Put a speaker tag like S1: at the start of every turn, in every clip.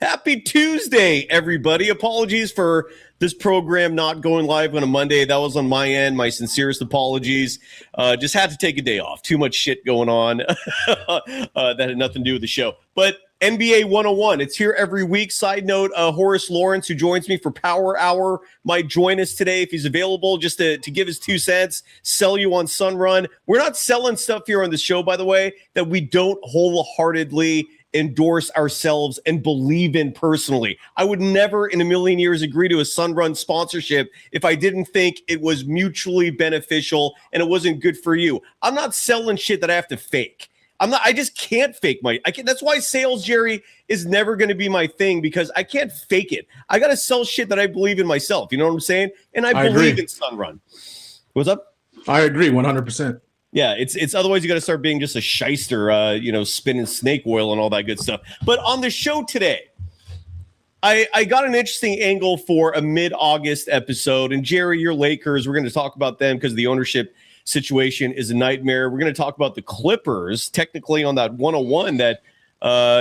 S1: Happy Tuesday, everybody. Apologies for this program not going live on a Monday. That was on my end. My sincerest apologies. Just had to take a day off. Too much shit going on that had nothing to do with the show. But NBA 101, it's here every week. Side note, Horace Lawrence, who joins me for Power Hour, might join us today if he's available, just to give his 2 cents, sell you on Sunrun. We're not selling stuff here on the show, by the way, that we don't wholeheartedly endorse ourselves and believe in personally. I would never in a million years agree to a Sunrun sponsorship if I didn't think it was mutually beneficial and it wasn't good for you. I'm not selling shit that I have to fake. I just can't fake that's why sales, Jerry, is never going to be my thing, because I can't fake it. I got to sell shit that I believe in myself. You know what I'm saying? And I believe in Sunrun. What's up?
S2: I agree 100%.
S1: Yeah, it's otherwise you got to start being just a shyster, spinning snake oil and all that good stuff. But on the show today, I got an interesting angle for a mid-August episode. And Jerry, your Lakers, we're going to talk about them because the ownership situation is a nightmare. We're going to talk about the Clippers, technically on that 101 that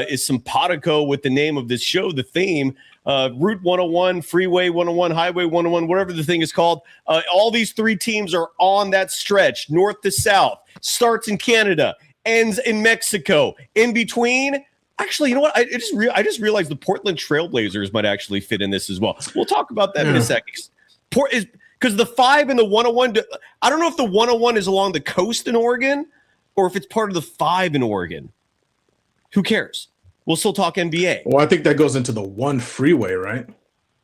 S1: is simpatico with the name of this show, the theme. Route 101, Freeway 101, Highway 101, whatever the thing is called. All these three teams are on that stretch, north to south, starts in Canada, ends in Mexico. In between, actually, you know what? I just realized the Portland Trailblazers might actually fit in this as well. We'll talk about that in a second. Because the 5 and the 101, I don't know if the 101 is along the coast in Oregon or if it's part of the 5 in Oregon. Who cares? We'll still talk NBA.
S2: Well, I think that goes into the 1 freeway, right?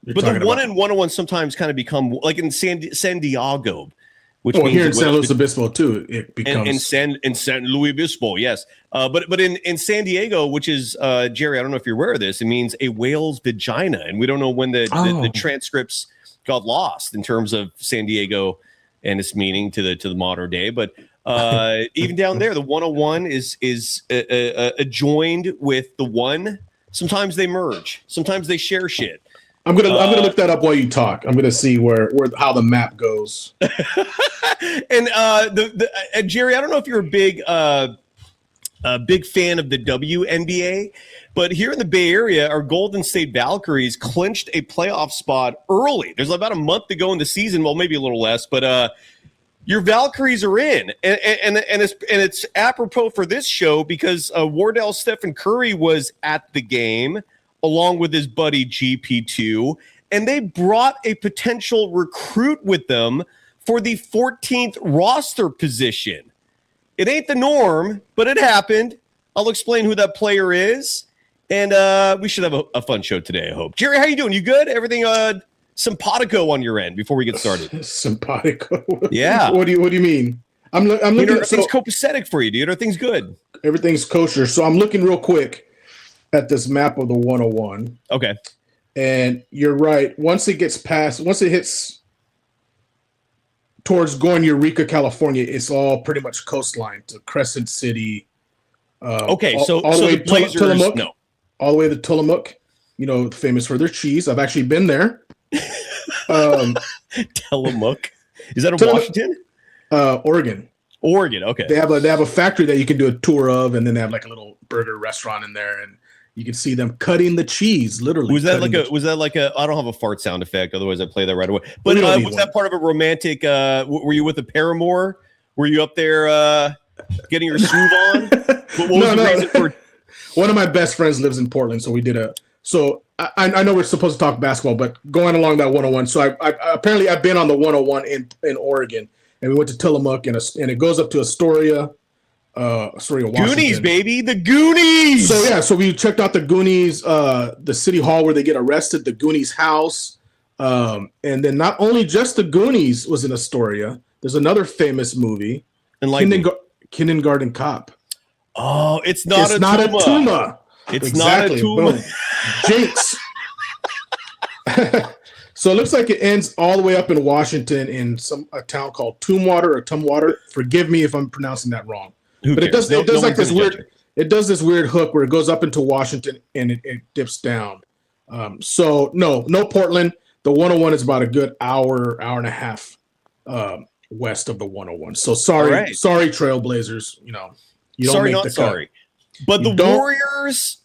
S1: But the 1 and 101 sometimes kind of become like in San Diego, which means
S2: here in San Luis Obispo too, it becomes
S1: in San Luis Obispo, yes. But in San Diego, which is Jerry, I don't know if you're aware of this, it means a whale's vagina, and we don't know when the transcripts got lost in terms of San Diego and its meaning to the modern day, but. Even down there, the 101 is joined with the 1. Sometimes they merge. Sometimes they share shit.
S2: I'm gonna look that up while you talk. I'm gonna see how the map goes.
S1: And Jerry, I don't know if you're a big fan of the WNBA, but here in the Bay Area, our Golden State Valkyries clinched a playoff spot early. There's about a month to go in the season. Well, maybe a little less, but. Your Valkyries are in, and it's apropos for this show because Wardell Stephen Curry was at the game along with his buddy GP2, and they brought a potential recruit with them for the 14th roster position. It ain't the norm, but it happened. I'll explain who that player is, and we should have a fun show today, I hope. Jerry, how you doing? You good? Everything simpatico on your end before we get started.
S2: Simpatico.
S1: Yeah.
S2: What do you mean? I'm looking.
S1: Everything's copacetic for you, dude. Everything's good.
S2: Everything's kosher. So I'm looking real quick at this map of the 101.
S1: Okay.
S2: And you're right. Once it hits towards going Eureka, California, it's all pretty much coastline to Crescent City.
S1: So the Blazers,
S2: Tillamook,
S1: no.
S2: All the way to Tillamook. Famous for their cheese. I've actually been there.
S1: Tillamook. Is that Washington?
S2: Oregon.
S1: Oregon, okay.
S2: They have a factory that you can do a tour of, and then they have like a little burger restaurant in there, and you can see them cutting the cheese, literally.
S1: Was that like a I don't have a fart sound effect, otherwise I'd play that right away. But was that part of a romantic were you with a paramour? Were you up there getting your groove on? What was the reason for
S2: one of my best friends lives in Portland, so we did I know we're supposed to talk basketball, but going along that 101. So I've been on the 101 in Oregon, and we went to Tillamook, and it goes up to Astoria, Washington.
S1: Goonies, baby, the Goonies.
S2: So we checked out the Goonies, the city hall where they get arrested, the Goonies house, and then not only just the Goonies was in Astoria. There's another famous movie, Kindergarten Cop.
S1: Oh, it's not a Tuma. It's
S2: exactly.
S1: not a Tuma.
S2: Jinx. So it looks like it ends all the way up in Washington in a town called Tumwater. Forgive me if I'm pronouncing that wrong. But it does this weird hook where it goes up into Washington and it dips down. So no Portland. The 101 is about a good hour and a half west of the 101. So sorry, Trailblazers. You don't
S1: sorry,
S2: make
S1: not
S2: the
S1: sorry.
S2: cut.
S1: But the Warriors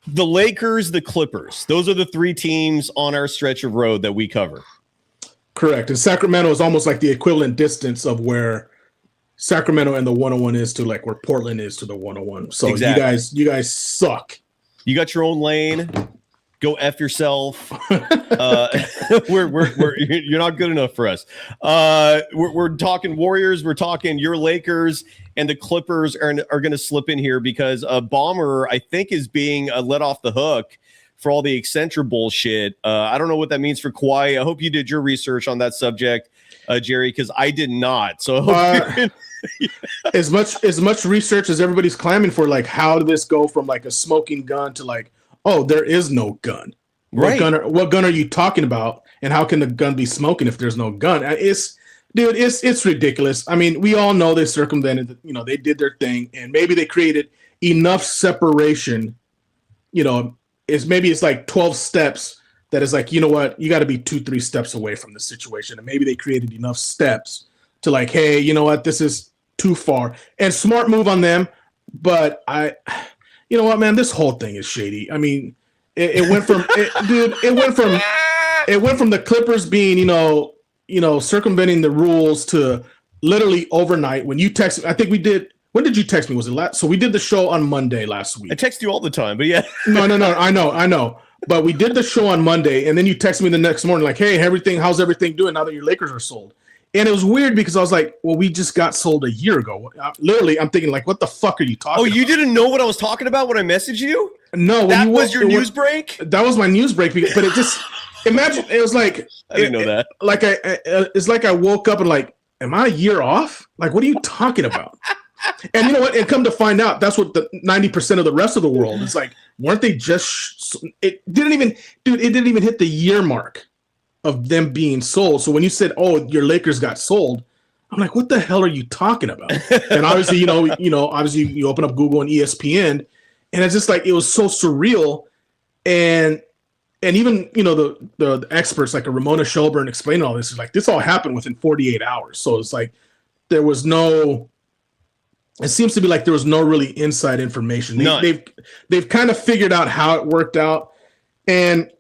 S1: The Lakers, the Clippers. Those are the three teams on our stretch of road that we cover.
S2: Correct. And Sacramento is almost like the equivalent distance of where Sacramento and the 101 is to like where Portland is to the 101. So exactly. You guys suck.
S1: You got your own lane. Go F yourself. You're not good enough for us. We're talking Warriors. We're talking your Lakers, and the Clippers are going to slip in here because Bomber, I think, is being let off the hook for all the Accenture bullshit. I don't know what that means for Kawhi. I hope you did your research on that subject, Jerry, because I did not. So I hope
S2: as much research as everybody's clamming for, like, how did this go from like a smoking gun to like, oh, there is no gun. Right. What gun are you talking about? And how can the gun be smoking if there's no gun? It's ridiculous. I mean, we all know they circumvented, they did their thing, and maybe they created enough separation, it's like 12 steps that is like, you know what, you got to be 2-3 steps away from the situation. And maybe they created enough steps to like, hey, you know what, this is too far. And smart move on them. But you know what, man, this whole thing is shady. I mean, it went from the Clippers being, circumventing the rules to literally overnight. When you text, I think we did. When did you text me? Was it last? So we did the show on Monday last week.
S1: I text you all the time, but yeah.
S2: No. I know. But we did the show on Monday, and then you text me the next morning like, hey, how's everything doing now that your Lakers are sold? And it was weird because I was like, well, we just got sold a year ago. Literally, I'm thinking like, what the fuck are you talking about?
S1: Oh, you didn't know what I was talking about when I messaged you?
S2: No.
S1: That was your news break?
S2: That was my news break. But it just, imagine, it was like.
S1: I didn't know that.
S2: It's like I woke up and like, am I a year off? Like, what are you talking about? And you know what? And come to find out, that's what the 90% of the rest of the world is like. Weren't they just? It didn't even hit the year mark of them being sold. So when you said, "Oh, your Lakers got sold," I'm like, "What the hell are you talking about?" And obviously, obviously you open up Google and ESPN, and it's just like it was so surreal, and even the experts like a Ramona Shelburne explaining all this is like this all happened within 48 hours. So it's like there was no. It seems to be like there was no really inside information. They've kind of figured out how it worked out, and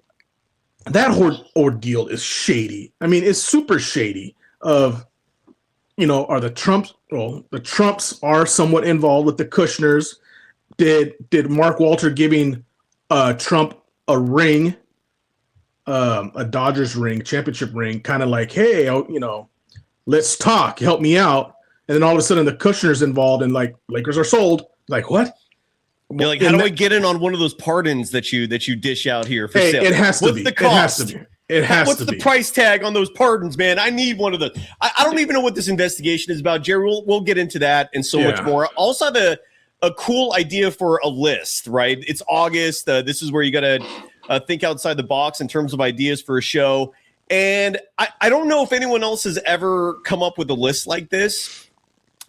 S2: that whole ordeal is shady. I mean, it's super shady. Are the Trumps? Well, the Trumps are somewhat involved with the Kushners. Did Mark Walter giving Trump a ring, a Dodgers ring, championship ring, kind of like, hey, let's talk, help me out. And then all of a sudden the Kushner's involved and like Lakers are sold. Like what?
S1: You're like, how do I get in on one of those pardons that you dish out here for sale?
S2: It has to be.
S1: What's the cost? What's
S2: the
S1: price tag on those pardons, man? I need one of those. I don't even know what this investigation is about, Jerry. We'll get into that and so much more. I also have a cool idea for a list, right? It's August. This is where you got to think outside the box in terms of ideas for a show. And I don't know if anyone else has ever come up with a list like this.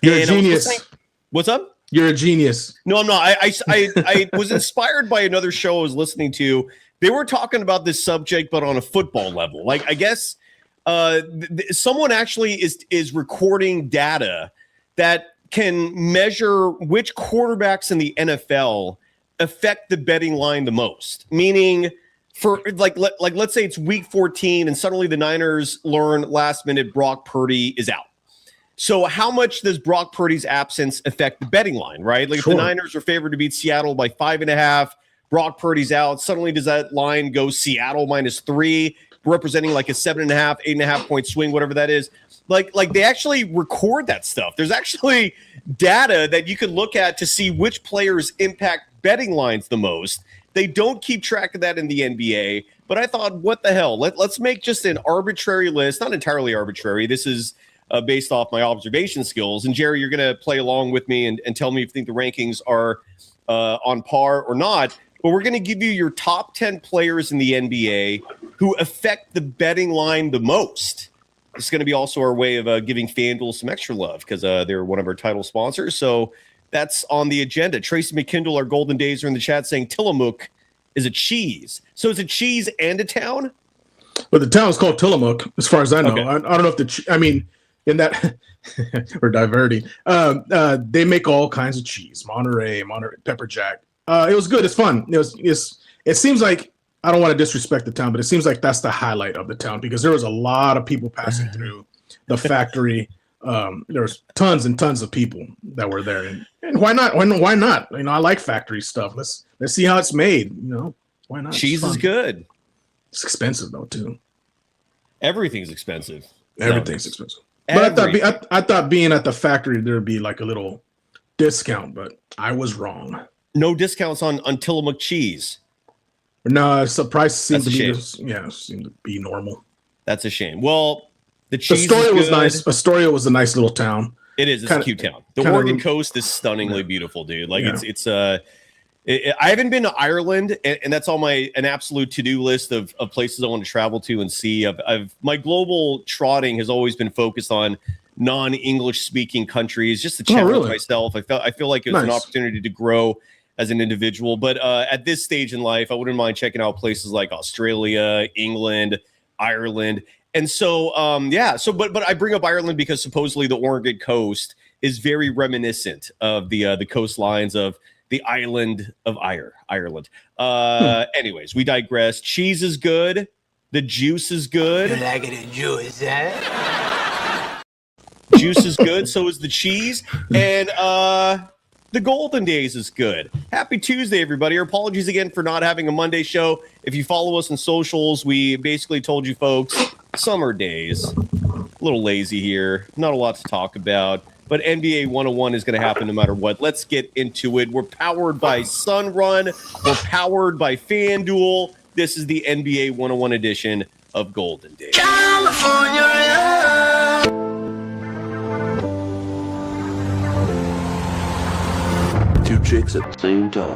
S2: You're a genius.
S1: What's up?
S2: You're a genius.
S1: No, I'm not. I was inspired by another show I was listening to. They were talking about this subject, but on a football level. Like, I guess someone actually is recording data that can measure which quarterbacks in the NFL affect the betting line the most. Meaning, for let's say it's week 14, and suddenly the Niners learn last minute Brock Purdy is out. So how much does Brock Purdy's absence affect the betting line, right? Like, sure. If the Niners are favored to beat Seattle by 5.5, Brock Purdy's out, suddenly does that line go Seattle -3, representing like a 7.5, 8.5 point swing, whatever that is? Like they actually record that stuff. There's actually data that you can look at to see which players impact betting lines the most. They don't keep track of that in the NBA, but I thought, what the hell? Let's make just an arbitrary list, not entirely arbitrary. This is based off my observation skills. And Jerry, you're going to play along with me and tell me if you think the rankings are on par or not. But we're going to give you your top 10 players in the NBA who affect the betting line the most. This is going to be also our way of giving FanDuel some extra love because they're one of our title sponsors. So that's on the agenda. Tracy McKindle, our Golden Days, are in the chat saying Tillamook is a cheese. So is it cheese and a town?
S2: Well, the town is called Tillamook, as far as I know. Okay. I don't know if in that we're diverting. They make all kinds of cheese. Monterey, Pepper Jack. It was good. It's fun. It seems like, I don't want to disrespect the town, but it seems like that's the highlight of the town because there was a lot of people passing through the factory. There was tons and tons of people that were there, and why not? Why not? You know, I like factory stuff. Let's see how it's made. You know, why not?
S1: Cheese is good.
S2: It's expensive though too.
S1: Everything's expensive.
S2: Everything's expensive. But I thought being at the factory there'd be like a little discount, but I was wrong.
S1: No discounts on Tillamook cheese.
S2: No, the price seemed to be normal.
S1: That's a shame. Well, the cheese
S2: Astoria was nice. Astoria was a nice little town.
S1: It is. It's a cute town. The Oregon coast is stunningly beautiful, dude. Like I haven't been to Ireland, and that's on an absolute to-do list of places I want to travel to and see. My global trotting has always been focused on non-English speaking countries, just to challenge myself. I feel like it's an opportunity to grow as an individual. But at this stage in life, I wouldn't mind checking out places like Australia, England, Ireland. And so, but I bring up Ireland because supposedly the Oregon coast is very reminiscent of the coastlines of the island of Ireland. Anyways, we digress. Cheese is good. The juice is good.
S3: You like it in juice, eh?
S1: Juice is good. So is the cheese. And the Golden Days is good. Happy Tuesday, everybody. Our apologies again for not having a Monday show. If you follow us on socials, we basically told you folks, summer days. A little lazy here. Not a lot to talk about. But NBA 101 is going to happen no matter what. Let's get into it. We're powered by Sunrun. We're powered by FanDuel. This is the NBA 101 edition of Golden Days.
S3: California.
S4: Two chicks at the same time.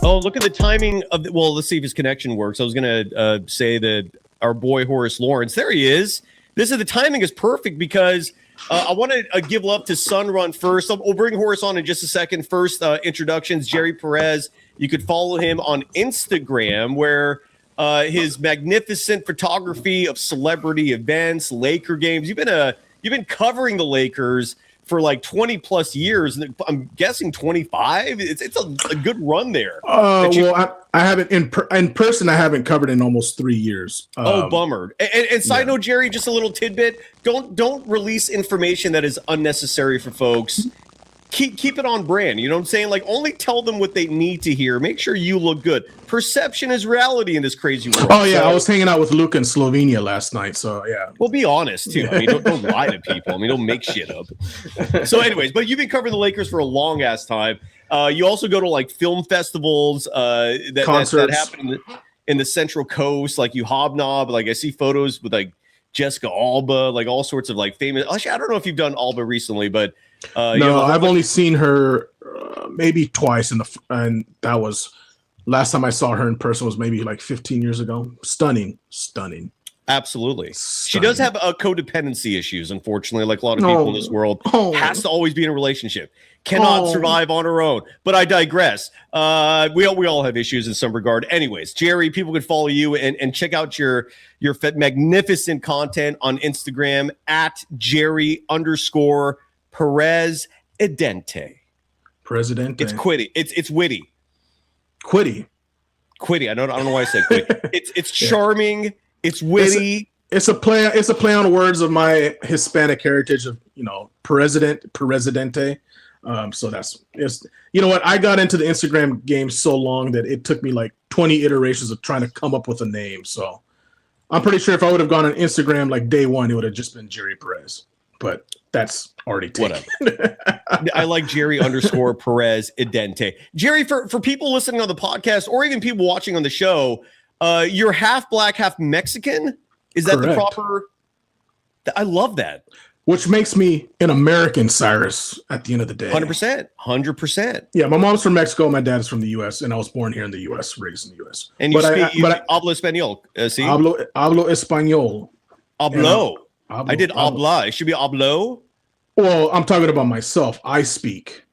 S1: Oh, look at the timing of let's see if his connection works. I was going to say that our boy Horace Lawrence, there he is. The timing is perfect because I want to give love to Sunrun first. We'll bring Horace on in just a second. First, introductions. Jerry Perez. You could follow him on Instagram where his magnificent photography of celebrity events, Laker games. You've been covering the Lakers for like 20 plus years, and I'm guessing 25. It's a good run there.
S2: I haven't in person. I haven't covered in almost 3 years.
S1: Bummer. And side note, Jerry, just a little tidbit: don't release information that is unnecessary for folks. Keep it on brand. You know what I'm saying? Like, only tell them what they need to hear. Make sure you look good. Perception is reality in this crazy world.
S2: Oh yeah, I was hanging out with Luke in Slovenia last night. So yeah.
S1: Well, be honest too. I mean, don't lie to people. I mean, don't make shit up. So, anyways, but you've been covering the Lakers for a long ass time. You also go to like film festivals that happen in the Central Coast. Like you hobnob. Like I see photos with like Jessica Alba, like all sorts of like famous. Actually, I don't know if you've done Alba recently, but.
S2: No, I've only seen her maybe twice, and that was last time I saw her in person was maybe like 15 years ago. Stunning.
S1: Absolutely. She does have codependency issues, unfortunately, like a lot of people in this world. Has to always be in a relationship. Cannot survive on her own. But I digress. We all have issues in some regard. Anyways, Jerry, people can follow you and check out your magnificent content on Instagram at Jerry_Perez Edente.
S2: Presidente.
S1: It's quitty. It's witty.
S2: Quitty.
S1: I don't know why I said quitty. It's charming. It's witty.
S2: It's a play on words of my Hispanic heritage of Presidente. So it's you know what, I got into the Instagram game so long that it took me like 20 iterations of trying to come up with a name. So I'm pretty sure if I would have gone on Instagram like day one, it would have just been Jerry Perez. But that's already taken.
S1: I like Jerry_Perez Edente. Jerry, for people listening on the podcast or even people watching on the show, you're half black, half Mexican. Is that the proper? I love that.
S2: Which makes me an American, Cyrus, at the end of the day.
S1: 100%.
S2: Yeah, my mom's from Mexico. My dad is from the U.S., and I was born here in the U.S., raised in the U.S.
S1: And you hablo español, ¿sí?
S2: Hablo español.
S1: Hablo. I did habla. It should be hablo.
S2: Well, I'm talking about myself. I speak.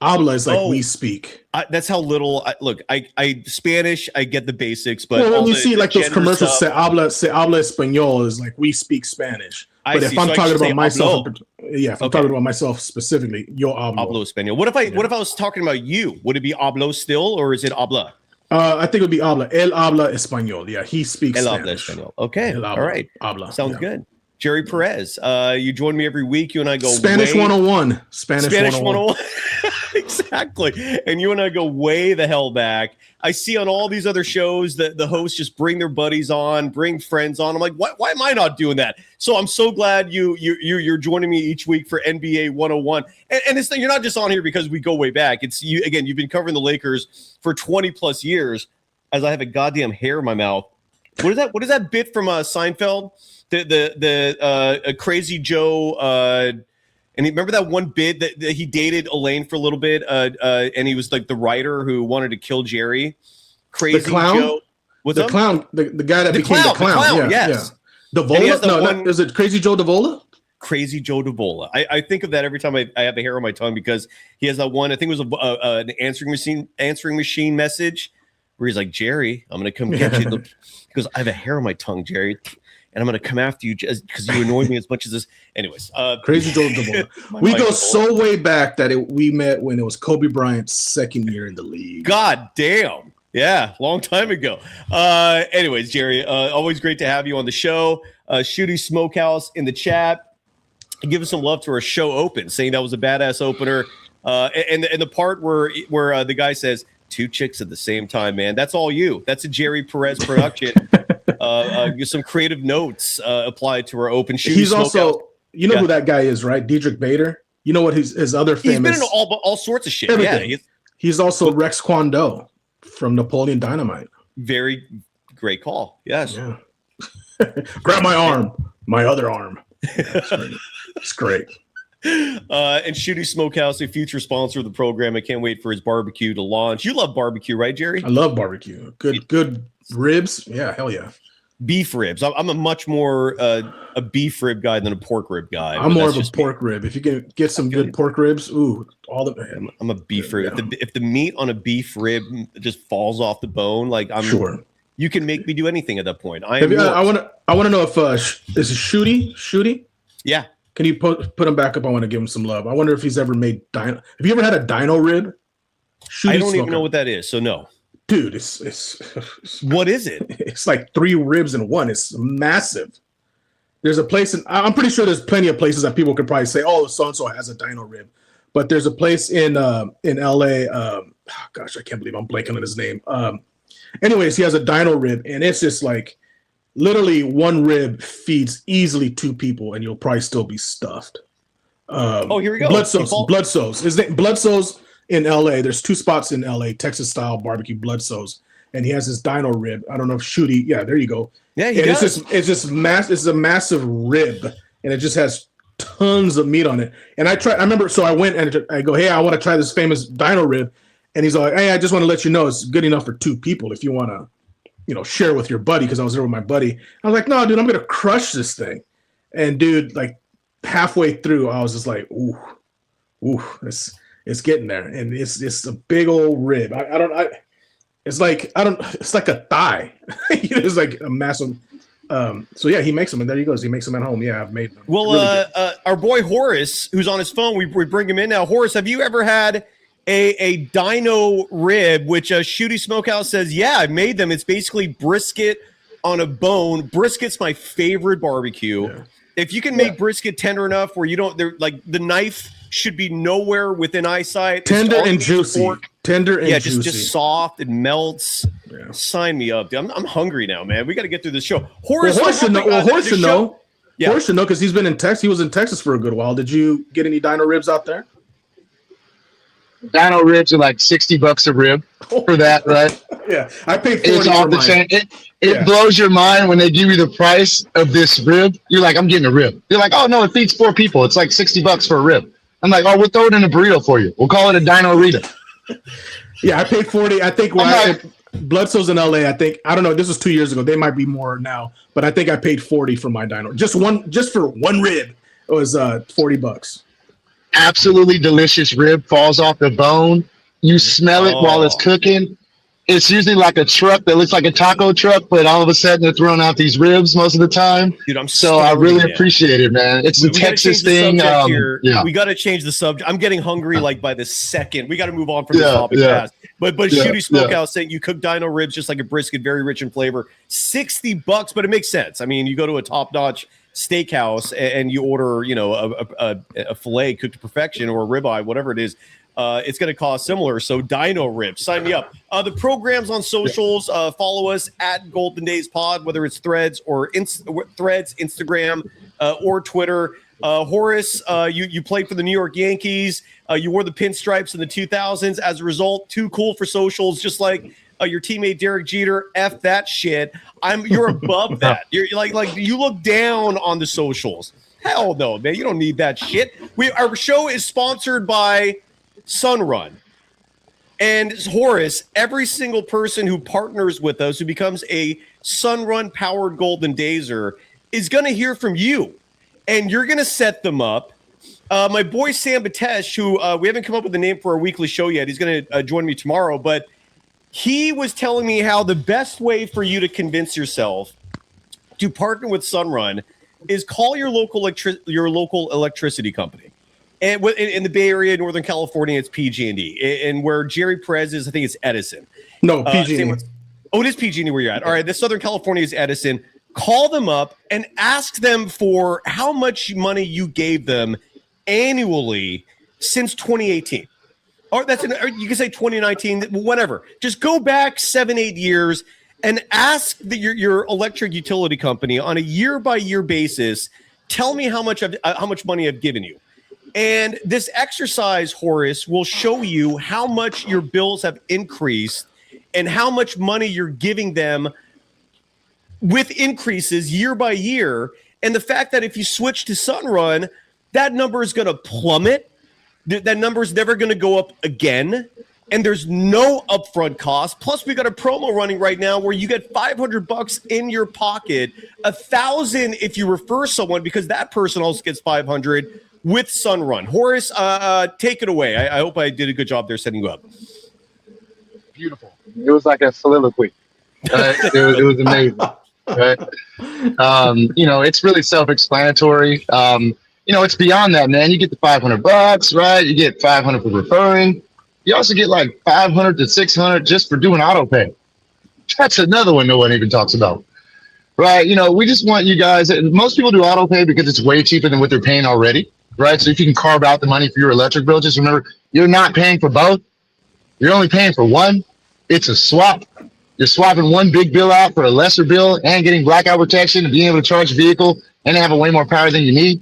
S2: Habla is like we speak.
S1: That's how little. Look, I Spanish. I get the basics, but
S2: when you see like those commercials, se habla español is like we speak Spanish. But if I'm talking about myself, if I'm talking about myself specifically, yo hablo
S1: español. What if I was talking about you? Would it be hablo still, or is it habla?
S2: I think it would be habla. Él habla español. Yeah, he speaks Spanish.
S1: Habla español. Okay, all right.
S2: Habla.
S1: Sounds good. Jerry Perez, you join me every week. You and I go
S2: Spanish 101. Spanish 101.
S1: Exactly. And you and I go way the hell back. I see on all these other shows that the hosts just bring their buddies on, bring friends on. I'm like, why am I not doing that? So I'm so glad you're joining me each week for NBA 101. And it's you're not just on here because we go way back. It's you again. You've been covering the Lakers for 20 plus years. As I have a goddamn hair in my mouth. What is that? What is that bit from Seinfeld? The Crazy Joe, and remember that one bit that he dated Elaine for a little bit, and he was like the writer who wanted to kill Jerry. Crazy Joe. What's
S2: the clown? The guy that became the clown.
S1: Yes.
S2: Yeah. Davola? No, is it Crazy Joe Davola?
S1: Crazy Joe Davola. I think of that every time I have a hair on my tongue because he has that one. I think it was an answering machine message where he's like, Jerry, I'm gonna come get you. He goes, I have a hair on my tongue, Jerry. And I'm going to come after you just because you annoy me as much as this. Anyways.
S2: Crazy Joe Davola. We go so way back that we met when it was Kobe Bryant's second year in the league.
S1: God damn. Yeah, long time ago. Anyways, Jerry, always great to have you on the show. Shooty Smokehouse in the chat. Give us some love to our show open, saying that was a badass opener. And the part where the guy says, 2 chicks at the same time, man. That's all you. That's a Jerry Perez production. Some creative notes applied to our open shoot.
S2: He's also, who that guy is, right? Diedrich Bader. You know what his other famous.
S1: He's been in all sorts of shit.
S2: Everything. Yeah, he's also Rex Kwon Do from Napoleon Dynamite.
S1: Very great call. Yes.
S2: Yeah. Grab my arm, my other arm. Yeah, it's great.
S1: And Shooty Smokehouse, a future sponsor of the program. I can't wait for his barbecue to launch. You love barbecue, right, Jerry?
S2: I love barbecue. Good ribs. Yeah, hell yeah.
S1: Beef ribs. I'm a much more a beef rib guy than a pork rib guy.
S2: I'm more of a pork rib. If you can get some good pork ribs,
S1: I'm a beef rib. Yeah. If the meat on a beef rib just falls off the bone, like I'm sure you can make me do anything at that point. I want to know if is it Shooty? Yeah. Can you put him back up? I want to give him some love. I wonder if he's ever made dino. Have you ever had a dino rib? I don't even know what that is. So no.
S2: Dude, it's
S1: what is it?
S2: It's like 3 ribs in one. It's massive. There's a place I'm pretty sure there's plenty of places that people could probably say, oh, so-and-so has a dino rib. But there's a place in LA. Gosh, I can't believe I'm blanking on his name. Anyways, he has a dino rib, and it's just like literally 1 rib feeds easily 2 people, and you'll probably still be stuffed.
S1: Here we go.
S2: Bloodsoes. His name Bloodsoes. In LA, there's 2 spots in LA, Texas style barbecue, Bloodsoes, and he has this dino rib. I don't know if Shooty. Yeah, there you go.
S1: Yeah, he does.
S2: It's a massive rib, and it just has tons of meat on it. And I remember, so I went and I go, hey, I want to try this famous dino rib, and he's like, hey, I just want to let you know it's good enough for 2 people if you want to, share with your buddy, because I was there with my buddy. I was like, no, dude, I'm gonna crush this thing, and dude, like halfway through, I was just like, ooh, it's getting there, and it's a big old rib. It's like a thigh. It's like a massive. So yeah, he makes them, and there he goes. He makes them at home. Yeah, I've made them.
S1: Well, really our boy Horace, who's on his phone, we bring him in now. Horace, have you ever had a dino rib? Which Shooty Smokehouse says, yeah, I made them. It's basically brisket on a bone. Brisket's my favorite barbecue. Yeah. If you can make brisket tender enough where they're like the knife should be nowhere within eyesight.
S2: Tender and juicy.
S1: Just soft. It melts. Yeah. Sign me up, dude. I'm hungry now, man. We got to get through this show. Horace should know.
S2: Horace should know because he's been in Texas. He was in Texas for a good while. Did you get any dino ribs out there?
S5: Dino ribs are like $60 a rib for that, right?
S2: Yeah, I paid $40.
S5: It's off the chain. It blows your mind when they give you the price of this rib. You're like, I'm getting a rib. You're like, oh no, it feeds 4 people. It's like $60 for a rib. I'm like, oh, we'll throw it in a burrito for you. We'll call it a Dino Rita.
S2: Yeah, I paid $40. I think Bloodsoes in LA. I don't know. This was 2 years ago. They might be more now, but I think I paid $40 for my dino. Just for one rib. It was $40.
S5: absolutely delicious rib falls off the bone. You smell it while it's cooking. It's usually like a truck that looks like a taco truck, but all of a sudden they're throwing out these ribs most of the time.
S1: Dude,
S5: I really appreciate it, man. It's a Texas thing.
S1: Yeah. We got to change the subject. I'm getting hungry like by the second. We got to move on from this topic fast. But Shooty Smokehouse saying you cook dino ribs just like a brisket, very rich in flavor. $60, but it makes sense. I mean, you go to a top-notch steakhouse and you order, a filet cooked to perfection or a ribeye, whatever it is. It's going to cost similar. So Dino Ribs, sign me up. The programs on socials, follow us at Golden Days Pod, whether it's Threads or Threads, Instagram, or Twitter. Horace, you played for the New York Yankees. You wore the pinstripes in the 2000s. As a result, too cool for socials, just like your teammate Derek Jeter. F that shit. You're above that. You're like you look down on the socials. Hell no, man. You don't need that shit. Our show is sponsored by Sunrun. And Horace, every single person who partners with us, who becomes a Sunrun powered Golden Dazer, is going to hear from you. And you're going to set them up. My boy Sam Batesh, who we haven't come up with a name for our weekly show yet. He's going to join me tomorrow. But he was telling me how the best way for you to convince yourself to partner with Sunrun is call your local electricity company. And in the Bay Area, Northern California, it's PG&E. And where Jerry Perez is, I think it's Edison.
S2: No, PG&E.
S1: Oh, it is PG&E where you're at. All right, the Southern California is Edison. Call them up and ask them for how much money you gave them annually since 2018. Or you can say 2019, whatever. Just go back 7-8 years and ask your electric utility company on a year-by-year basis, tell me how much money I've given you. And this exercise, Horace, will show you how much your bills have increased and how much money you're giving them with increases year by year. And the fact that if you switch to Sunrun, that number is going to plummet. That number is never going to go up again. And there's no upfront cost. Plus, we got a promo running right now where you get $500 in your pocket, $1,000 if you refer someone, because that person also gets $500 with Sunrun. Horace, take it away. I hope I did a good job there setting you up.
S5: Beautiful. It was like a soliloquy. It was amazing. Right? It's really self-explanatory. It's beyond that, man. You get the $500, right? You get $500 for referring. You also get like $500 to $600 just for doing auto pay. That's another one no one even talks about. Right? We just want you guys. Most people do auto pay because it's way cheaper than what they're paying already. Right? So if you can carve out the money for your electric bill, just remember, you're not paying for both. You're only paying for one. It's a swap. You're swapping one big bill out for a lesser bill and getting blackout protection and being able to charge a vehicle and having way more power than you need.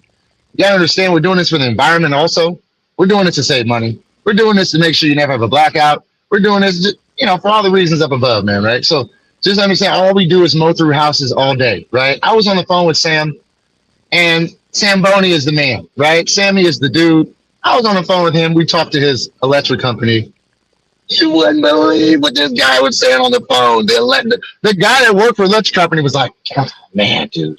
S5: You got to understand we're doing this for the environment also. We're doing this to save money. We're doing this to make sure you never have a blackout. We're doing this, for all the reasons up above, man, right? So just understand all we do is mow through houses all day, right? I was on the phone with Sam, and Sam Boney is the man, right? Sammy is the dude. I was on the phone with him. We talked to his electric company. You wouldn't believe what this guy was saying on the phone. The guy that worked for the electric company was like, oh, man, dude,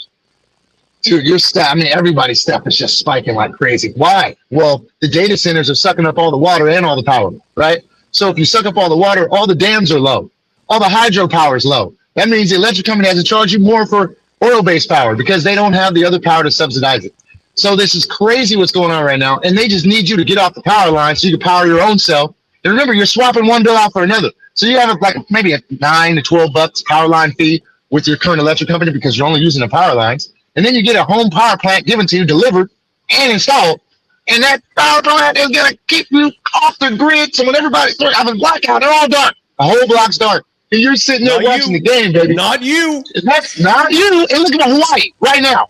S5: your stuff, everybody's stuff is just spiking like crazy. Why? Well, the data centers are sucking up all the water and all the power, right? So if you suck up all the water, all the dams are low. All the hydropower is low. That means the electric company has to charge you more for oil-based power because they don't have the other power to subsidize it. So this is crazy what's going on right now, and they just need you to get off the power line so you can power your own self. And remember, you're swapping one bill out for another. So you have maybe a $9 to $12 power line fee with your current electric company because you're only using the power lines. And then you get a home power plant given to you, delivered and installed. And that power plant is going to keep you off the grid. So when everybody's having a blackout, they're all dark. The whole block's dark. And you're sitting there watching the game, baby.
S1: Not you.
S5: That's not you. And look at Hawaii right now.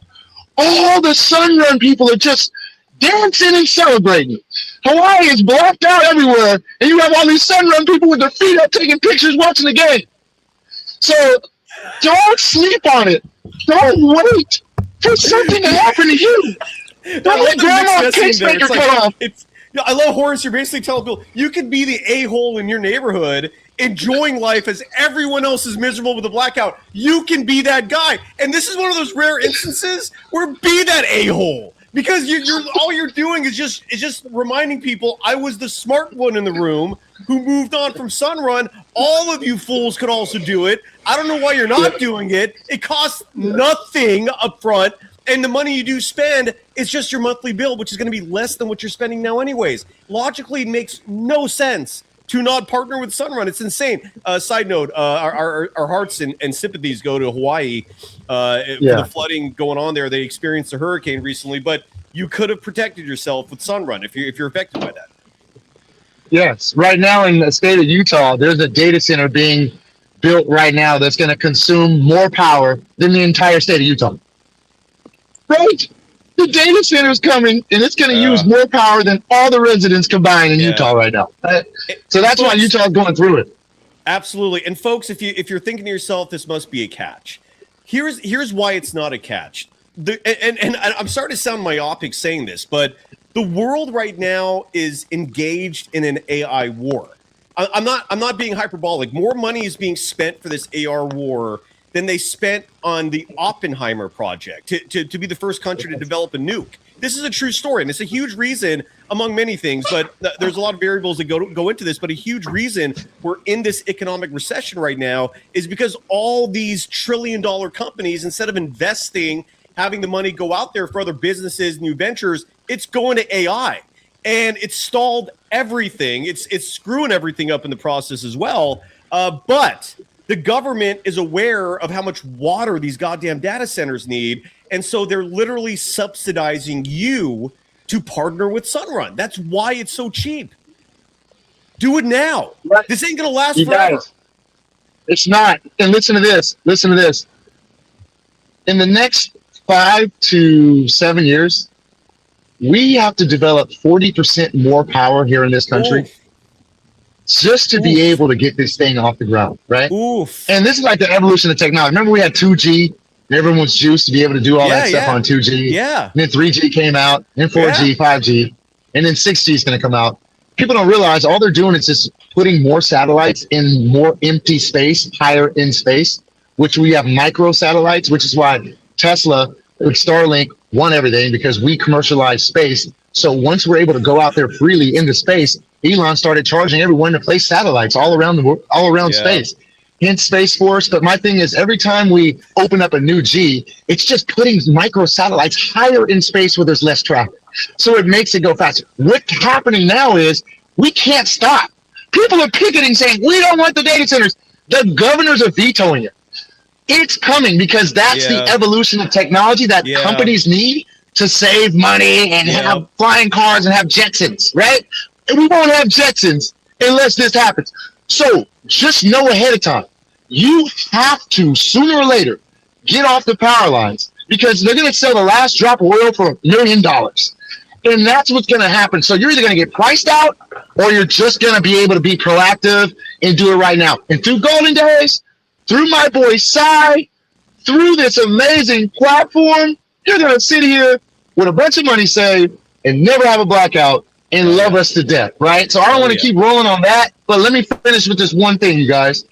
S5: All the Sunrun people are just dancing and celebrating. Hawaii is blacked out everywhere. And you have all these Sunrun people with their feet up taking pictures watching the game. So don't sleep on it. Don't wait for something to happen to you. Don't let grandma's pacemaker cut off.
S1: I love Horace. You're basically telling people you could be the a-hole in your neighborhood, enjoying life as everyone else is miserable with a blackout. You can be that guy. And this is one of those rare instances where be that a-hole. Because you're all you're doing is just reminding people I was the smart one in the room who moved on from Sunrun. All of you fools could also do it. I don't know why you're not doing it. It costs nothing up front, and the money you do spend is just your monthly bill, which is going to be less than what you're spending now anyways. Logically, it makes no sense to not partner with Sunrun. It's insane. Side note, our hearts and sympathies go to Hawaii for the flooding going on there. They experienced a hurricane recently, but you could have protected yourself with Sunrun if you're affected by that.
S5: Yes. Right now in the state of Utah, there's a data center being built right now that's going to consume more power than the entire state of Utah. Right. The data center is coming, and it's going to use more power than all the residents combined in Utah right now. So that's why Utah is going through it.
S1: Absolutely. And folks, if you're thinking to yourself, this must be a catch. Here's why it's not a catch. And I'm starting to sound myopic saying this, but the world right now is engaged in an AI war. I'm not being hyperbolic. More money is being spent for this AR war than they spent on the Oppenheimer project to be the first country to develop a nuke. This is a true story, and it's a huge reason, among many things, but there's a lot of variables that go into this, but a huge reason we're in this economic recession right now is because all these trillion-dollar companies, instead of investing, having the money go out there for other businesses, new ventures, it's going to AI. And it's stalled everything. It's screwing everything up in the process as well. But the government is aware of how much water these goddamn data centers need, and so they're literally subsidizing you to partner with Sunrun. That's why it's so cheap. Do it now. Right. This ain't going to last forever.
S5: Guys, it's not. And listen to this. Listen to this. In the next 5 to 7 years, we have to develop 40% more power here in this country. Oof. Just to be able to get this thing off the ground, right?
S1: Oof.
S5: And this is like the evolution of technology. Remember we had 2G, and everyone was juiced to be able to do all that stuff on 2G.
S1: Yeah.
S5: And then 3G came out, and 4G, 5G, and then 6G is going to come out. People don't realize all they're doing is just putting more satellites in more empty space, higher in space, which we have micro satellites, which is why Tesla with Starlink won everything, because we commercialize space. So once we're able to go out there freely into space, Elon started charging everyone to place satellites all around the world, all around space. Hence Space Force. But my thing is, every time we open up a new G, it's just putting micro satellites higher in space where there's less traffic. So it makes it go faster. What's happening now is we can't stop. People are picketing saying, we don't want the data centers. The governors are vetoing it. It's coming because that's the evolution of technology that companies need to save money and have flying cars and have Jetsons, right? And we won't have Jetsons unless this happens. So just know ahead of time, you have to sooner or later get off the power lines, because they're going to sell the last drop of oil for $1 million. And that's what's going to happen. So you're either going to get priced out, or you're just going to be able to be proactive and do it right now. And through Golden Days, through my boy Cy, through this amazing platform, you're going to sit here with a bunch of money saved and never have a blackout and love us to death, right? So I don't want to keep rolling on that, but let me finish with this one thing, you guys.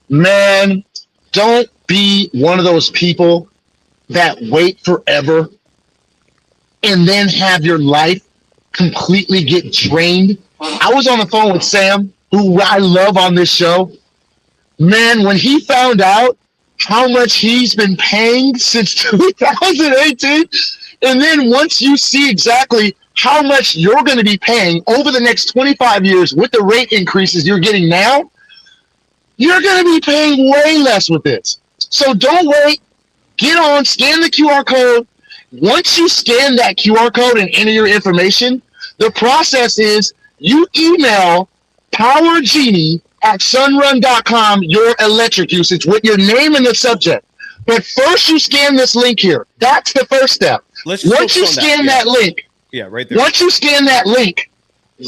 S5: Man, don't be one of those people that wait forever and then have your life completely get drained. I was on the phone with Sam, who I love on this show. Man, when he found out how much he's been paying since 2018, and then once you see exactly how much you're going to be paying over the next 25 years with the rate increases you're getting now, you're going to be paying way less with this. So don't wait. Get on, scan the QR code. Once you scan that QR code and enter your information, the process is you email PowerGenie@sunrun.com your electric usage with your name in the subject. But first you scan this link here. That's the first step. Once you scan that link,
S1: right there.
S5: Once you scan that link,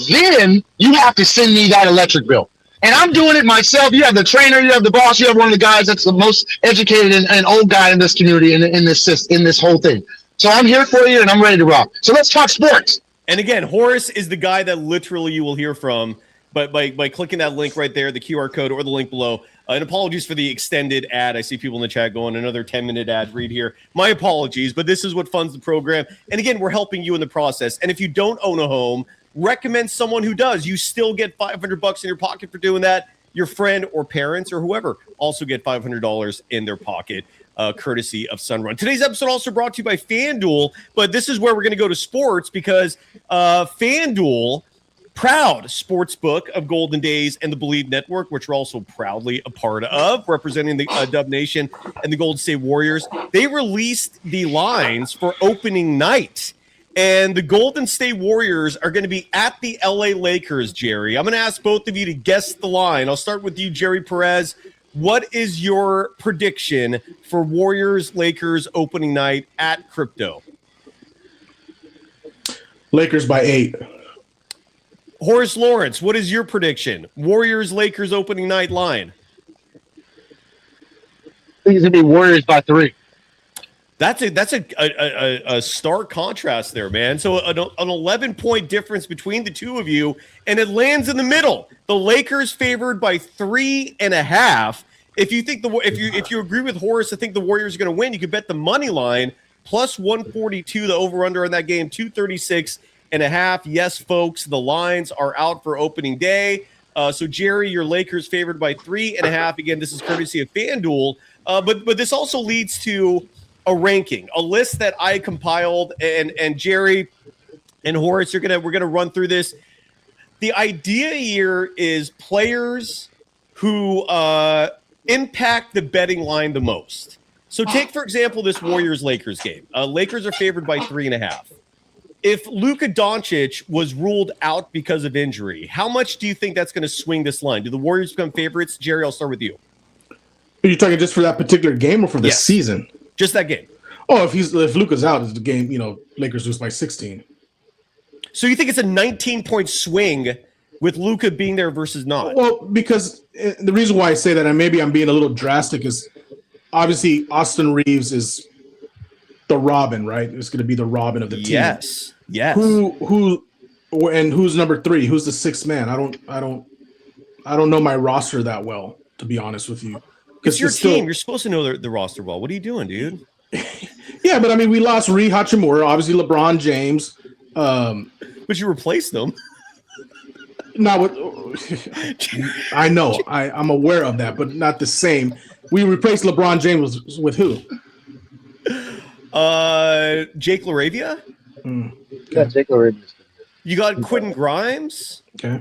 S5: then you have to send me that electric bill. And I'm doing it myself. You have the trainer, you have the boss, you have one of the guys that's the most educated and old guy in this community, in this whole thing. So I'm here for you, and I'm ready to rock. So let's talk sports.
S1: And again, Horace is the guy that literally you will hear from by clicking that link right there, the QR code or the link below. And apologies for the extended ad. I see people in the chat going, another 10-minute ad read here. My apologies, but this is what funds the program. And again, we're helping you in the process. And if you don't own a home, recommend someone who does. You still get $500 in your pocket for doing that. Your friend or parents or whoever also get $500 in their pocket, courtesy of Sunrun. Today's episode also brought to you by FanDuel, but this is where we're going to go to sports because FanDuel, proud sportsbook of Golden Days and the Believe Network, which we're also proudly a part of, representing the Dub Nation and the Golden State Warriors. They released the lines for opening night. And the Golden State Warriors are going to be at the LA Lakers, Jerry. I'm going to ask both of you to guess the line. I'll start with you, Jerry Perez. What is your prediction for Warriors-Lakers opening night at Crypto?
S2: Lakers by 8.
S1: Horace Lawrence, what is your prediction? Warriors-Lakers opening night line.
S5: I think it's going to be Warriors by 3.
S1: That's a stark contrast there, man. So an 11-point difference between the two of you, and it lands in the middle. The Lakers favored by 3.5. If you think if you agree with Horace, I think the Warriors are going to win. You could bet the money line plus 142. The over/under on that game 236.5. Yes, folks, the lines are out for opening day. So Jerry, your Lakers favored by 3.5. Again, this is courtesy of FanDuel. But this also leads to a ranking, a list that I compiled, and Jerry and Horace, we're gonna run through this. The idea here is players who impact the betting line the most. So take, for example, this Warriors-Lakers game. Lakers are favored by 3.5. If Luka Doncic was ruled out because of injury, how much do you think that's going to swing this line? Do the Warriors become favorites? Jerry, I'll start with you.
S2: Are you talking just for that particular game or for the season?
S1: Just that game.
S2: Oh, if Luka's out, it's the game, Lakers lose by 16.
S1: So you think it's a 19-point swing with Luka being there versus not?
S2: Well, because the reason why I say that, and maybe I'm being a little drastic, is obviously Austin Reeves is the Robin, right? It's going to be the Robin of the team.
S1: Yes.
S2: Who's number 3? Who's the 6th man? I don't know my roster that well, to be honest with you.
S1: It's your team. You're supposed to know the roster well. What are you doing, dude?
S2: Yeah, but I mean, we lost Rui Hachimura, obviously LeBron James.
S1: But you replaced them.
S2: Not with. I know. I'm aware of that, but not the same. We replaced LeBron James with who?
S1: Jake LaRavia.
S2: Okay.
S5: Yeah, Jake LaRavia.
S1: You got Quentin Grimes.
S2: Okay.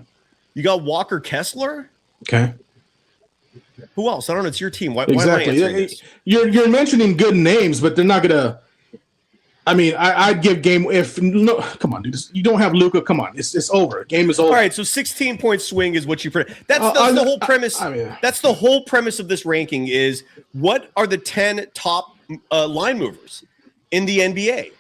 S1: You got Walker Kessler.
S2: Okay.
S1: Who else? I don't know. It's your team. Why
S2: exactly.
S1: am I answering this?
S2: You're mentioning good names, but they're not gonna. I mean, I'd give game if no. Come on, dude. You don't have Luka. Come on, it's over. Game is over.
S1: All right. So 16-point swing is what you predict. That's the whole premise. That's the whole premise of this ranking. Is what are the 10 top line movers in the NBA?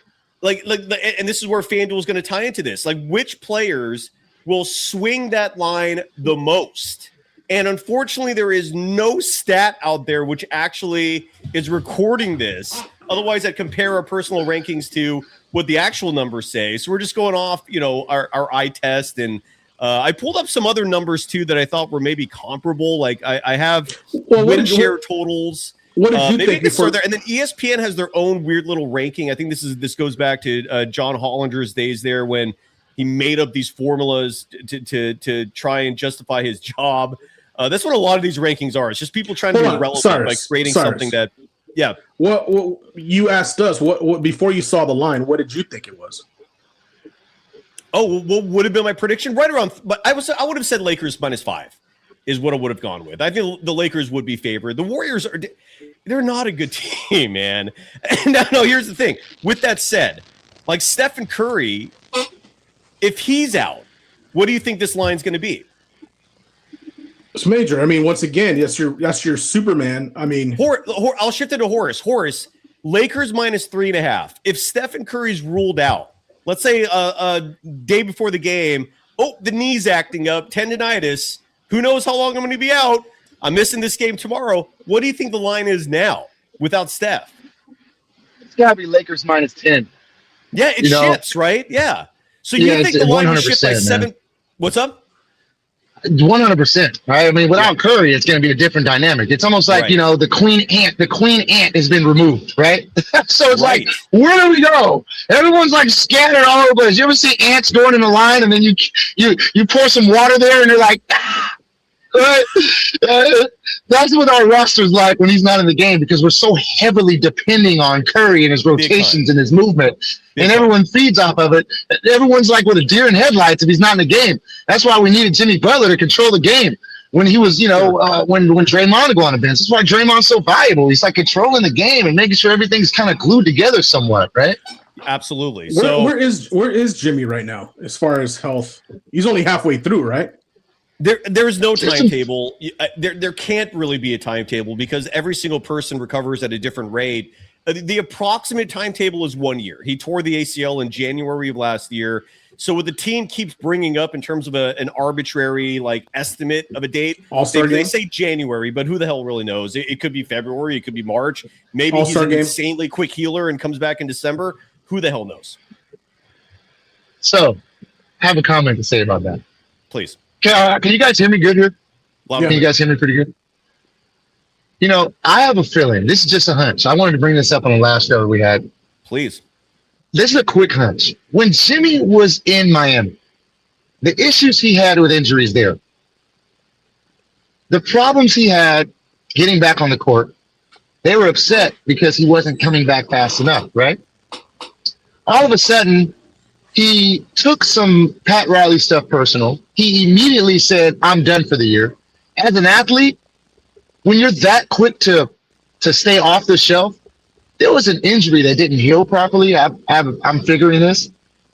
S1: And this is where FanDuel is going to tie into this. Like, which players will swing that line the most? And unfortunately, there is no stat out there which actually is recording this. Otherwise, I'd compare our personal rankings to what the actual numbers say. So we're just going off, our eye test. And I pulled up some other numbers, too, that I thought were maybe comparable. Like I have win share totals.
S2: What did you think
S1: before there? And then ESPN has their own weird little ranking. I think this goes back to John Hollinger's days there when he made up these formulas to try and justify his job. That's what a lot of these rankings are. It's just people trying to be relevant by creating something that, yeah.
S2: What you asked us? What before you saw the line? What did you think it was?
S1: Oh, what would have been my prediction? Right around, but I would have said Lakers -5 is what I would have gone with. I think the Lakers would be favored. The Warriors they're not a good team, man. No, here's the thing. With that said, like Stephen Curry, if he's out, what do you think this line's going to be?
S2: It's major. I mean, once again, that's your Superman. I mean,
S1: I'll shift it to Horace. Horace, Lakers -3.5. If Stephen Curry's ruled out, let's say a day before the game, the knee's acting up, tendinitis. Who knows how long I'm going to be out? I'm missing this game tomorrow. What do you think the line is now without Steph?
S5: It's got to be Lakers -10.
S1: Yeah, it shifts, right? Yeah. So you think the line will shift by 7? What's up?
S5: 100%. Right? I mean, without Curry, it's going to be a different dynamic. It's almost like the queen ant. The queen ant has been removed, right? So it's like, where do we go? Everyone's like scattered all over the place. You ever see ants going in a line, and then you pour some water there, and they're like, ah. Right? That's what our roster's like when he's not in the game, because we're so heavily depending on Curry and his rotations and his movement, and everyone feeds off of it. Everyone's like with a deer in headlights if he's not in the game. That's why we needed Jimmy Butler to control the game when he was, when Draymond would go on the bench. That's why Draymond's so valuable. He's like controlling the game and making sure everything's kind of glued together somewhat, right?
S1: Absolutely.
S2: Where is Jimmy right now as far as health? He's only halfway through, right?
S1: There's no timetable. There can't really be a timetable because every single person recovers at a different rate. The approximate timetable is 1 year. He tore the ACL in January of last year. So what the team keeps bringing up in terms of an arbitrary estimate of a date, they say January, but who the hell really knows? It could be February, it could be March. Maybe he's an insanely quick healer and comes back in December. Who the hell knows?
S5: So, I have a comment to say about that.
S1: Please.
S5: Can you guys hear me good here? Can you guys hear me pretty good? I have a feeling. This is just a hunch. I wanted to bring this up on the last show that we had.
S1: Please.
S5: This is a quick hunch. When Jimmy was in Miami, the issues he had with injuries there, the problems he had getting back on the court, they were upset because he wasn't coming back fast enough, right? All of a sudden, he took some Pat Riley stuff personal. He immediately said, I'm done for the year. As an athlete, when you're that quick to stay off the shelf, there was an injury that didn't heal properly. I'm figuring this.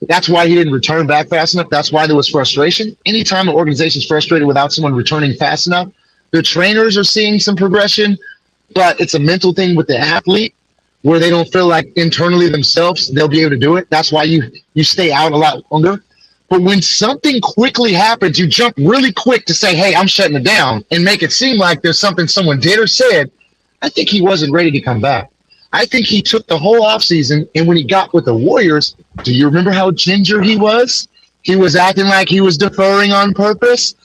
S5: That's why he didn't return back fast enough. That's why there was frustration. Anytime an organization's frustrated without someone returning fast enough, the trainers are seeing some progression, but it's a mental thing with the athlete where they don't feel like internally themselves they'll be able to do it. That's why you stay out a lot longer. But when something quickly happens, you jump really quick to say, hey, I'm shutting it down, and make it seem like there's something someone did or said. I think he wasn't ready to come back. I think he took the whole offseason, and when he got with the Warriors, do you remember how ginger he was? He was acting like he was deferring on purpose.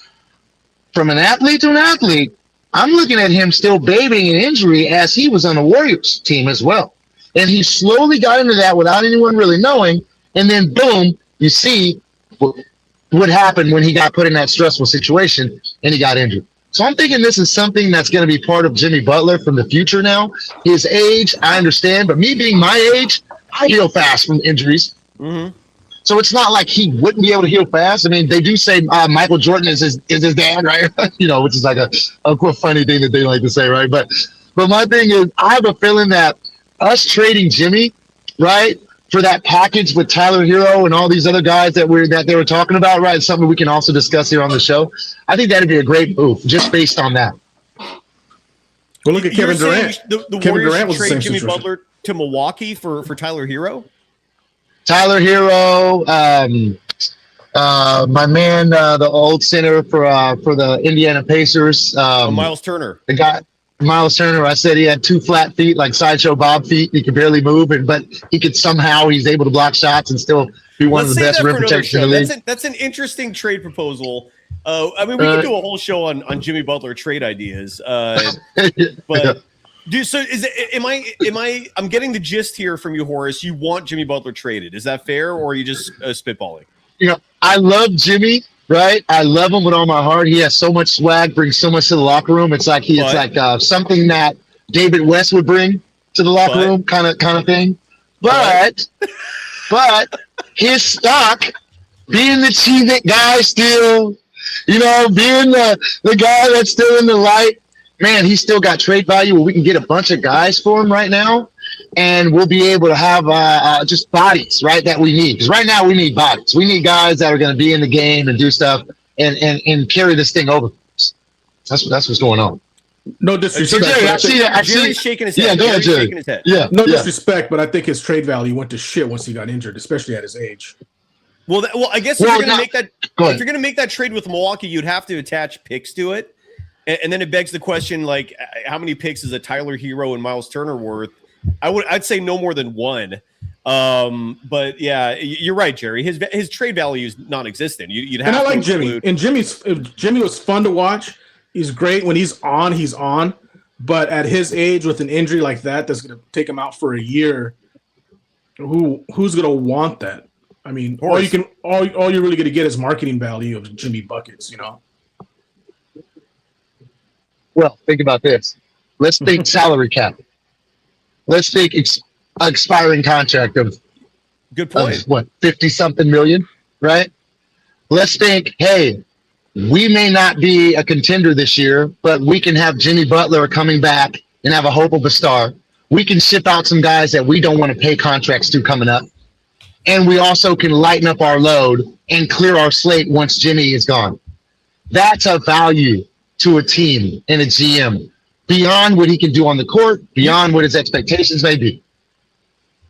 S5: From an athlete to an athlete, I'm looking at him still babying an injury as he was on the Warriors team as well. And he slowly got into that without anyone really knowing. And then, boom, you see what happened when he got put in that stressful situation and he got injured. So I'm thinking this is something that's going to be part of Jimmy Butler from the future now. His age, I understand. But me being my age, I heal fast from injuries. Mm-hmm. So it's not like he wouldn't be able to heal fast. I mean, they do say Michael Jordan is his dad, right? Which is like a funny thing that they like to say, right? But my thing is, I have a feeling that us trading Jimmy, right, for that package with Tyler Hero and all these other guys that they were talking about, right, is something we can also discuss here on the show. I think that'd be a great move just based on that.
S2: Well, look at Kevin Durant.
S1: The
S2: Kevin
S1: Warriors
S2: Durant was
S1: trade
S2: the same
S1: Jimmy
S2: situation.
S1: Butler to Milwaukee for Tyler Hero.
S5: Tyler Hero, my man, the old center for the Indiana Pacers,
S1: Miles Turner.
S5: The guy, Miles Turner. I said he had 2 flat feet, like Sideshow Bob feet. He could barely move, but he could somehow he's able to block shots and still be one of the best rim protectors in the league.
S1: That's an interesting trade proposal. I mean, we could do a whole show on Jimmy Butler trade ideas, but. Dude, so I'm getting the gist here from you, Horace. You want Jimmy Butler traded. Is that fair, or are you just spitballing?
S5: I love Jimmy, right? I love him with all my heart. He has so much swag, brings so much to the locker room. It's like something that David West would bring to the locker room, kind of thing. But his stock, being the Cheez-It guy still, being the guy that's still in the light. Man, he's still got trade value where we can get a bunch of guys for him right now, and we'll be able to have just bodies, right, that we need. Because right now we need bodies. We need guys that are going to be in the game and do stuff and carry this thing over. That's what's going on.
S2: No disrespect.
S1: Jerry's shaking his head.
S5: Yeah, go ahead, Jerry.
S1: Shaking his head.
S5: Yeah,
S2: no disrespect, but I think his trade value went to shit once he got injured, especially at his age.
S1: Well, I guess if you're going to make that trade with Milwaukee, you'd have to attach picks to it. And then it begs the question, like, how many picks is a Tyler Hero and Miles Turner worth? I'd say no more than 1. But yeah, you're right, Jerry. His trade value is non-existent. You'd have.
S2: And I like
S1: to
S2: Jimmy. And Jimmy was fun to watch. He's great when he's on. He's on. But at his age, with an injury like that's going to take him out for a year. Who's going to want that? I mean, all you're really going to get is marketing value of Jimmy buckets.
S5: Well, think about this. Let's think salary cap. Let's think expiring contract of
S1: good point.
S5: Of what, 50-something million, right? Let's think, hey, we may not be a contender this year, but we can have Jimmy Butler coming back and have a hope of a star. We can ship out some guys that we don't want to pay contracts to coming up. And we also can lighten up our load and clear our slate once Jimmy is gone. That's a value to a team and a GM beyond what he can do on the court, beyond what his expectations may be.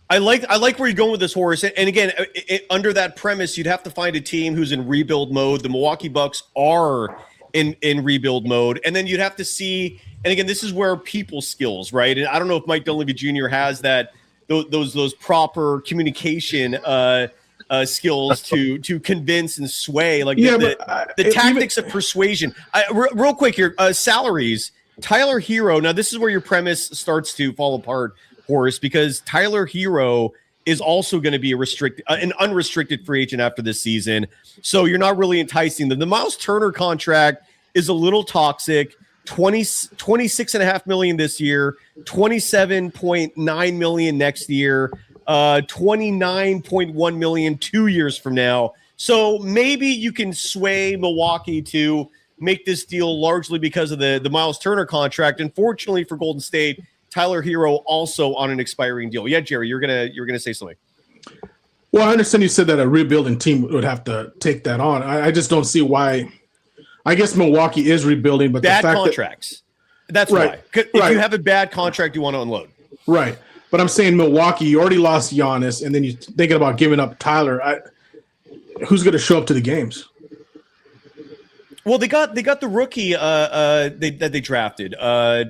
S1: I like where you're going with this, Horace. And again, under that premise, you'd have to find a team who's in rebuild mode. The Milwaukee Bucks are in rebuild mode. And then you'd have to see, and again, this is where people skills, right? And I don't know if Mike Dunleavy Jr. has those proper communication skills to convince and sway, like the tactics of persuasion. Real quick here, salaries. Tyler Hero. Now, this is where your premise starts to fall apart, Horace, because Tyler Hero is also going to be an unrestricted free agent after this season. So you're not really enticing them. The Miles Turner contract is a little toxic. 26.5 million this year, 27.9 million next year, 29.1 million 2 years from now. So maybe you can sway Milwaukee to make this deal largely because of the Miles Turner contract. Unfortunately for Golden State, Tyler Hero also on an expiring deal. Yeah, Jerry, you're gonna say something.
S2: Well, I understand you said that a rebuilding team would have to take that on. I just don't see why. I guess Milwaukee is rebuilding, but
S1: bad
S2: the fact
S1: contracts. That's
S2: right,
S1: why. If you have a bad contract, you want to unload.
S2: Right. But I'm saying Milwaukee, you already lost Giannis, and then you're thinking about giving up Tyler. Who's going to show up to the games?
S1: Well, they got the rookie that they drafted. I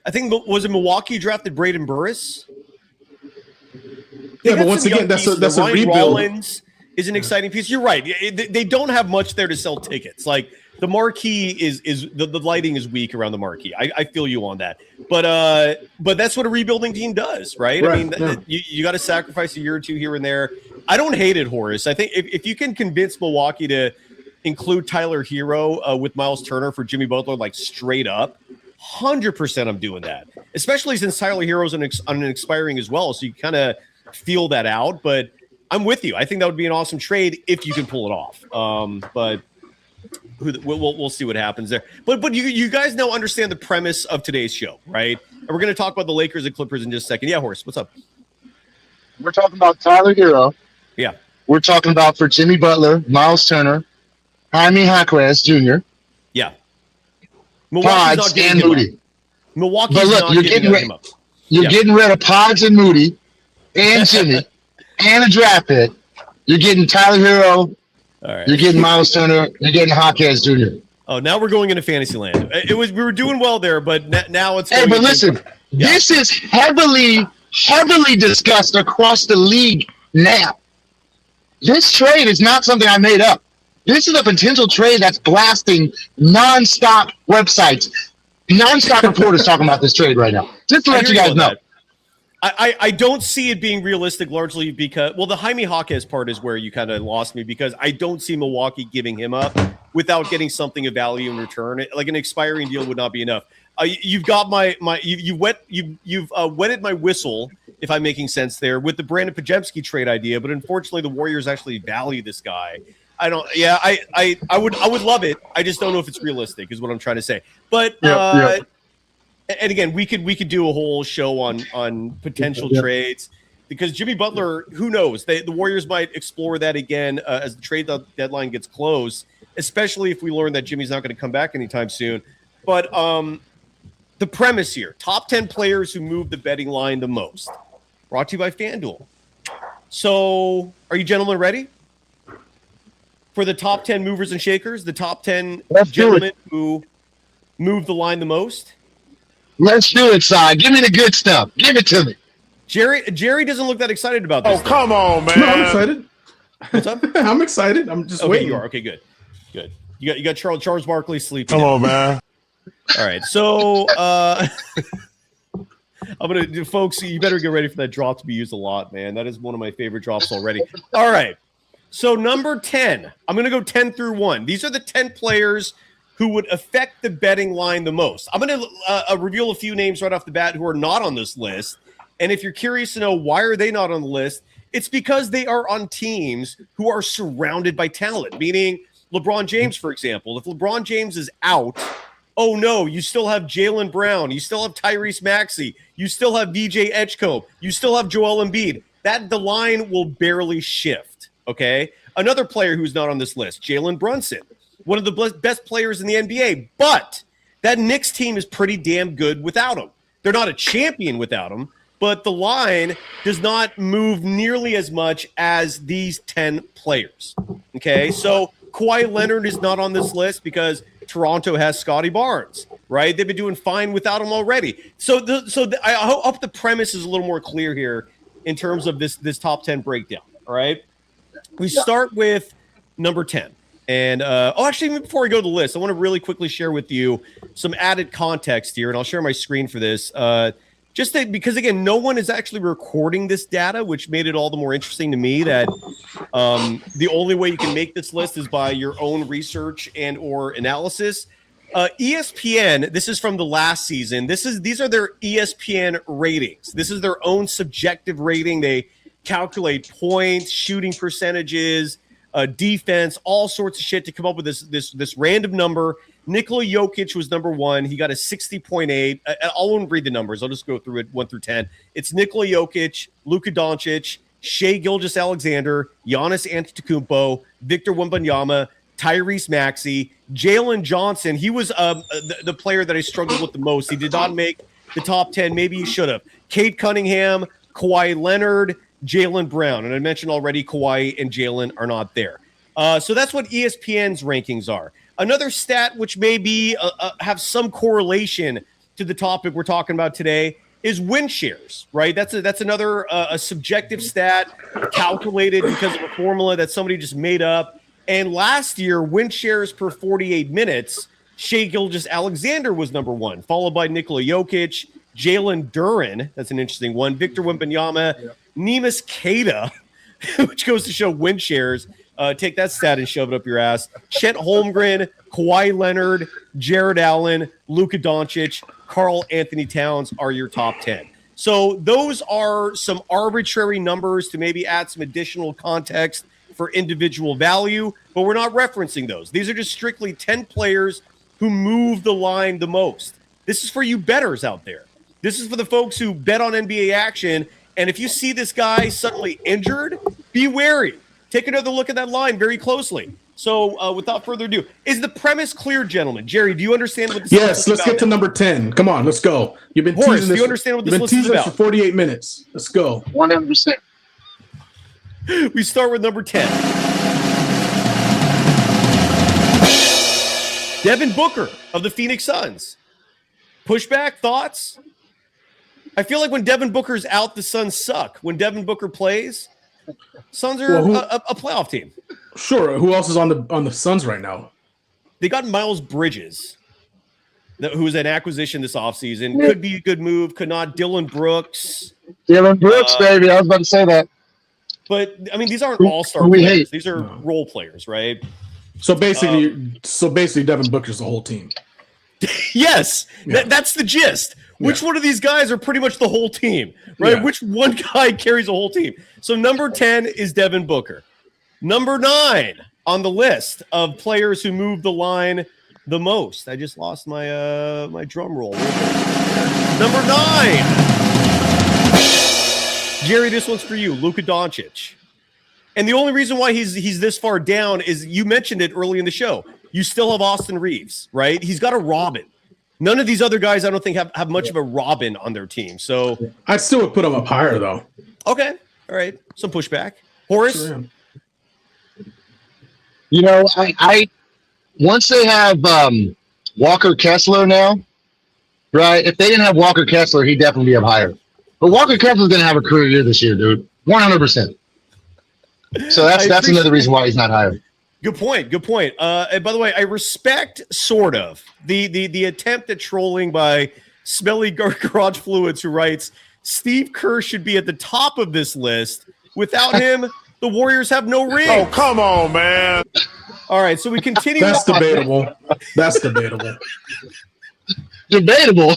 S1: think was it Milwaukee drafted Braden Burris?
S2: Yeah, but once again, that's a rebuild.
S1: Rollins is an exciting piece. You're right. They don't have much there to sell tickets. Like the marquee is the lighting is weak around the marquee. I feel you on that. But that's what a rebuilding team does, right? I mean, you got to sacrifice a year or two here and there. I don't hate it, Horace. I think if you can convince Milwaukee to include Tyler Hero with Miles Turner for Jimmy Butler, like straight up, 100% I'm doing that. Especially since Tyler Hero's on an expiring as well, so you kind of feel that out. But I'm with you. I think that would be an awesome trade if you can pull it off. But we'll see what happens there. But you guys now understand the premise of today's show, right? And we're going to talk about the Lakers and Clippers in just a second. Yeah, Horace, what's up?
S5: We're talking about Tyler Hero.
S1: Yeah.
S5: We're talking about for Jimmy Butler, Miles Turner, Jaime Jaquez Jr.
S1: Yeah.
S5: Pods and Moody.
S1: Milwaukee's
S5: but look,
S1: not
S5: you're
S1: getting him up.
S5: You're getting rid of Pods and Moody and Jimmy and a draft pick. You're getting Tyler Hero.
S1: All right.
S5: You're getting Miles Turner. You're getting Jaquez Jr.
S1: Oh, now we're going into fantasy land. We were doing well there, but now it's.
S5: Hey, but listen, this is heavily discussed across the league now. This trade is not something I made up. This is a potential trade that's blasting nonstop websites. Nonstop reporters talking about this trade right now. Just to let you guys know.
S1: I don't see it being realistic largely because, well, the Jaime Jaquez part is where you kind of lost me because I don't see Milwaukee giving him up without getting something of value in return. Like an expiring deal would not be enough. You've got you've wetted my whistle, if I'm making sense there, with the Brandon Pajemski trade idea, but unfortunately the Warriors actually value this guy. I would love it. I just don't know if it's realistic is what I'm trying to say. But and again, we could do a whole show on potential trades because Jimmy Butler, who knows? The Warriors might explore that again as the trade deadline gets close, especially if we learn that Jimmy's not going to come back anytime soon. But the premise here, top 10 players who move the betting line the most, brought to you by FanDuel. So are you gentlemen ready for the top 10 movers and shakers, the top 10 gentlemen who move the line the most?
S5: Let's do it, Si. Give me the good stuff. Give it to me.
S1: Jerry doesn't look that excited about this.
S6: Oh, come on, man.
S2: No, I'm excited.
S1: What's up?
S2: I'm excited. I'm just
S1: Okay,
S2: waiting.
S1: you are. Okay, good. You got Charles Barkley sleeping.
S6: Come on, man.
S1: All right, so I'm gonna do, folks. You better get ready for that drop to be used a lot, man. That is one of my favorite drops already. All right, so number 10. I'm gonna go 10 through 1. These are the 10 players who would affect the betting line the most. I'm gonna reveal a few names right off the bat who are not on this list. And if you're curious to know why are they not on the list, it's because they are on teams who are surrounded by talent. Meaning LeBron James, for example. If LeBron James is out. Oh, no, you still have Jaylen Brown. You still have Tyrese Maxey. You still have VJ Edgecombe. You still have Joel Embiid. The line will barely shift, okay? Another player who's not on this list, Jalen Brunson, one of the best players in the NBA. But that Knicks team is pretty damn good without him. They're not a champion without him, but the line does not move nearly as much as these 10 players, okay? So Kawhi Leonard is not on this list because Toronto has Scotty Barnes, right? They've been doing fine without him already. I hope the premise is a little more clear here in terms of this top 10 breakdown, all right? We start with number 10. And, actually, before I go to the list, I want to really quickly share with you some added context here, and I'll share my screen for this. Because, again, no one is actually recording this data, which made it all the more interesting to me that the only way you can make this list is by your own research and or analysis. ESPN, this is from the last season. These are their ESPN ratings. This is their own subjective rating. They calculate points, shooting percentages, defense, all sorts of shit to come up with this random number. Nikola Jokic was number 1. He got a 60.8. I won't read the numbers. I'll just go through it 1 through 10. It's Nikola Jokic, Luka Doncic, Shai Gilgeous-Alexander, Giannis Antetokounmpo, Victor Wembanyama, Tyrese Maxey, Jalen Johnson. He was the player that I struggled with the most. He did not make the top 10. Maybe he should have. Cade Cunningham, Kawhi Leonard, Jaylen Brown. And I mentioned already Kawhi and Jalen are not there. So that's what ESPN's rankings are. Another stat which may be have some correlation to the topic we're talking about today is win shares, right? That's another a subjective stat calculated because of a formula that somebody just made up. And last year, win shares per 48 minutes, Shai Gilgeous-Alexander was number 1, followed by Nikola Jokic, Jalen Duren, that's an interesting one, Victor Wembanyama, Neemias Queta, which goes to show win shares. Take that stat and shove it up your ass. Chet Holmgren, Kawhi Leonard, Jared Allen, Luka Doncic, Karl Anthony Towns are your top 10. So those are some arbitrary numbers to maybe add some additional context for individual value, but we're not referencing those. These are just strictly 10 players who move the line the most. This is for you bettors out there. This is for the folks who bet on NBA action, and if you see this guy suddenly injured, be wary. Take another look at that line very closely. So without further ado, is the premise clear, gentlemen? Jerry, do you understand what this is about?
S2: Yes, let's get to number 10. Come on, let's go. You've been
S1: Horace,
S2: teasing
S1: do
S2: this.
S1: you understand what this
S2: You've been
S1: list is
S2: teasing us
S1: about?
S2: for 48 minutes. Let's go.
S5: 100%.
S1: We start with number 10. Devin Booker of the Phoenix Suns. Pushback, thoughts? I feel like when Devin Booker's out, the Suns suck. When Devin Booker plays, Suns are a playoff team.
S2: Sure. Who else is on the Suns right now?
S1: They got Miles Bridges, who's an acquisition this offseason. Could be a good move, could not. Dylan Brooks.
S5: Dylan Brooks, baby. I was about to say that.
S1: But, I mean, these aren't all-star
S5: we
S1: players.
S5: hate.
S1: These are role players, right?
S2: So basically, Devin Booker's the whole team.
S1: Yes,
S2: Yeah.
S1: that's the gist. Which one of these guys are pretty much the whole team, right?
S2: Yeah.
S1: Which one guy carries a whole team? So number 10 is Devin Booker. Number 9 on the list of players who move the line the most. I just lost my my drum roll. Number 9. Jerry, this one's for you, Luka Doncic. And the only reason why he's this far down is you mentioned it early in the show. You still have Austin Reeves, right? He's got a Robin. None of these other guys, I don't think, have much of a Robin on their team. So
S2: I still would put him up higher, though.
S1: okay, all right, some pushback. Horace,
S2: Sure.
S5: You know, I once they have Walker Kessler now, right? If they didn't have Walker Kessler, he'd definitely be up higher. But Walker Kessler's going to have a career year this year, dude. 100%. So that's another reason why he's not higher.
S1: Good point. And by the way, I respect sort of the attempt at trolling by Smelly Garage Fluids, who writes, Steve Kerr should be at the top of this list. Without him, the Warriors have no ring.
S6: Oh, come on, man.
S1: All right, so we continue.
S2: That's debatable.
S5: Debatable?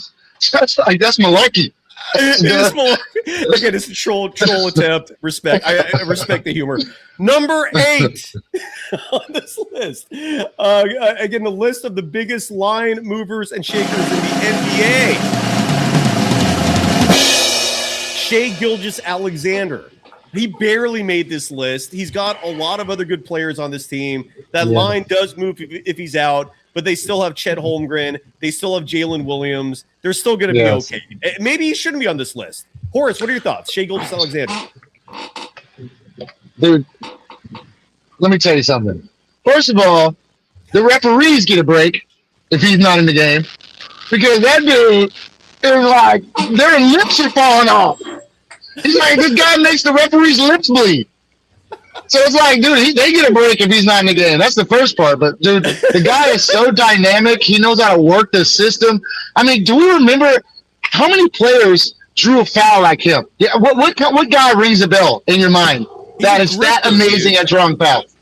S5: That's malarkey.
S1: Again, it's a troll attempt. Respect. I respect the humor. Number 8 on this list. Again, the list of the biggest line movers and shakers in the NBA. Shai Gilgeous-Alexander. He barely made this list. He's got a lot of other good players on this team. That line does move if he's out, but they still have Chet Holmgren. They still have Jalen Williams. They're still going to be okay. Maybe he shouldn't be on this list. Horace, what are your thoughts? Shai Gilgeous-Alexander.
S5: Dude, let me tell you something. First of all, the referees get a break if he's not in the game, because that dude is like, their lips are falling off. He's like, this guy makes the referee's lips bleed. So it's like, dude, they get a break if he's not in the game. That's the first part. But, dude, the guy is so dynamic. He knows how to work the system. I mean, do we remember how many players drew a foul like him? Yeah, what guy rings a bell in your mind that is that amazing at drawing fouls?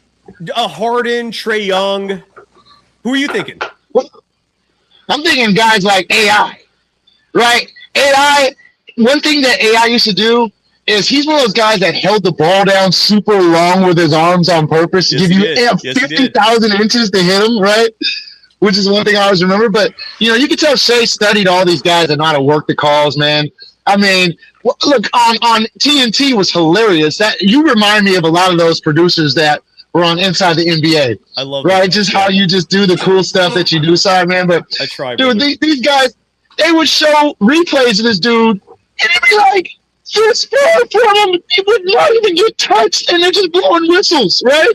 S1: Harden, Trae Young. Who are you thinking?
S5: I'm thinking guys like AI, right? AI, one thing that AI used to do is he's one of those guys that held the ball down super long with his arms on purpose to give you 50,000 inches to hit him, right? Which is one thing I always remember. But, you can tell Shai studied all these guys and know how to work the calls, man. I mean, look, on TNT was hilarious. That you remind me of a lot of those producers that were on Inside the NBA.
S1: I love
S5: right? Just how you just do the cool stuff that you do. Sorry, man, but
S1: I try,
S5: dude, these guys, they would show replays of this dude, and it'd be like, just for him, he would not even get touched, and they're just blowing whistles, right?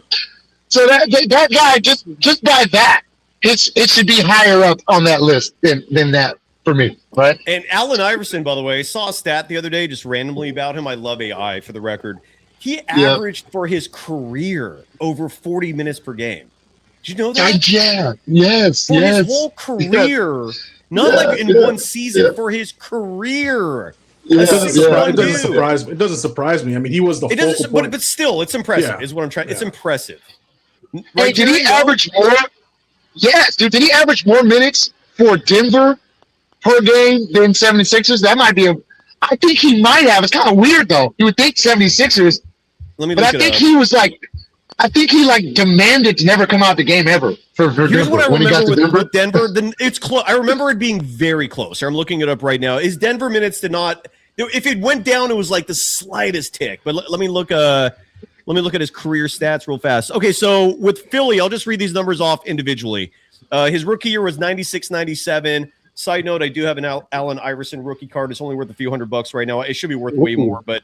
S5: So that guy, just by that, it should be higher up on that list than that for me, right?
S1: And Allen Iverson, by the way, I saw a stat the other day just randomly about him. I love AI for the record. He averaged for his career over 40 minutes per game. Did you know that?
S5: Yeah. Yes.
S1: For his whole career. Not like in one season, for his career.
S2: Yeah. It doesn't surprise me. I mean, he was the focal point.
S1: But still, it's impressive, is what I'm trying. It's impressive.
S5: Right, did he average more? Yes, dude. Did he average more minutes for Denver per game than 76ers? That might be I think he might have. It's kind of weird, though. You would think 76ers. But I think he was like, demanded to never come out the game ever for
S1: Here's
S5: Denver.
S1: What I
S5: when
S1: remember
S5: he got to
S1: with Denver. It's close. I remember it being very close. I'm looking it up right now. His Denver minutes did not. If it went down, it was like the slightest tick. But let me look. Let me look at his career stats real fast. Okay, so with Philly, I'll just read these numbers off individually. His rookie year was 96-97. Side note, I do have an Allen Iverson rookie card. It's only worth a few $100 right now. It should be worth way more, but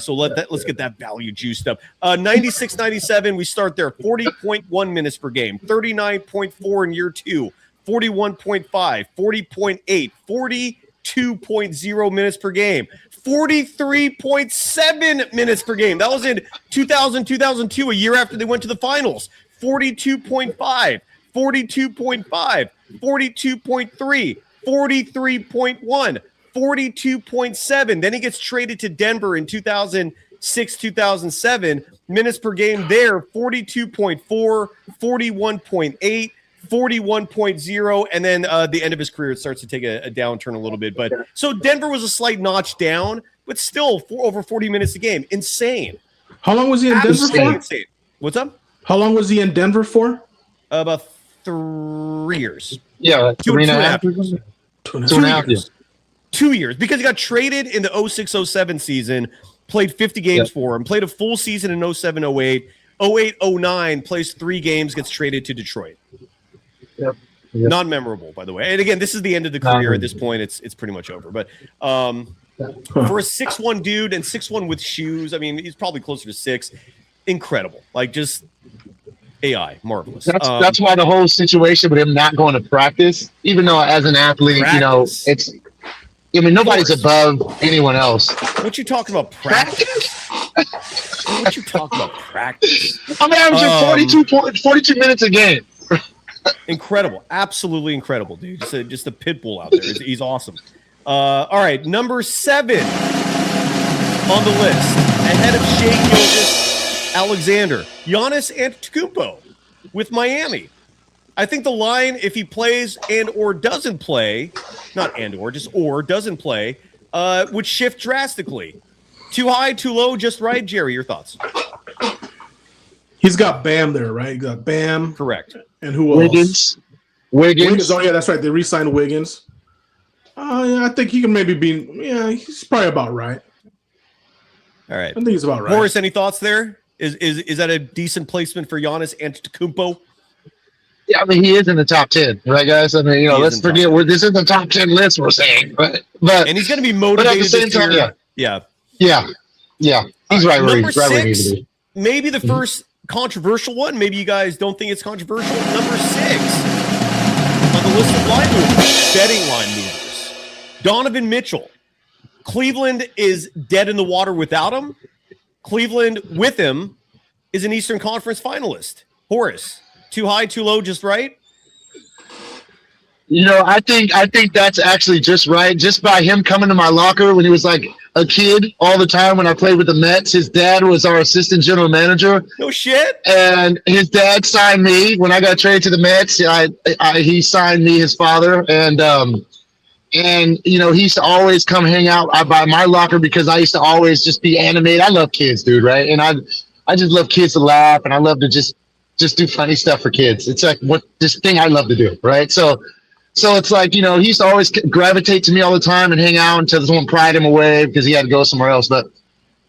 S1: so let's get that value juiced up. 96-97, we start there. 40.1 minutes per game, 39.4 in year 2, 41.5, 40.8, 42.0 minutes per game, 43.7 minutes per game. That was in 2000, 2002, a year after they went to the finals. 42.5, 42.5, 42.3, 43.1, 42.7. Then he gets traded to Denver in 2006, 2007. Minutes per game there, 42.4, 41.8, 41.0. And then the end of his career, it starts to take a downturn a little bit. But so Denver was a slight notch down, but still over 40 minutes a game. Insane.
S2: How long was he in Denver for?
S1: Insane. What's up?
S2: How long was he in Denver for?
S1: About 3 years.
S5: Yeah,
S1: two and a half.
S5: 2.5 years.
S1: 2 years, because he got traded in the 06-07 season, played 50 games for him, played a full season in 07-08, 08-09, plays 3 games, gets traded to Detroit.
S5: Yep.
S1: Non-memorable, by the way. And again, this is the end of the career. At this point, it's pretty much over. But for a 6'1" dude and 6'1" with shoes, I mean, he's probably closer to 6. Incredible. Like, just AI, marvelous.
S5: That's why the whole situation with him not going to practice, even though as an athlete, it's I mean, nobody's above anyone else.
S1: What you talking about, practice? What you talking about, practice?
S5: I'm averaging 42 minutes a game.
S1: Incredible. Absolutely incredible, dude. Just a pit bull out there. He's awesome. All right, number 7 on the list, ahead of Shai Gilgeous-Alexander, Giannis Antetokounmpo with Miami. I think the line, if he plays and or doesn't play, not and or, just or doesn't play, would shift drastically. Too high, too low, just right. Jerry, your thoughts?
S2: He's got Bam there, right? He got Bam.
S1: Correct.
S2: And who else?
S5: Wiggins.
S2: Oh, yeah, that's right. They re-signed Wiggins. Yeah, I think he can maybe be. Yeah, he's probably about right.
S1: All right.
S2: I think he's about right.
S1: Horace, any thoughts there? Is that a decent placement for Giannis Antetokounmpo?
S5: Yeah, I mean, he is in the top 10, right, guys? I mean, let's forget this is the top 10 list we're saying, but
S1: and he's going to be motivated.
S5: But at the same time, yeah. He's right where he needs to be.
S1: Maybe the first controversial one. Maybe you guys don't think it's controversial. Number 6 on the list of line movers, betting line movers, Donovan Mitchell. Cleveland is dead in the water without him. Cleveland with him is an Eastern Conference finalist. Horace, too high, too low, just right?
S5: I think that's actually just right. Just by him coming to my locker when he was like a kid all the time when I played with the Mets. His dad was our assistant general manager.
S1: No shit.
S5: And his dad signed me when I got traded to the Mets. He signed me, his father, and he used to always come hang out by my locker because I used to always just be animated. I love kids, dude, right? And I just love kids to laugh, and I love to just do funny stuff for kids. It's like this thing I love to do, right? So it's like, he used to always gravitate to me all the time and hang out until someone pried him away because he had to go somewhere else. But,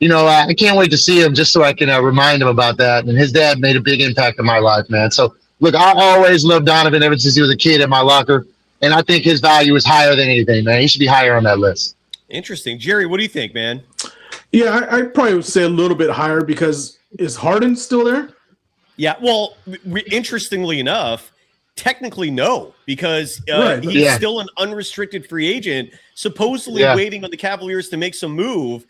S5: I can't wait to see him just so I can remind him about that. And his dad made a big impact in my life, man. So, look, I always loved Donovan ever since he was a kid in my locker. And I think his value is higher than anything, man. He should be higher on that list.
S1: Interesting. Jerry, what do you think, man?
S2: Yeah, I probably would say a little bit higher because is Harden still there?
S1: Yeah, well, interestingly enough, technically no, because he's still an unrestricted free agent, supposedly waiting on the Cavaliers to make some move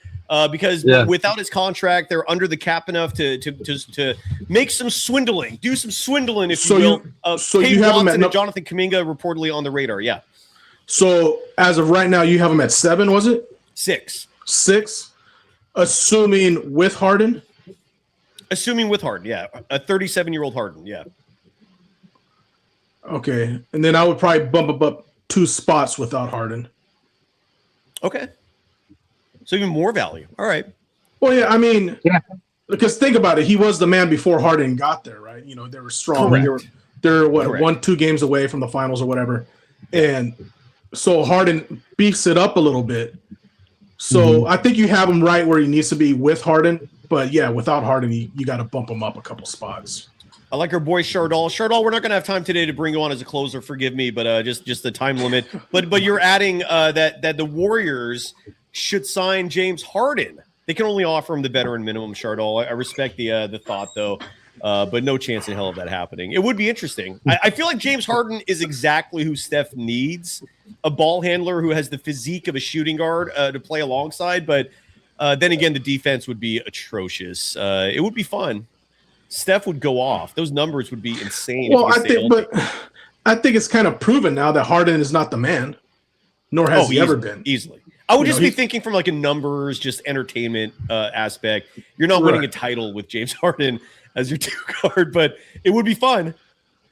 S1: because without his contract, they're under the cap enough to make some swindling, do some swindling, if you will.
S2: So
S1: Kate
S2: you have
S1: Watson
S2: him at
S1: and Jonathan Kuminga reportedly on the radar, yeah.
S2: So as of right now, you have him at 7, was it?
S1: 6.
S2: 6, assuming with Harden?
S1: Assuming with Harden, yeah. A 37-year-old Harden, yeah.
S2: Okay. And then I would probably bump up 2 spots without Harden.
S1: Okay. So even more value. All right.
S2: Well, yeah, I mean, because think about it. He was the man before Harden got there, right? They were strong.
S1: Correct.
S2: They're 1-2 games away from the finals or whatever. And so Harden beefs it up a little bit. So I think you have him right where he needs to be with Harden. But, yeah, without Harden, you got to bump him up a couple spots.
S1: I like our boy Chardal. Chardal, we're not going to have time today to bring you on as a closer. Forgive me, but just the time limit. But you're adding that the Warriors should sign James Harden. They can only offer him the veteran minimum, Chardal. I respect the thought, though, but no chance in hell of that happening. It would be interesting. I feel like James Harden is exactly who Steph needs, a ball handler who has the physique of a shooting guard to play alongside, but then again, the defense would be atrocious. It would be fun. Steph would go off. Those numbers would be insane.
S2: Well, I think it's kind of proven now that Harden is not the man, nor has he ever been.
S1: Easily. I would just be thinking from like a numbers, just entertainment aspect. You're not winning a title with James Harden as your 2 guard, but it would be fun.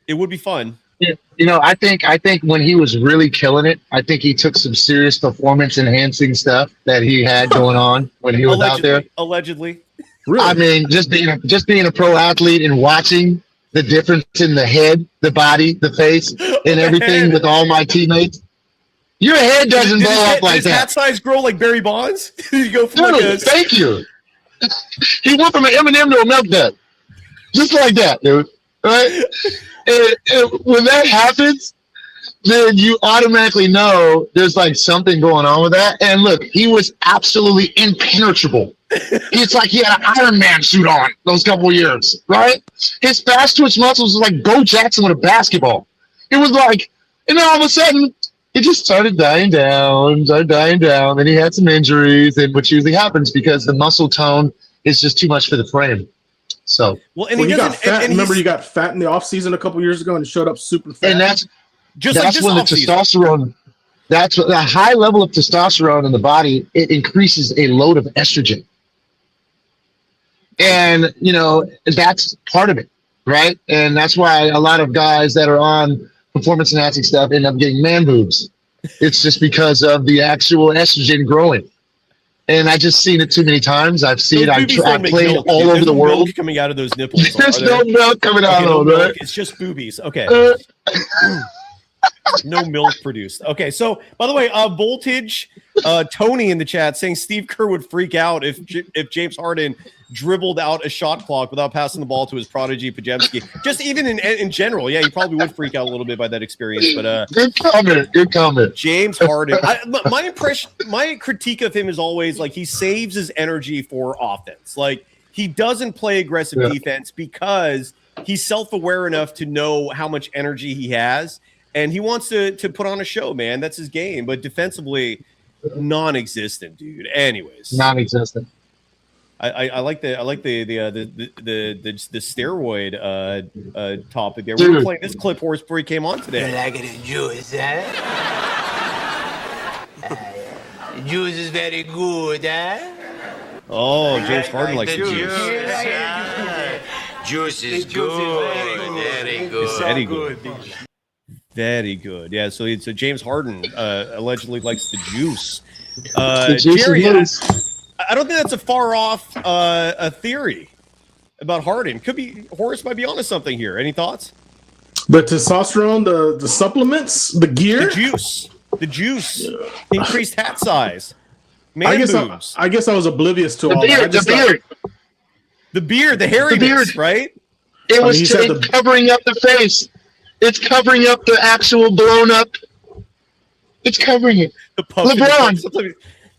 S1: It would be fun.
S5: Yeah, I think when he was really killing it, I think he took some serious performance enhancing stuff that he had going on when he was out there.
S1: Allegedly.
S2: Really?
S5: I mean, just being a pro athlete and watching the difference in the head, the body, the face, and everything with all my teammates. Your head doesn't blow up like that.
S1: Does hat size grow like Barry Bonds? You go from
S5: thank you. He went from an M&M to a milk dud. Just like that, dude. Right? And when that happens, then you automatically know there's like something going on with that. And look, he was absolutely impenetrable. It's like he had an Iron Man suit on those couple of years, right? His fast twitch muscles was like Bo Jackson with a basketball. It was like, and then all of a sudden, he just started dying down. Then he had some injuries, and which usually happens because the muscle tone is just too much for the frame. So
S2: he got fat. Remember, he got fat in the offseason a couple years ago and showed up super fat.
S5: And that's
S1: just
S5: when the testosterone. That's a high level of testosterone in the body. It increases a load of estrogen, and that's part of it, right? And that's why a lot of guys that are on performance enhancing stuff end up getting man boobs. It's just because of the actual estrogen growing. And I just seen it too many times. I've seen it. I played all over the world.
S1: Milk coming out of those nipples.
S5: There's no milk coming out of them, right?
S1: It's just boobies. Okay. No milk produced. Okay. So, by the way, Voltage, Tony in the chat saying Steve Kerr would freak out if James Harden dribbled out a shot clock without passing the ball to his prodigy Pajemski. Just even in general, yeah, he probably would freak out a little bit by that experience. But
S5: good comment.
S1: James Harden. My critique of him is always like he saves his energy for offense. Like he doesn't play aggressive defense because he's self-aware enough to know how much energy he has, and he wants to put on a show. Man, that's his game. But defensively, non-existent, dude. Anyways,
S5: non-existent.
S1: I like the steroid topic there. We were playing this clip horse before he came on today.
S3: You like it in juice, huh? Juice is very good, huh?
S1: Oh, James Harden likes the juice.
S3: Juice is good. Very good.
S1: Very good. Very good. Yeah. So James Harden allegedly likes the juice. Jerry, I don't think that's a far off a theory about Harden. Could be Horace might be onto something here. Any thoughts?
S2: The testosterone, the supplements, the gear,
S1: the juice, increased hat size,
S2: I guess I was oblivious to all that.
S1: The beard, the hairiness, right?
S5: It was covering up the face. It's covering up the actual blown up. It's covering it. LeBron.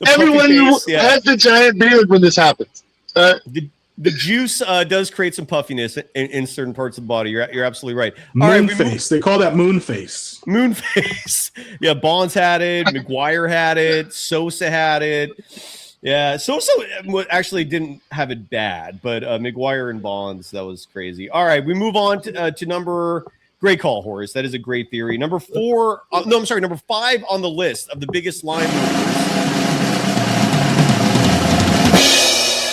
S5: Everyone has the giant beard when this happens.
S1: The juice does create some puffiness in certain parts of the body. You're absolutely right.
S2: Moon face. They call that moon face.
S1: Moon face. Yeah, Bonds had it. McGuire had it. Sosa had it. Yeah, Sosa actually didn't have it bad, but McGuire and Bonds, that was crazy. All right, we move on to number. Great call, Horace. That is a great theory. Number 5 on the list of the biggest line movers.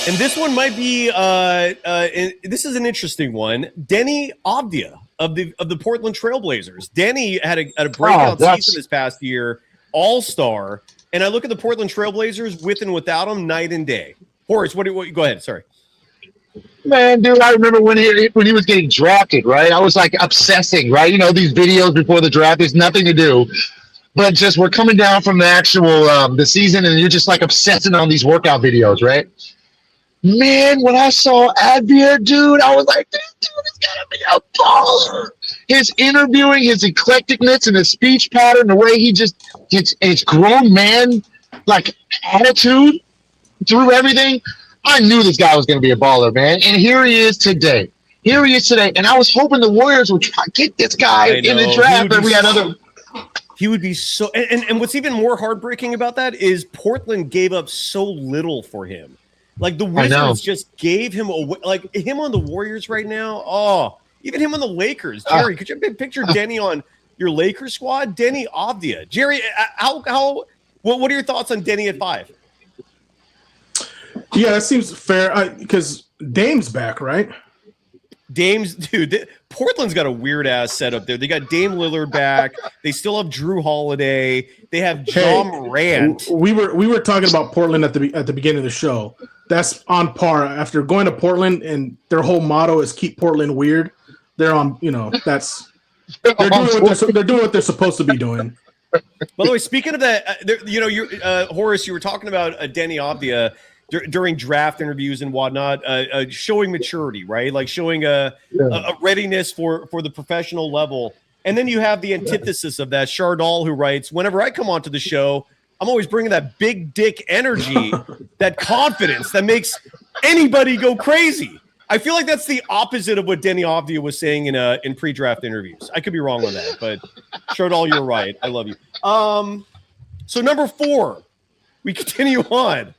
S1: And this one might be this is an interesting one. Denny Avdia of the Portland Trailblazers. Denny had a breakout season this past year, all-star. And I look at the Portland Trailblazers with and without him, night and day. Horace, what go ahead. Sorry.
S5: Man, dude, I remember when he was getting drafted, right? I was like obsessing, right? These videos before the draft, there's nothing to do. But just we're coming down from the actual the season, and you're just like obsessing on these workout videos, right? Man, when I saw Advia, dude, I was like, this dude is gonna be a baller. His interviewing, his eclecticness, and his speech pattern, the way he just gets his grown man like attitude through everything. I knew this guy was gonna be a baller, man. And here he is today. And I was hoping the Warriors would try to get this guy in the draft, but we had other.
S1: He would be so. And what's even more heartbreaking about that is Portland gave up so little for him. Like the Wizards just gave him away. Like him on the Warriors right now. Oh, even him on the Lakers. Jerry, could you picture Denny on your Lakers squad? Denny Avdia. Jerry, what are your thoughts on Denny at 5?
S2: Yeah, that seems fair because Dame's back, right?
S1: Portland's got a weird ass setup there. They got Dame Lillard back. They still have Drew Holiday. They have Ja Morant.
S2: We were talking about Portland at the beginning of the show. That's on par. After going to Portland and their whole motto is keep Portland weird. They're on. They're doing what they're supposed to be doing.
S1: By the way, speaking of that, Horace, you were talking about Denny Avdia during draft interviews and whatnot, showing maturity, right? Like showing a readiness for the professional level. And then you have the antithesis of that, Chardal, who writes, whenever I come onto the show, I'm always bringing that big dick energy, that confidence that makes anybody go crazy. I feel like that's the opposite of what Denny Avdia was saying in pre-draft interviews. I could be wrong on that, but Shardall, you're right. I love you. So number 4, we continue on.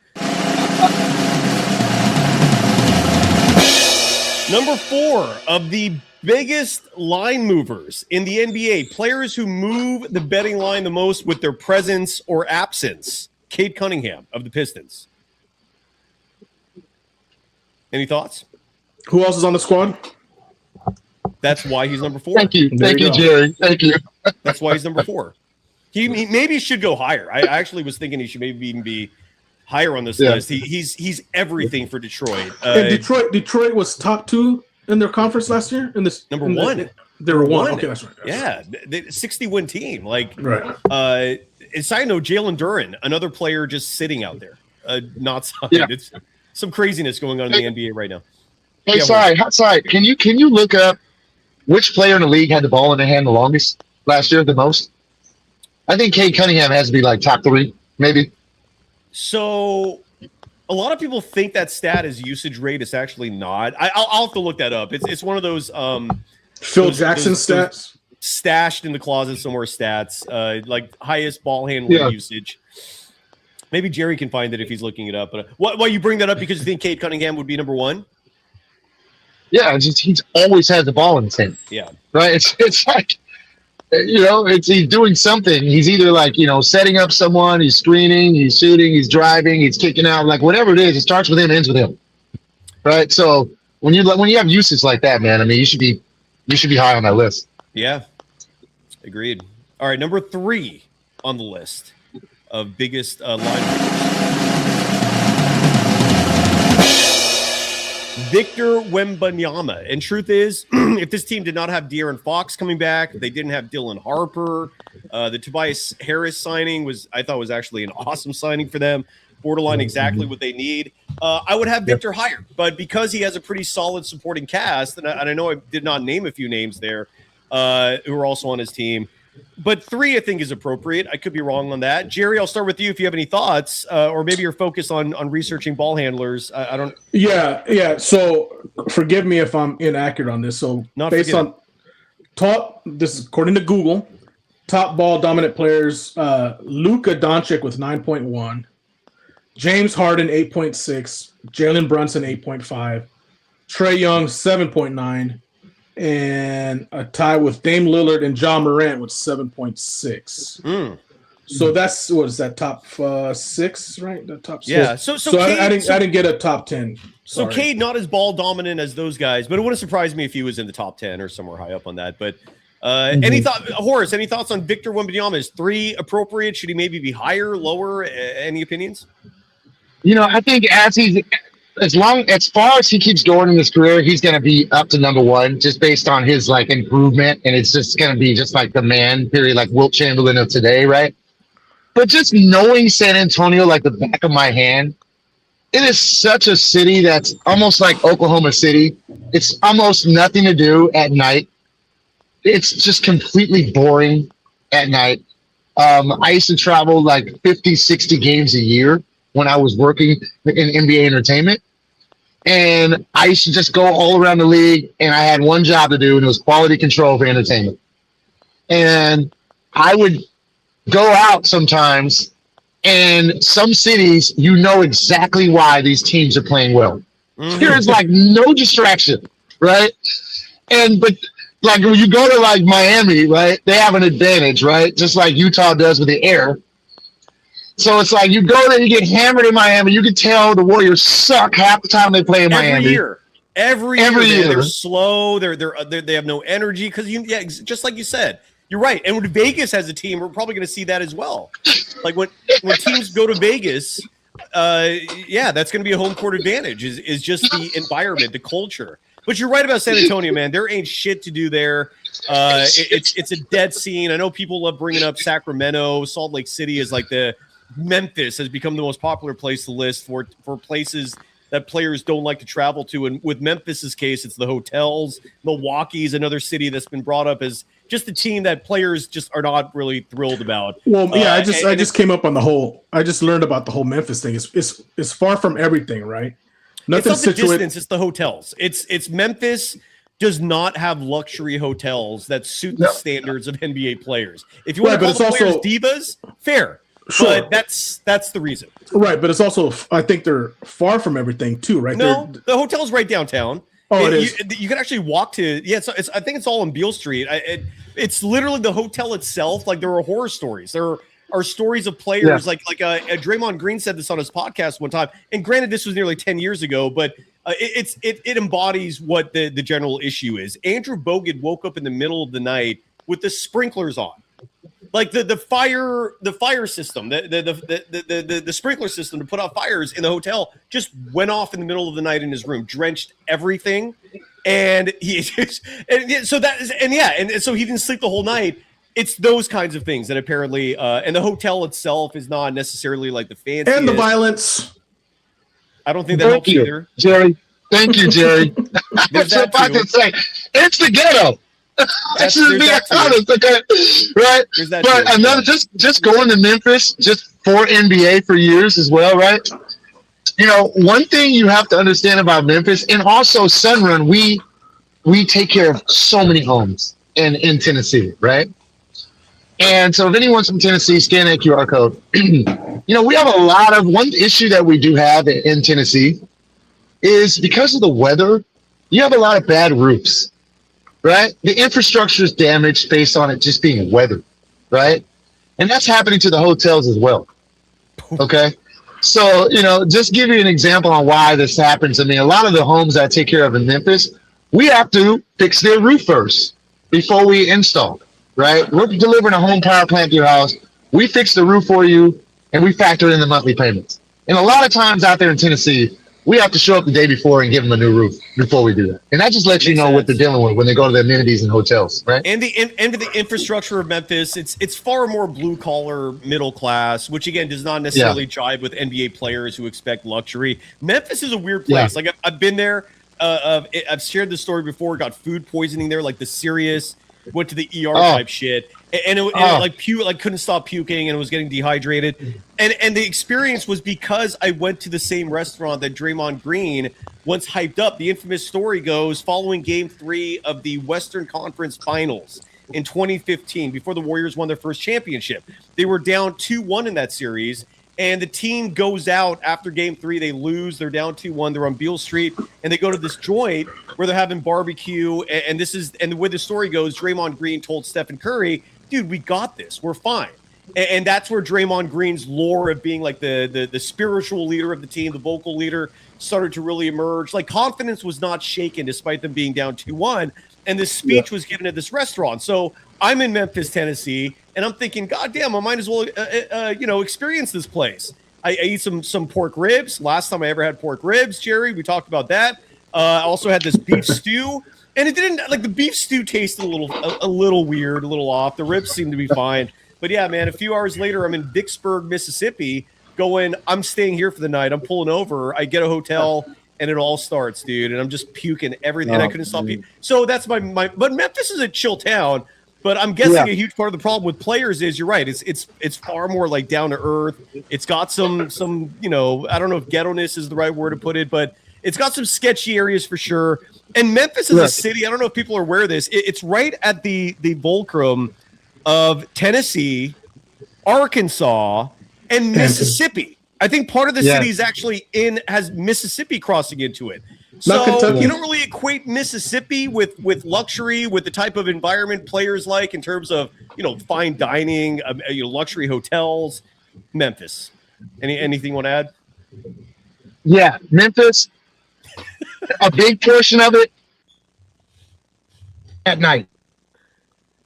S1: Number 4 of the biggest line movers in the NBA, players who move the betting line the most with their presence or absence. Cade Cunningham of the Pistons. Any thoughts?
S2: Who else is on the squad?
S1: That's why he's number 4.
S5: Thank you, Jerry. Thank you.
S1: That's why he's number 4. He maybe should go higher. I actually was thinking he should maybe even be higher on this list. He's everything for Detroit.
S2: And Detroit was top 2 in their conference last year. In this
S1: number 1.
S2: They were 1. Okay, that's right.
S1: Yeah, 60-win team. Like,
S2: right.
S1: Side note, Jalen Duren, another player just sitting out there, not signed.
S5: Yeah.
S1: It's some craziness going on in the NBA right now.
S5: Hey, sorry. Can you look up which player in the league had the ball in their hand the longest last year, the most? I think Cade Cunningham has to be like top 3, maybe.
S1: So a lot of people think that stat is usage rate. It's actually not. I'll have to look that up. It's one of those
S2: Phil Jackson stats
S1: stashed in the closet somewhere. Stats like highest ball handler usage. Maybe Jerry can find it if he's looking it up. But why you bring that up? Because you think Cade Cunningham would be number 1?
S5: Yeah, he's always had the ball in his hand.
S1: Yeah,
S5: right. It's like, he's doing something. He's either like, setting up someone, he's screening, he's shooting, he's driving, he's kicking out, like whatever it is. It starts with him, ends with him. Right. So when you have usage like that, man, I mean, you should be high on that list.
S1: Yeah, agreed. All right, number 3 on the list of biggest linebackers. Victor Wembanyama. And truth is, if this team did not have De'Aaron Fox coming back, they didn't have Dylan Harper. The Tobias Harris signing I thought was actually an awesome signing for them. Borderline exactly what they need. I would have Victor higher, but because he has a pretty solid supporting cast, and I know I did not name a few names there who are also on his team. But 3, I think, is appropriate. I could be wrong on that. Jerry, I'll start with you if you have any thoughts, or maybe your focus on researching ball handlers. I don't.
S2: Yeah. So forgive me if I'm inaccurate on this. So based on this is according to Google, top ball dominant players: Luka Doncic with 9.1, James Harden 8.6, Jalen Brunson 8.5, Trae Young 7.9. And a tie with Dame Lillard and John Morant with 7.6. So that's what is that, top 6, right? The top 6.
S1: Yeah. So Cade,
S2: I didn't get a top 10.
S1: So Cade not as ball dominant as those guys, but it wouldn't surprise me if he was in the top 10 or somewhere high up on that. But any Horace? Any thoughts on Victor Wembanyama? Is 3 appropriate? Should he maybe be higher, lower? Any opinions?
S5: I think as far as he keeps going in his career, he's going to be up to number 1 just based on his like improvement. And it's just going to be just like the man period, like Wilt Chamberlain of today. Right. But just knowing San Antonio, like the back of my hand, it is such a city that's almost like Oklahoma City. It's almost nothing to do at night. It's just completely boring at night. I used to travel like 50, 60 games a year when I was working in NBA entertainment. And I used to just go all around the league, and I had one job to do, and it was quality control for entertainment. And I would go out sometimes, and some cities, exactly why these teams are playing well. There's like no distraction, right? But like when you go to like Miami, right, they have an advantage, right? Just like Utah does with the air. So it's like you go there, you get hammered in Miami. You can tell the Warriors suck half the time they play in Miami.
S1: Every year, they're slow. They have no energy because just like you said, you're right. And when Vegas has a team, we're probably going to see that as well. Like when teams go to Vegas, that's going to be a home court advantage. Is just the environment, the culture. But you're right about San Antonio, man. There ain't shit to do there. It's a dead scene. I know people love bringing up Sacramento. Salt Lake City is like Memphis has become the most popular place to list for places that players don't like to travel to. And with Memphis's case, it's the hotels. Milwaukee's another city that's been brought up as just a team that players just are not really thrilled about.
S2: Well, I just came up on I just learned about the whole Memphis thing. It's far from everything, right?
S1: It's not the distance, it's the hotels. It's Memphis does not have luxury hotels that suit the standards of NBA players. If you want to call the players divas, fair. Sure. But that's the reason.
S2: Right, but it's also, I think they're far from everything too, right?
S1: No, the hotel's right downtown.
S2: Oh, it is.
S1: You can actually walk to. Yeah, I think it's all on Beale Street. It's literally the hotel itself. Like there are horror stories. There are stories of players like Draymond Green said this on his podcast one time. And granted, this was nearly 10 years ago, but it embodies what the general issue is. Andrew Bogut woke up in the middle of the night with the sprinklers on. Like the fire system, the sprinkler system to put out fires in the hotel just went off in the middle of the night in his room, drenched everything, and so he didn't sleep the whole night. It's those kinds of things that apparently, and the hotel itself is not necessarily like the fancy
S2: and the violence.
S1: I don't think that helps either,
S5: Jerry. Thank you, Jerry. That's what I can say. It's the ghetto. That's just being honest, okay? Right? But another, just going to Memphis, just for NBA for years as well, right? You know, one thing you have to understand about Memphis, and also Sunrun, we take care of so many homes in Tennessee, right? And so if anyone's from Tennessee, scan that QR code. You know, we have one issue that we do have in Tennessee is because of the weather, you have a lot of bad roofs. Right? The infrastructure is damaged based on it just being weather, right? And that's happening to the hotels as well. Okay? So, you know, just give you an example on why this happens. I mean, a lot of the homes I take care of in Memphis, we have to fix their roof first before we install, right? We're delivering a home power plant to your house. We fix the roof for you, and we factor in the monthly payments. And a lot of times out there in Tennessee, we have to show up the day before and give them a new roof before we do that. And that just lets you know what they're dealing with when they go to the amenities and hotels, right?
S1: And the infrastructure of Memphis, it's far more blue collar, middle class, which again does not necessarily jive with NBA players who expect luxury. Memphis is a weird place. Like I've been there. I've shared this story before. Got food poisoning there, like the serious. Went to the ER type shit, and it couldn't stop puking, and it was getting dehydrated. And the experience was because I went to the same restaurant that Draymond Green once hyped up. The infamous story goes, following Game 3 of the Western Conference Finals in 2015, before the Warriors won their first championship, they were down 2-1 in that series. And the team goes out after Game 3. They lose. They're down 2-1. They're on Beale Street, and they go to this joint where they're having barbecue. And the way the story goes, Draymond Green told Stephen Curry, "Dude, we got this. We're fine." And that's where Draymond Green's lore of being like the spiritual leader of the team, the vocal leader, started to really emerge. Like confidence was not shaken despite them being down 2-1. And this speech was given at this restaurant. So I'm in Memphis, Tennessee, and I'm thinking, God damn, I might as well, experience this place. I eat some pork ribs. Last time I ever had pork ribs, Jerry, we talked about that. I also had this beef stew, and it didn't like the beef stew tasted a little weird, a little off. The ribs seemed to be fine, but yeah, man. A few hours later, I'm in Vicksburg, Mississippi, going. I'm staying here for the night. I'm pulling over. I get a hotel. And it all starts, dude, and I'm just puking everything. And I couldn't stop puking. So that's my. But Memphis is a chill town. But I'm guessing a huge part of the problem with players is you're right. It's far more like down to earth. It's got some I don't know if ghetto-ness is the right word to put it, but it's got some sketchy areas for sure. And Memphis is a city. I don't know if people are aware of this. It's right at the fulcrum of Tennessee, Arkansas, and Mississippi. I think part of the city is actually has Mississippi crossing into it. So you don't really equate Mississippi with luxury, with the type of environment players like in terms of, fine dining, luxury hotels. Memphis. Anything you want to add?
S5: Yeah, Memphis, a big portion of it at night.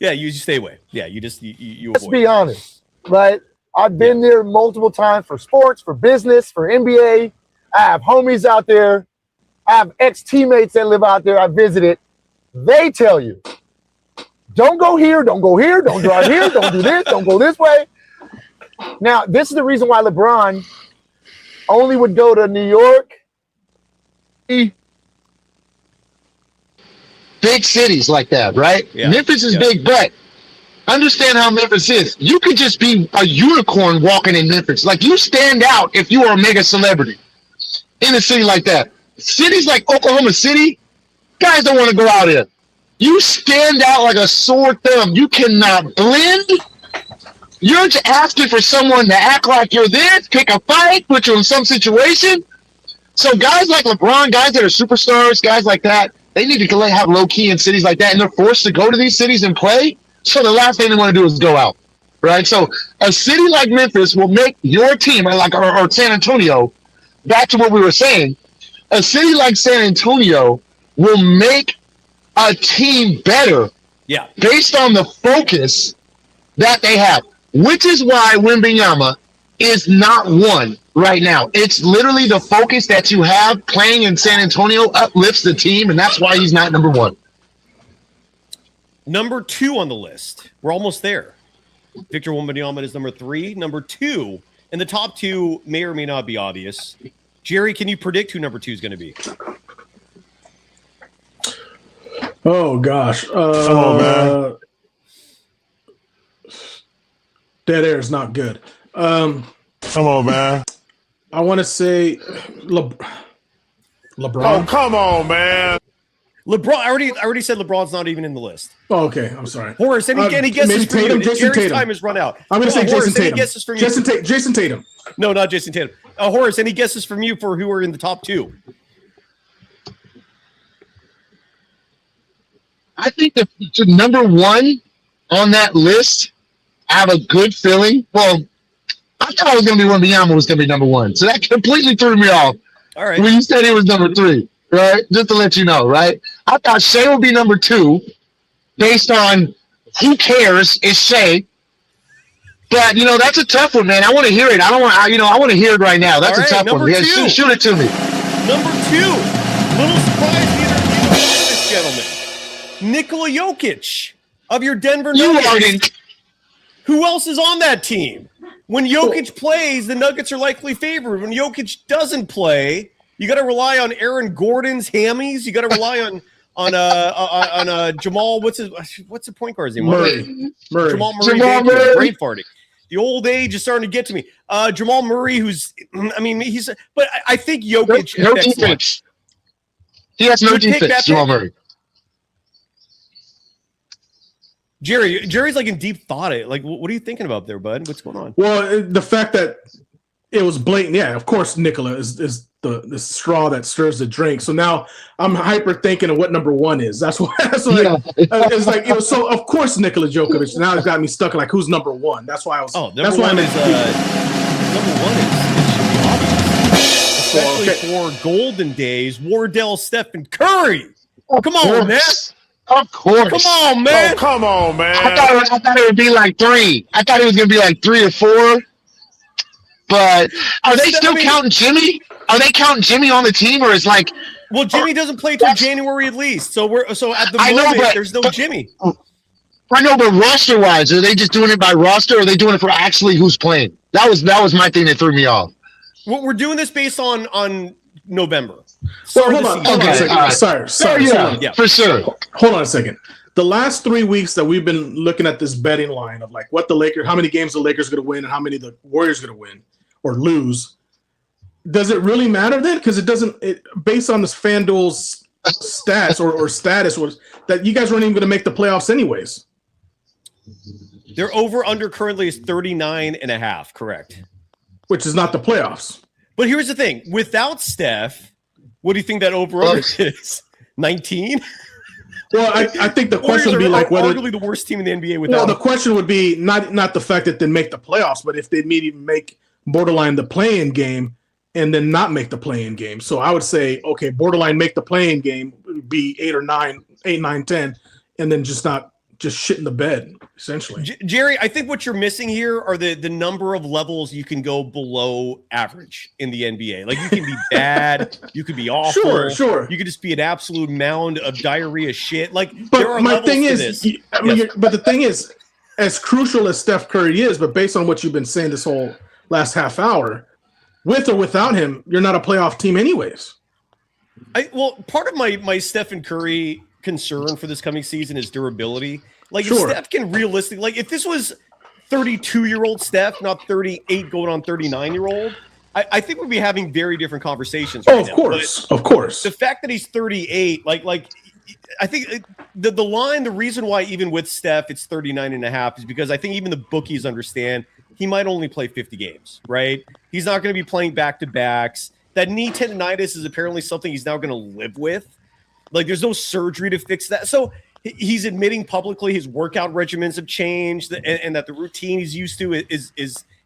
S1: Yeah, you stay away. Yeah, you avoid.
S6: Let's be honest, right? I've been there multiple times for sports, for business, for NBA. I have homies out there. I have ex-teammates that live out there. I visited. They tell you, don't go here, don't go here, don't drive here, don't do this, don't go this way. Now, this is the reason why LeBron only would go to New York.
S5: Big cities like that, right? Yeah. Memphis is big, but understand how Memphis is. You could just be a unicorn walking in Memphis. Like, you stand out if you are a mega celebrity in a city like that. cities like Oklahoma City, guys don't want to go out here. You stand out like a sore thumb. You cannot blend. You're just asking for someone to act like you're this, pick a fight, put you in some situation. So guys like LeBron, guys that are superstars, guys like that, they need to have low key in cities like that, and they're forced to go to these cities and play. So the last thing they want to do is go out, right? So a city like Memphis will make your team, or San Antonio, back to what we were saying, a city like San Antonio will make a team better based on the focus that they have, which is why Wembanyama is not one right now. It's literally the focus that you have playing in San Antonio uplifts the team, and that's why he's not number one.
S1: Number 2 on the list. We're almost there. Victor Wembanyama is number 3. Number 2, and the top 2 may or may not be obvious. Jerry, can you predict who number 2 is going to be?
S2: Oh, gosh.
S7: Man.
S2: Dead air is not good.
S7: Come on, man.
S2: I want to say LeBron.
S7: Oh, come on, man.
S1: LeBron. I already said LeBron's not even in the list.
S2: Oh, okay. I'm sorry.
S1: Horace, any guesses for
S2: Tatum,
S1: you?
S2: Jason
S1: Jerry's
S2: Tatum.
S1: time has run out.
S2: I'm going to say
S1: Horace,
S2: Jason
S1: any
S2: Tatum.
S1: guesses from you?
S2: Jason Tatum.
S1: No, not Jason Tatum. Horace, any guesses from you for who are in the top 2?
S5: I think the number 1 on that list, I have a good feeling. Well, I thought it was going to be Wembanyama was going to be number 1. So that completely threw me off.
S1: All right.
S5: When you said he was number 3, right? Just to let you know, right? I thought Shea would be number 2 based on who cares is Shea. But, that's a tough one, man. I want to hear it. I want to hear it right now. That's a tough one. Yeah, shoot it to me.
S1: Number 2. Little surprise neither of you know this gentleman. Nikola Jokic of your Denver Nuggets. Who else is on that team? When Jokic plays, the Nuggets are likely favored. When Jokic doesn't play, you got to rely on Aaron Gordon's hammies. You got to rely on Jamal. What's the point guard's name?
S2: Murray.
S1: Jamal Murray. Brain farting. The old age is starting to get to me. Jamal Murray, but I think Jokic.
S5: No defense. He has no defense. Jamal Murray.
S1: Jerry's like in deep thought. Like, what are you thinking about there, bud? What's going on?
S2: Well, the fact that it was blatant. Yeah, of course, Nikola is the straw that stirs the drink. So now I'm hyper thinking of what number 1 is. That's why. It's like it was so. Of course, Nikola Jokic. Now it's got me stuck. Like, who's number 1? That's why I was.
S1: Oh, number 1 is especially for golden days. Wardell, Stephen Curry. Come on, man.
S5: Of course.
S1: Come on, man.
S7: Oh, come on, man.
S5: I thought it would be like 3. I thought it was going to be like 3 or 4. But are they still counting Jimmy? Are they counting Jimmy on the team, or is like?
S1: Well, Jimmy doesn't play till January at least. So at the moment there's no Jimmy.
S5: I know, but roster-wise, are they just doing it by roster, or are they doing it for actually who's playing? That was my thing that threw me off.
S1: Well, we're doing this based on November.
S2: Well, hold on a second. Sorry.
S5: Yeah, for sure.
S2: Hold on a second. The last 3 weeks that we've been looking at this betting line of like how many games the Lakers are going to win and how many the Warriors are going to win or lose. Does it really matter then? Because it doesn't. Based on this FanDuel's stats or status was that you guys weren't even going to make the playoffs anyways.
S1: Their over/under currently is 39.5. Correct.
S2: Which is not the playoffs.
S1: But here's the thing: without Steph, what do you think that over/under is? 19.
S2: Well, I think the question would be like whether
S1: arguably the worst team in the NBA without.
S2: Well, the question would be not the fact that they make the playoffs, but if they maybe make borderline the play-in game and then not make the play-in game. So I would say, okay, borderline make the play-in game would be 8, 9, 10, and then just shit in the bed, essentially.
S1: Jerry, I think what you're missing here are the number of levels you can go below average in the NBA. Like, you can be bad, you could be awful.
S2: Sure.
S1: You could just be an absolute mound of diarrhea shit. Like,
S2: but
S1: there are
S2: my
S1: levels
S2: thing
S1: to
S2: is,
S1: this.
S2: Yes. But the thing is, as crucial as Steph Curry is, but based on what you've been saying this whole last half hour, with or without him, you're not a playoff team anyways.
S1: Part of my Stephen Curry concern for this coming season is durability. Like,
S2: sure.
S1: If Steph can realistically, like, if this was 32-year-old Steph, not 38 going on 39-year-old, I think we'd be having very different conversations.
S2: Oh,
S1: right
S2: of course, of course.
S1: The fact that he's 38, like I think the reason why even with Steph it's 39.5 is because I think even the bookies understand he might only play 50 games, right? He's not going to be playing back-to-backs. That knee tendonitis is apparently something he's now going to live with. Like, there's no surgery to fix that. So he's admitting publicly his workout regimens have changed and that the routine he's used to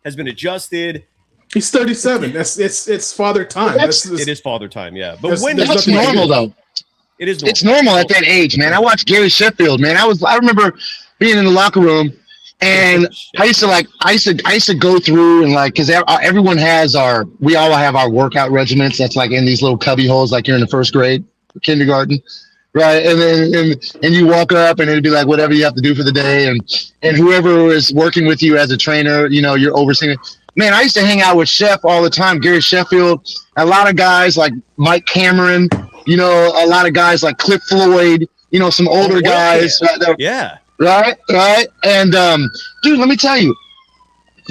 S1: has been adjusted.
S2: He's 37. It's father time.
S1: It is father time, yeah. But
S5: that's normal though.
S1: It is normal.
S5: It's normal at that age, man. I watched Gary Sheffield, man. I remember being in the locker room, and I used to go through and like, because everyone we all have our workout regiments. That's like in these little cubby holes, like you're in the first grade, kindergarten, right? And then and you walk up, and it'd be like whatever you have to do for the day, and whoever is working with you as a trainer, you're overseeing it. Man, I used to hang out with Chef all the time, Gary Sheffield, a lot of guys like Mike Cameron. A lot of guys like Cliff Floyd, some older guys.
S1: Yeah.
S5: Right. And, dude, let me tell you,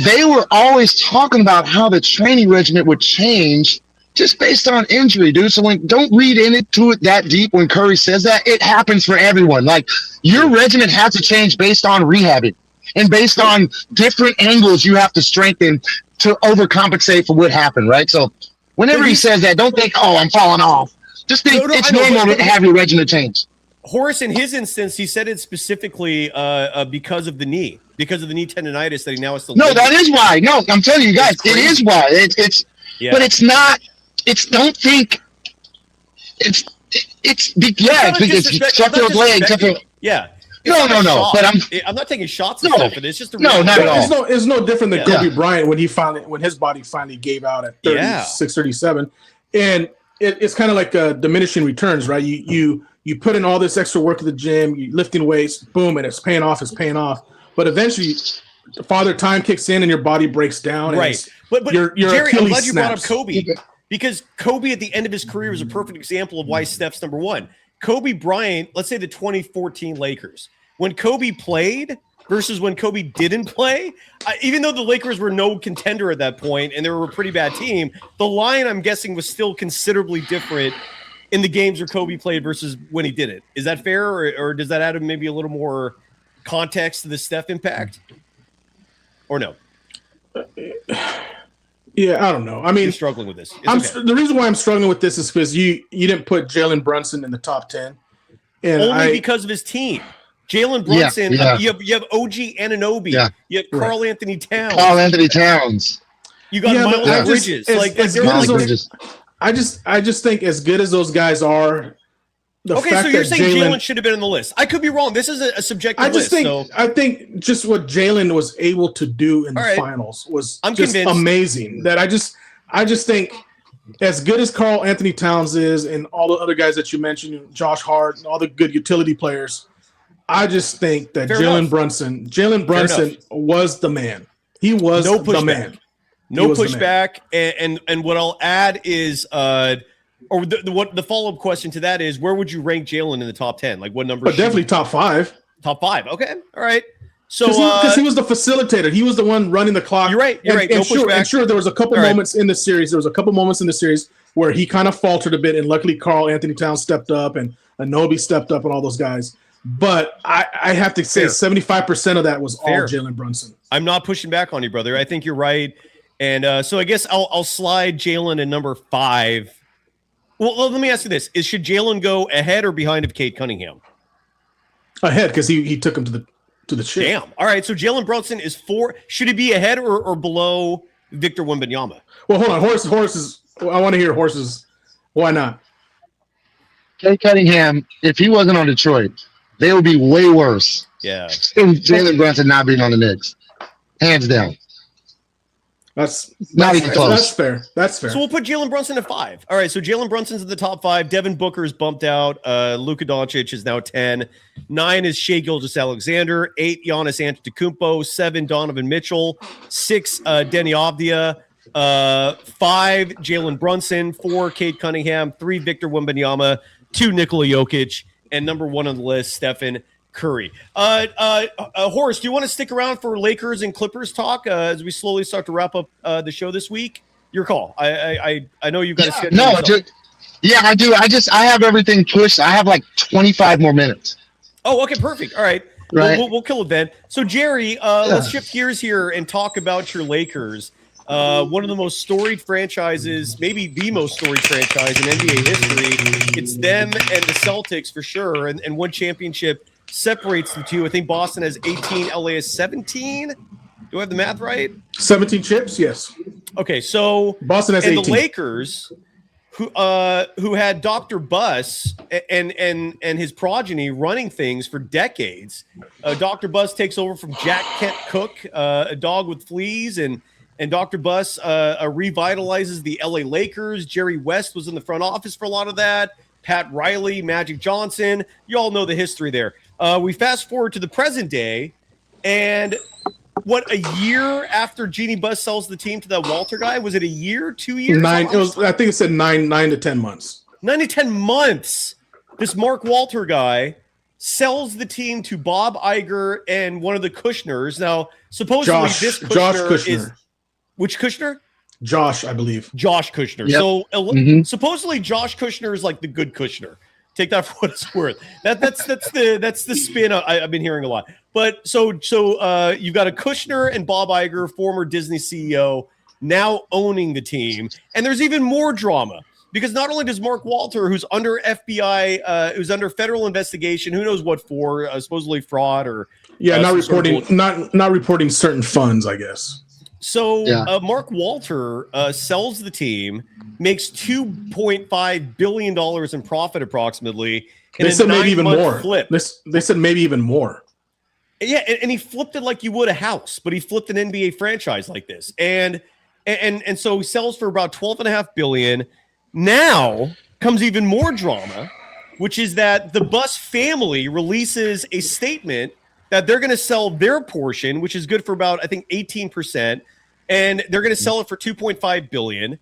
S5: they were always talking about how the training regimen would change just based on injury, dude. So don't read into it that deep when Curry says that. It happens for everyone. Like, your regimen has to change based on rehabbing and based on different angles you have to strengthen to overcompensate for what happened, right? So whenever he says that, don't think, oh, I'm falling off. Just think it's normal to have your regimen change.
S1: Horace, in his instance, he said it specifically because of the knee tendonitis that he now has to.
S5: No, that is why. No, I'm telling you guys, it is why. It's but it's not. Don't think. It's Sheffield leg.
S1: Yeah.
S5: No. But
S1: I'm not taking shots at Steph. It's just
S5: not at all.
S2: It's no different than Kobe Bryant when his body finally gave out at 36, 37, and it's kind of like diminishing returns, right? You put in all this extra work at the gym, you lifting weights, boom, and it's paying off. But eventually, father time kicks in and your body breaks down.
S1: Right. But
S2: your
S1: Jerry, I'm glad you brought up
S2: snaps.
S1: Kobe because Kobe at the end of his career was a perfect example of why Steph's number one. Kobe Bryant, let's say the 2014 Lakers, when Kobe played versus when Kobe didn't play, even though the Lakers were no contender at that point and they were a pretty bad team, the line, I'm guessing, was still considerably different in the games where Kobe played versus when he didn't. Is that fair, or does that add maybe a little more context to the Steph impact? Or no?
S2: Yeah, I don't know. I mean,
S1: you're struggling with this.
S2: The reason why I'm struggling with this is because you didn't put Jalen Brunson in the top 10. And
S1: only because of his team. Jalen Brunson, You have OG Anunoby, you have Karl Anthony Towns. You got Miles Bridges.
S2: I just think as good as those guys are.
S1: So you're saying Jalen should have been on the list? I could be wrong. This is a subjective list.
S2: I think just what Jalen was able to do in the finals was amazing. That I just think as good as Karl Anthony Towns is, and all the other guys that you mentioned, Josh Hart, and all the good utility players. I just think that Jalen Brunson was the man. He was the man.
S1: No pushback. And what I'll add is, or the follow up question to that is, where would you rank Jalen in the top 10? Like what number?
S2: But definitely top 5.
S1: Top 5. Okay. All right. So
S2: because he was the facilitator, he was the one running the clock.
S1: You're right.
S2: And sure, there was a couple moments in the series. There was a couple moments in the series where he kind of faltered a bit, and luckily Karl Anthony Towns stepped up, and Anunoby stepped up, and all those guys. But I have to say 75% of that was all Jalen Brunson.
S1: I'm not pushing back on you, brother. I think you're right. And so I guess I'll slide Jalen in number 5. Well, let me ask you this. Should Jalen go ahead or behind of Cade Cunningham?
S2: Ahead, because he took him to the ship.
S1: Damn. All right, so Jalen Brunson is 4. Should he be ahead or below Victor Wembanyama?
S2: Well, hold on. Horace is – I want to hear Horace's – why not?
S5: Cade Cunningham, if he wasn't on Detroit – they would be way worse.
S1: Yeah.
S5: Jalen Brunson not being on the Knicks. Hands down.
S2: That's
S5: not even close.
S2: That's fair.
S1: So we'll put Jalen Brunson at 5. All right, so Jalen Brunson's in the top 5. Devin Booker is bumped out. Luka Doncic is now 10. 9 is Shai Gilgeous-Alexander. 8, Giannis Antetokounmpo. 7, Donovan Mitchell. 6, Denny Avdia. 5, Jalen Brunson. 4, Cade Cunningham. 3, Victor Wembanyama. 2, Nikola Jokic. And number 1 on the list, Stephen Curry. Horace, do you want to stick around for Lakers and Clippers talk as we slowly start to wrap up the show this week? Your call. I know you've got to schedule.
S5: No, I do. I have everything pushed. I have like 25 more minutes.
S1: Oh, okay, perfect. All right.
S5: Right.
S1: We'll kill it then. So, Jerry, let's shift gears here and talk about your Lakers. One of the most storied franchises, maybe the most storied franchise in NBA history. It's them and the Celtics for sure. And one championship separates the two. I think Boston has 18, LA has 17. Do I have the math right?
S2: 17 chips, yes.
S1: Okay, so
S2: Boston has 18.
S1: The Lakers, who had Dr. Buss and his progeny running things for decades. Dr. Buss takes over from Jack Kent Cook, a dog with fleas, and Dr. Buss revitalizes the LA Lakers. Jerry West was in the front office for a lot of that. Pat Riley, Magic Johnson. You all know the history there. We fast forward to the present day, and what, a year after Jeannie Buss sells the team to that Walter guy? Was it a year, 2 years?
S2: 9. It was. I think it said 9 to 10 months.
S1: 9 to 10 months. This Mark Walter guy sells the team to Bob Iger and one of the Kushners. Now, supposedly this Kushner,
S2: Josh Kushner.
S1: is which Kushner?
S2: Josh, I believe.
S1: Josh Kushner.
S5: Yep.
S1: So supposedly Josh Kushner is like the good Kushner. Take that for what it's worth. That's the spin I've been hearing a lot. But so you've got a Kushner and Bob Iger, former Disney CEO, now owning the team, and there's even more drama because not only does Mark Walter, who's under FBI, who's under federal investigation, who knows what for, supposedly fraud or
S2: not reporting, not reporting certain funds, I guess.
S1: So Mark Walter sells the team, makes $2.5 billion in profit approximately.
S2: They said maybe even more.
S1: Flip.
S2: They said maybe even more.
S1: Yeah, and he flipped it like you would a house, but he flipped an NBA franchise like this. And so he sells for about $12.5 billion. Now comes even more drama, which is that the Buss family releases a statement that they're going to sell their portion, which is good for about, I think, 18%, and they're going to sell it for $2.5 billion.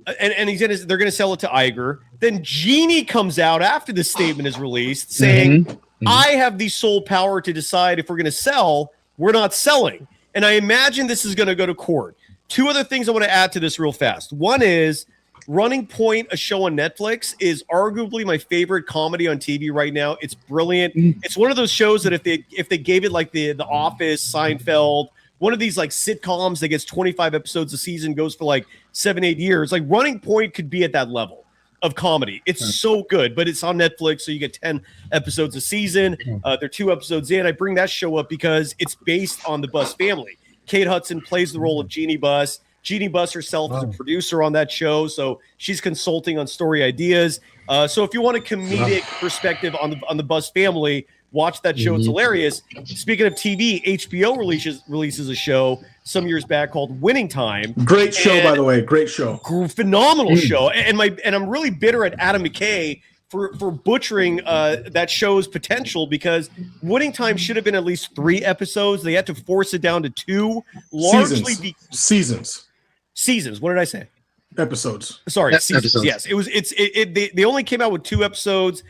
S1: And they're going to sell it to Iger. Then Jeannie comes out after the statement is released saying, I have the sole power to decide if we're going to sell, we're not selling. And I imagine this is going to go to court. Two other things I want to add to this real fast. One is Running Point, a show on Netflix, is arguably my favorite comedy on TV right now. It's brilliant. It's one of those shows that if they gave it like the Office, Seinfeld, one of these like sitcoms that gets 25 episodes a season, goes for like 7-8 years, like Running Point could be at that level of comedy. It's so good, but it's on Netflix, so you get 10 episodes a season. They're 2 episodes in. I bring that show up because it's based on the Buss family. Kate Hudson plays the role of Jeannie Buss. Jeannie Buss herself is a producer on that show, so she's consulting on story ideas. So if you want a comedic perspective on the Buss family, watch that show. It's hilarious. Speaking of TV, HBO releases a show some years back called Winning Time.
S2: Great show, by the way. Great show.
S1: Phenomenal show. And I'm really bitter at Adam McKay for butchering that show's potential, because Winning Time should have been at least 3 episodes. They had to force it down to 2. Largely Seasons. What did I say?
S2: Episodes.
S1: Sorry, seasons.
S5: Episodes.
S1: Yes, it was. They only came out with 2 episodes.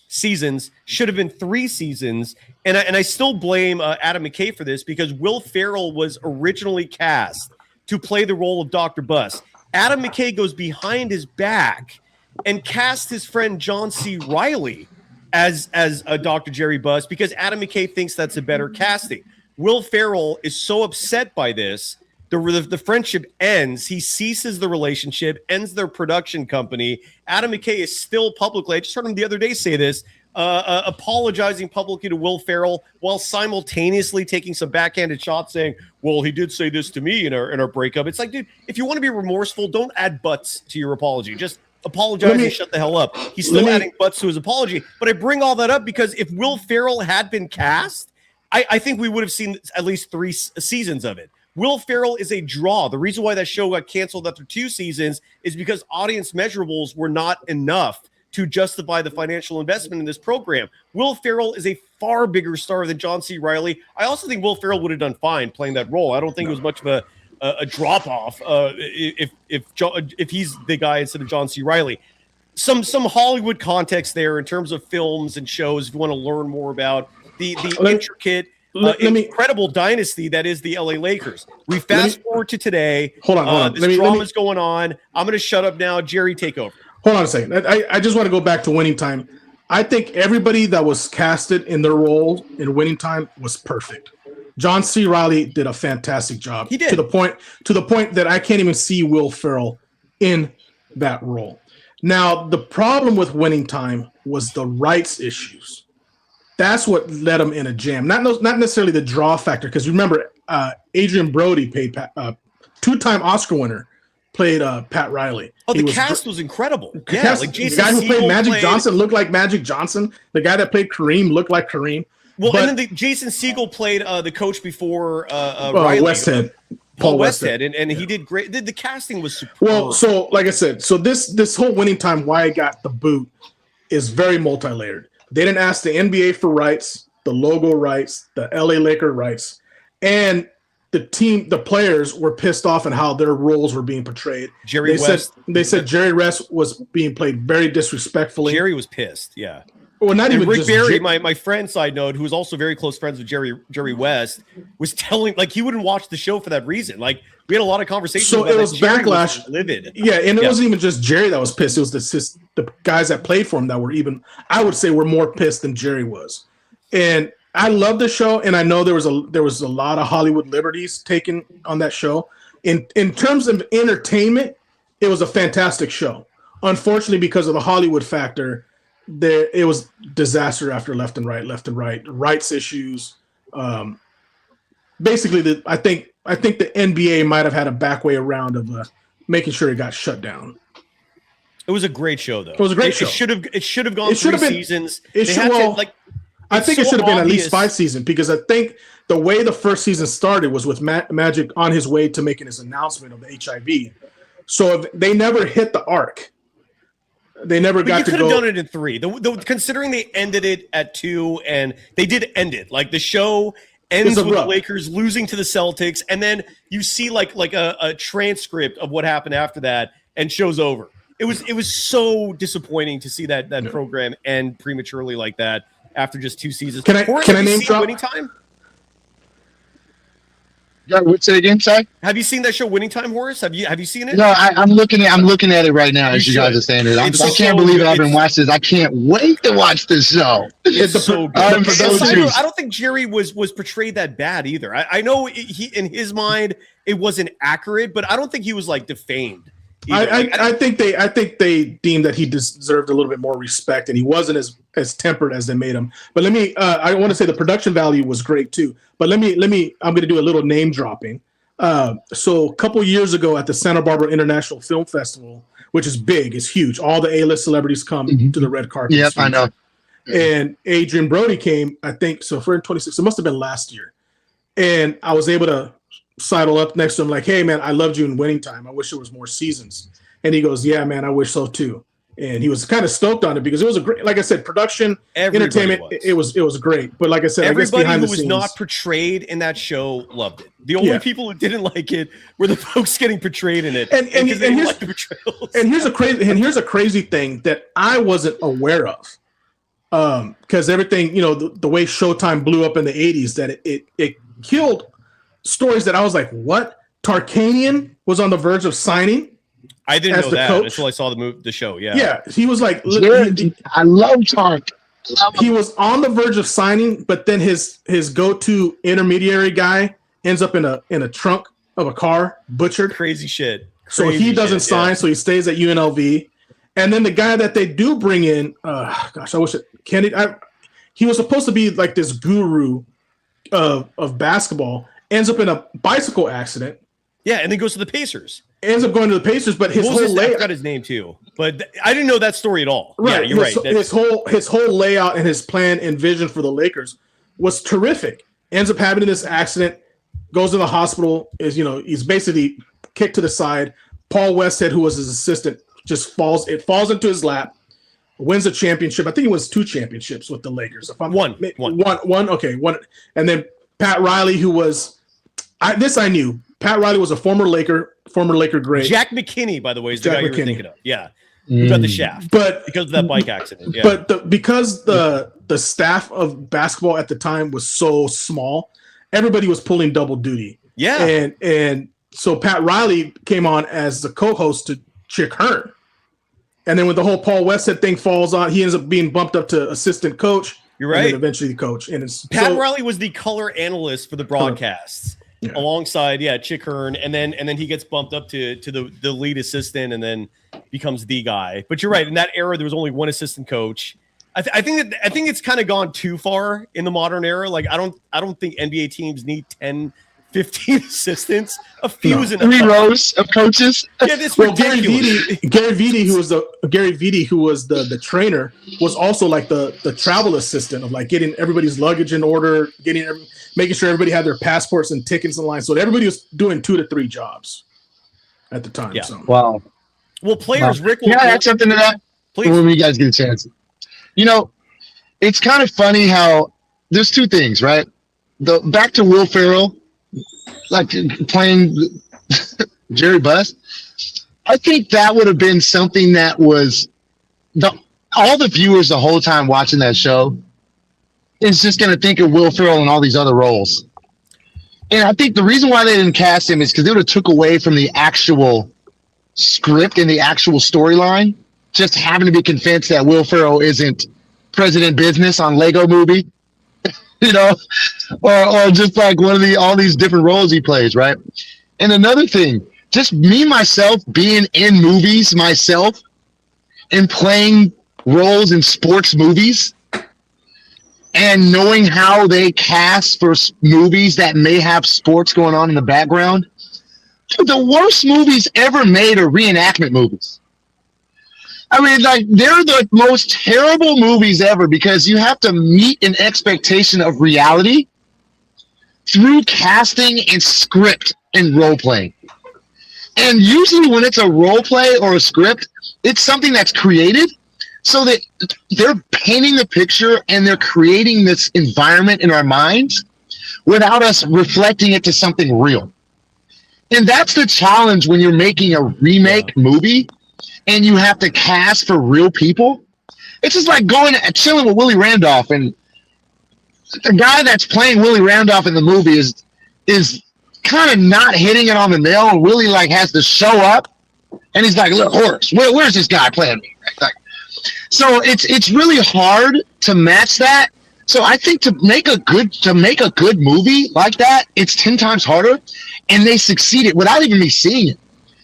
S1: Seasons should have been 3 seasons, and I still blame Adam McKay for this, because Will Ferrell was originally cast to play the role of Dr. Buss. Adam McKay goes behind his back and casts his friend John C. Reilly as a Dr. Jerry Buss, because Adam McKay thinks that's a better casting. Will Ferrell is so upset by this. The friendship ends. He ceases the relationship, ends their production company. Adam McKay is still publicly, I just heard him the other day say this, apologizing publicly to Will Ferrell while simultaneously taking some backhanded shots saying, well, he did say this to me in our breakup. It's like, dude, if you want to be remorseful, don't add butts to your apology. Just apologize and shut the hell up. He's still adding butts to his apology. But I bring all that up because if Will Ferrell had been cast, I think we would have seen at least 3 seasons of it. Will Ferrell is a draw. The reason why that show got canceled after 2 seasons is because audience measurables were not enough to justify the financial investment in this program. Will Ferrell is a far bigger star than John C. Reilly. I also think Will Ferrell would have done fine playing that role. I don't think it was much of a drop off if he's the guy instead of John C. Reilly. Some Hollywood context there in terms of films and shows if you want to learn more about the intricate incredible dynasty that is the LA Lakers. We fast forward to today.
S2: Hold on.
S1: This drama's going on. I'm going to shut up now. Jerry, take over.
S2: Hold on a second. I just want to go back to Winning Time. I think everybody that was casted in their role in Winning Time was perfect. John C. Reilly did a fantastic job.
S1: He did.
S2: To the point that I can't even see Will Ferrell in that role. Now, the problem with Winning Time was the rights issues. That's what led him in a jam. Not necessarily the draw factor, because remember, Adrian Brody played two-time Oscar winner, played Pat Riley.
S1: Oh, the cast was incredible. Yeah,
S2: cast,
S1: like
S2: the guy who played Magic Johnson looked like Magic Johnson. The guy that played Kareem looked like Kareem.
S1: Well, and then Jason Segel played the coach before Riley.
S2: Westhead.
S1: Paul Westhead, and he did great. The casting was superb.
S2: Well, so like I said, so this whole Winning Time, why I got the boot, is very multi-layered. They didn't ask the NBA for rights, the logo rights, the LA Laker rights, and the players were pissed off at how their roles were being portrayed. They said Jerry West was being played very disrespectfully.
S1: Jerry was pissed. Yeah.
S2: Well, not even
S1: Rick
S2: just
S1: Barry, my friend, side note, who was also very close friends with Jerry West, was telling he wouldn't watch the show for that reason. Like, we had a lot of conversations.
S2: So
S1: about
S2: it was backlash.
S1: Was livid.
S2: Yeah, and it wasn't even just Jerry that was pissed. It was the guys that played for him that were even, I would say, were more pissed than Jerry was. And I love the show, and I know there was a lot of Hollywood liberties taken on that show. In terms of entertainment, it was a fantastic show. Unfortunately, because of the Hollywood factor, it was disaster after left and right, rights issues. Basically, I think the NBA might have had a back way around of making sure it got shut down.
S1: It was a great show, though.
S2: It was a great show.
S1: It should have gone 3 seasons.
S2: I think it should have been at least 5 seasons, because I think the way the first season started was with Magic on his way to making his announcement of the HIV. So if they never hit the arc. They never got to go. You could have
S1: done it in 3. Considering they ended it at 2, and they did end it. Like, the show ends with the Lakers losing to the Celtics, and then you see like a transcript of what happened after that, and show's over. It was so disappointing to see that program end prematurely like that after just 2 seasons.
S2: Can I name drop
S1: Winning Time?
S5: Yeah, what's it again, Si?
S1: Have you seen that show, Winning Time, Horace? Have you seen it?
S5: No, I'm looking at it right now as you guys are saying it. I can't believe I haven't watched this. I can't wait to watch this show.
S1: It's so good. I don't think Jerry was portrayed that bad either. I know he in his mind it wasn't accurate, but I don't think he was defamed.
S2: I think they deemed that he deserved a little bit more respect, and he wasn't as tempered as they made him. But let me I want to say the production value was great too. But let me I'm going to do a little name dropping. So a couple years ago at the Santa Barbara International Film Festival, which is big, it's huge. All the A-list celebrities come to the red carpet.
S5: Yep, I know.
S2: And Adrian Brody came, I think, so for 26, it must have been last year. And I was able to sidle up next to him like, hey, man, I loved you in Winning Time. I wish there was more seasons. And he goes, yeah, man, I wish so too. And he was kind of stoked on it because it was a great, like I said, production, entertainment. It was great. But like I said,
S1: everybody
S2: I guess
S1: who was not portrayed in that show loved it. The only people who didn't like it were the folks getting portrayed in it. And
S2: here's a crazy thing that I wasn't aware of. Because everything, the way Showtime blew up in the 80s, that it killed stories that I was like, what? Tarkanian was on the verge of signing.
S1: I didn't know that until I saw the show. Yeah.
S2: Yeah. He was like,
S5: I love Tark.
S2: He was on the verge of signing, but then his go-to intermediary guy ends up in a trunk of a car, butchered.
S1: Crazy shit.
S2: So he doesn't sign, so he stays at UNLV. And then the guy that they do bring in, he was supposed to be like this guru of basketball, ends up in a bicycle accident.
S1: Yeah, and then goes to the Pacers.
S2: Ends up going to the Pacers, but his whole layout.
S1: I got his name too, but I didn't know that story at all.
S2: Right,
S1: yeah, you're right.
S2: His whole layout and his plan and vision for the Lakers was terrific. Ends up having this accident, goes to the hospital. He's basically kicked to the side. Paul Westhead, who was his assistant, just falls into his lap. Wins a championship. I think he wins 2 championships with the Lakers.
S1: One.
S2: Okay, one. And then Pat Riley, who was I knew. Pat Riley was a former Laker great.
S1: Jack McKinney, by the way, is the guy you were thinking of. Yeah. who got the shaft,
S2: but
S1: because of that bike accident. Yeah.
S2: But because the staff of basketball at the time was so small, everybody was pulling double duty.
S1: Yeah.
S2: And so Pat Riley came on as the co-host to Chick Hearn. And then when the whole Paul Westhead thing falls on, he ends up being bumped up to assistant coach.
S1: You're right.
S2: And then eventually the coach. And it's
S1: Pat Riley was the color analyst for the broadcasts alongside Chick Hearn, and then he gets bumped up to the lead assistant and then becomes the guy. But you're right. In that era, there was only one assistant coach. I think it's kind of gone too far in the modern era. Like I don't think NBA teams need 10, 15 assistants. A few is enough.
S5: 3 rows of coaches.
S1: Yeah, this ridiculous.
S2: Gary Vitti, who was the trainer, was also like the travel assistant of like getting everybody's luggage in order, making sure everybody had their passports and tickets in line. So everybody was doing 2 to 3 jobs at the time.
S1: Yeah.
S2: So.
S5: Wow.
S1: Well, players, Rick.
S5: Can I add something to that?
S1: Please.
S5: When you guys get a chance. You know, it's kind of funny how there's 2 things, right? Back to Will Ferrell, like playing Jerry Buss. I think that would have been something that was all the viewers the whole time watching that show is just going to think of Will Ferrell and all these other roles. And I think the reason why they didn't cast him is because they would have took away from the actual script and the actual storyline. Just having to be convinced that Will Ferrell isn't President Business on Lego Movie, you know, or just like one of all these different roles he plays, right? And another thing, just me myself being in movies myself and playing roles in sports movies and knowing how they cast for movies that may have sports going on in the background. The worst movies ever made are reenactment movies. I mean, like, they're the most terrible movies ever because you have to meet an expectation of reality through casting and script and role playing. And usually when it's a role play or a script, it's something that's created so that they're painting the picture and they're creating this environment in our minds without us reflecting it to something real. And that's the challenge when you're making a remake movie and you have to cast for real people. It's just like going and chilling with Willie Randolph, and the guy that's playing Willie Randolph in the movie is kind of not hitting it on the nail, and Willie like has to show up, and he's like, "Look, Horace, where's this guy playing me?" Like, so it's really hard to match that. So I think to make a good movie like that, it's 10 times harder, and they succeeded without even me seeing it.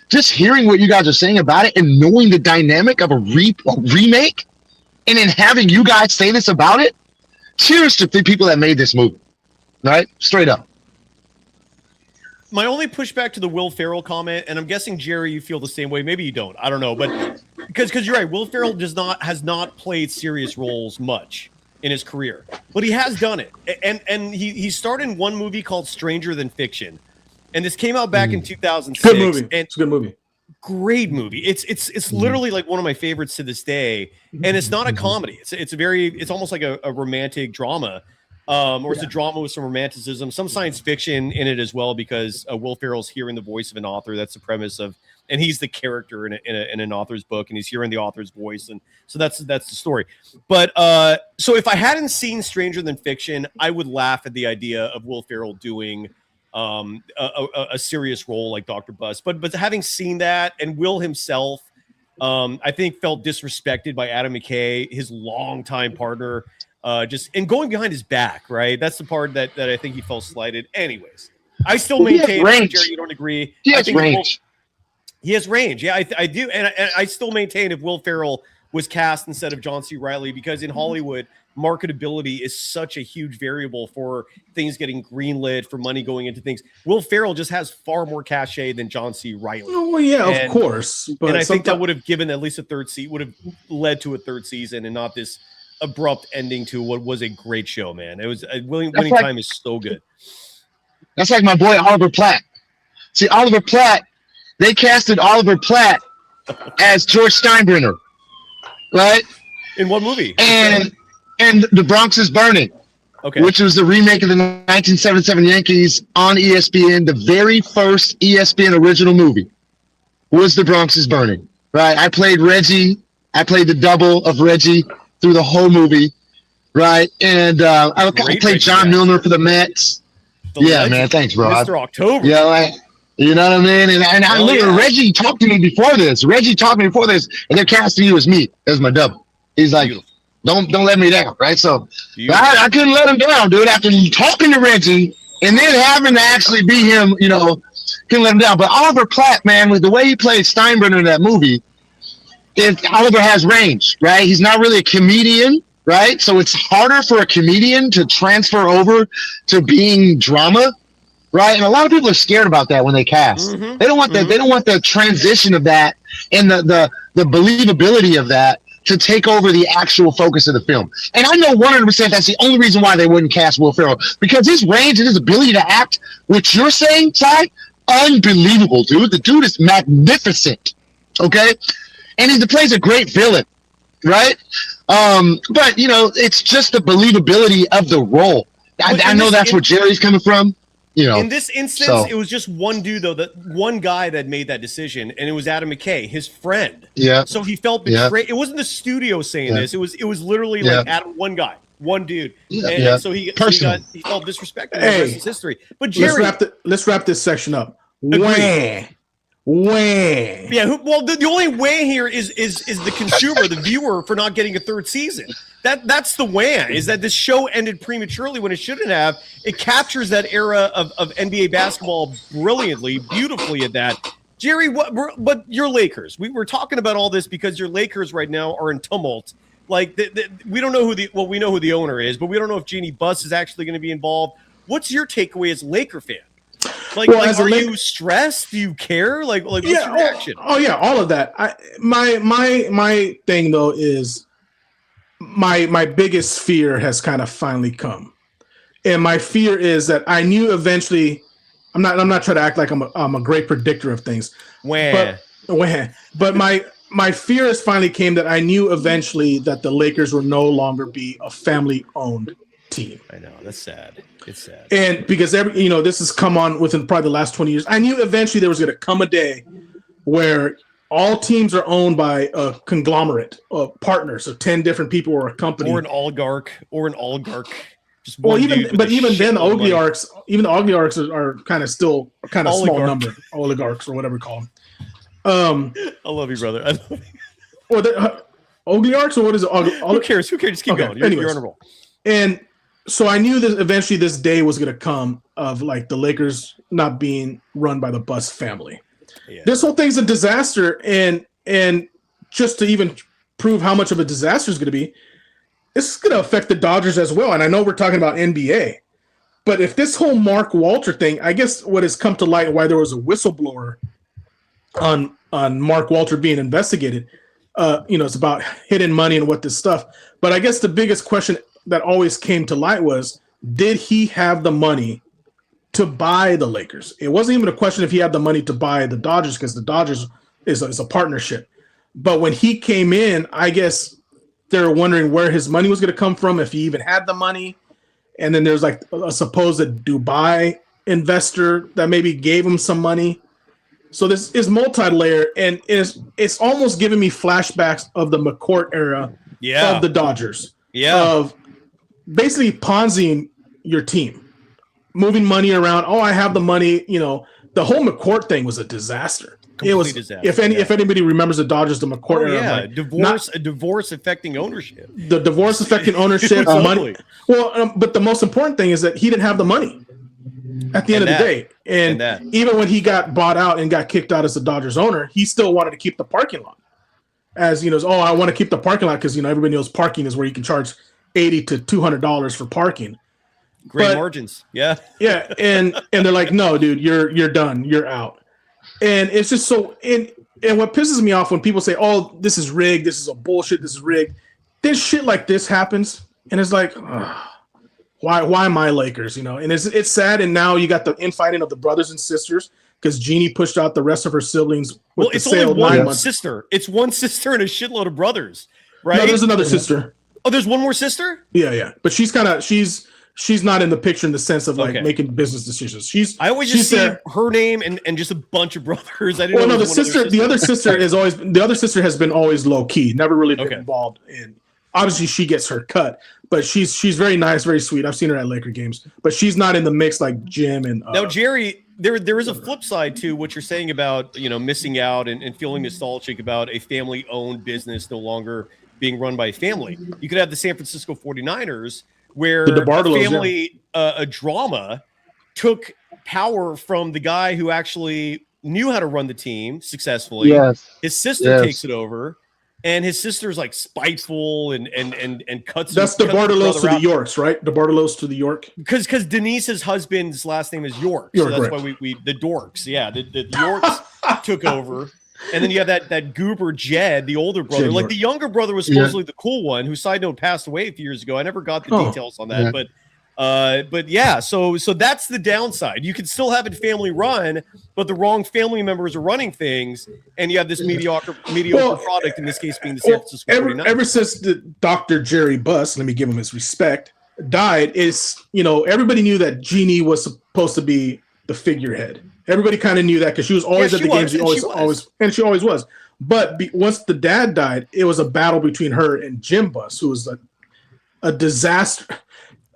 S5: Just hearing what you guys are saying about it and knowing the dynamic of a remake, and then having you guys say this about it, cheers to the people that made this movie, right? Straight up.
S1: My only pushback to the Will Ferrell comment, and I'm guessing, Jerry, you feel the same way. Maybe you don't. I don't know. But because you're right, Will Ferrell has not played serious roles much in his career. But he has done it. And he starred in one movie called Stranger Than Fiction. And this came out back in 2006.
S2: Good movie. It's a good movie.
S1: Great movie. It's literally like one of my favorites to this day. And it's not a comedy. It's almost like a romantic drama. Or it's a drama with some romanticism, some science fiction in it as well, because Will Ferrell's hearing the voice of an author. That's the premise of, and he's the character in an author's book, and he's hearing the author's voice, and so that's the story. But so if I hadn't seen Stranger Than Fiction, I would laugh at the idea of Will Ferrell doing a serious role like Dr. Buss. But having seen that, and Will himself, I think felt disrespected by Adam McKay, his longtime partner. And going behind his back, right? That's the part that I think he felt slighted. Anyways, I still maintain, Jerry, you don't agree.
S5: He has range.
S1: He has range. Yeah, I do. And I still maintain if Will Ferrell was cast instead of John C. Reilly, because in Hollywood, marketability is such a huge variable for things getting greenlit, for money going into things. Will Ferrell just has far more cachet than John C. Reilly.
S2: Oh, well, yeah, of course.
S1: But and I think that would have given at least would have led to a third season and not this abrupt ending to what was a great show, man. It was winning time is so good.
S5: That's like my boy Oliver Platt. See, Oliver Platt, they casted Oliver Platt as George Steinbrenner, right?
S1: In what movie?
S5: And The Bronx is Burning, which was the remake of the 1977 Yankees on ESPN. The very first ESPN original movie was The Bronx is Burning. right? I played Reggie. I played the double of Reggie through the whole movie, right? And I played John Milner for the Mets. Man, thanks, bro.
S1: Mr. October.
S5: Yeah, you know what I mean? And I look at Reggie talked to me before this. And they're casting you as me, as my double. He's like, don't let me down, right? So I couldn't let him down, dude. After talking to Reggie and then having to actually be him, couldn't let him down. But Oliver Platt, man, with the way he played Steinbrenner in that movie, Oliver has range, right? He's not really a comedian, right? So it's harder for a comedian to transfer over to being drama, right? And a lot of people are scared about that when they cast.
S1: Mm-hmm.
S5: They don't want that. They don't want the transition of that and the believability of that to take over the actual focus of the film. And I know 100% that's the only reason why they wouldn't cast Will Ferrell, because his range and his ability to act, which you're saying, Ty, unbelievable, dude. The dude is magnificent, okay? And he plays a great villain, right? But, it's just the believability of the role. I know that's where Jerry's coming from.
S1: In this instance, it was just one dude, though, that one guy that made that decision, and it was Adam McKay, his friend.
S5: Yeah.
S1: So he felt betrayed. It wasn't the studio saying this. It was literally like Adam, one guy, one dude. And so he felt disrespected. The rest is history. But Jerry,
S2: let's wrap this section up.
S1: Agreed.
S2: Wah.
S1: Yeah, the only way here is the consumer, the viewer, for not getting a third season. That's the wah, is that this show ended prematurely when it shouldn't have. It captures that era of NBA basketball brilliantly, beautifully at that. Jerry, but your Lakers. We're talking about all this because your Lakers right now are in tumult. Like we don't know we know who the owner is, but we don't know if Jeannie Buss is actually going to be involved. What's your takeaway as a Laker fan? Are you stressed? Do you care? What's your reaction?
S2: Oh yeah, all of that. My thing though is my biggest fear has kind of finally come, and my fear is that I knew eventually. I'm not trying to act like I'm a great predictor of things. But my fear has finally came that I knew eventually that the Lakers will no longer be a family-owned team.
S1: I know, that's sad. It's sad.
S2: And because this has come on within probably the last 20 years, I knew eventually there was going to come a day where all teams are owned by a conglomerate of partners, so 10 different people or a company,
S1: or an oligarch. Just
S2: even then, the oligarchs are kind of still a small number, oligarchs or whatever we call them.
S1: I love you, brother. I love you.
S2: Or the oligarchs, or what is it?
S1: Who cares? Just keep going. You're on a roll.
S2: And so I knew that eventually this day was going to come of like the Lakers not being run by the Buss family. Yeah. This whole thing's a disaster, and just to even prove how much of a disaster it's going to be, this is going to affect the Dodgers as well. And I know we're talking about NBA, but if this whole Mark Walter thing, I guess what has come to light why there was a whistleblower on Mark Walter being investigated, it's about hidden money and what this stuff. But I guess the biggest question that always came to light was, did he have the money to buy the Lakers? It wasn't even a question if he had the money to buy the Dodgers, because the Dodgers is a partnership. But when he came in, I guess they're wondering where his money was going to come from, if he even had the money. And then there's like a supposed Dubai investor that maybe gave him some money. So this is multi-layer, and it's almost giving me flashbacks of the McCourt era of the Dodgers. Yeah. Of basically Ponziing your team, moving money around. Oh, I have the money. The whole McCourt thing was a disaster. It was disaster. If anybody remembers the Dodgers, the McCourt era,
S1: divorce affecting ownership.
S2: The divorce affecting ownership, money. Well, but the most important thing is that he didn't have the money at the end of the day. And even when he got bought out and got kicked out as the Dodgers owner, he still wanted to keep the parking lot. As I want to keep the parking lot because everybody knows parking is where you can charge $80 to $200 for parking.
S1: Great margins. Yeah.
S2: Yeah. And they're like, no, dude, you're done. You're out. And it's just so, and what pisses me off when people say, oh, this is rigged. This is a bullshit. This is rigged. Then shit like this happens. And it's like, why my Lakers, And it's sad. And now you got the infighting of the brothers and sisters because Jeannie pushed out the rest of her siblings.
S1: It's only one sister. It's one sister and a shitload of brothers, right?
S2: No, there's another sister.
S1: Oh, there's one more sister?
S2: Yeah. But she's she's not in the picture in the sense of like making business decisions.
S1: I always just see her name and just a bunch of brothers. I didn't know.
S2: No, the other sister has been always low key, never really been involved in. Obviously, she gets her cut, but she's very nice, very sweet. I've seen her at Laker games, but she's not in the mix like Jim and.
S1: Now, Jerry, there is a flip side to what you're saying about missing out and feeling nostalgic about a family-owned business no longer being run by a family. You could have the San Francisco 49ers, where a family a drama took power from the guy who actually knew how to run the team successfully.
S6: Yes.
S1: His sister takes it over. And his sister's like spiteful and cuts.
S2: That's the Bartolos to the Yorks, right? The Bartolos to the York.
S1: Because Denise's husband's last name is York, so that's why we the Dorks, the Yorks took over, and then you have that goober Jed, the older brother. Like the younger brother was supposedly the cool one, who side note passed away a few years ago. I never got the details on that, but yeah, so that's the downside. You can still have it family run, but the wrong family members are running things, and you have this mediocre product, in this case being the San Francisco 49ers.
S2: Ever since the Dr. Jerry Buss, let me give him his respect, died, everybody knew that Jeannie was supposed to be the figurehead. Everybody kind of knew that because she was always at the games. She always was. But once the dad died, it was a battle between her and Jim Buss, who was a disaster.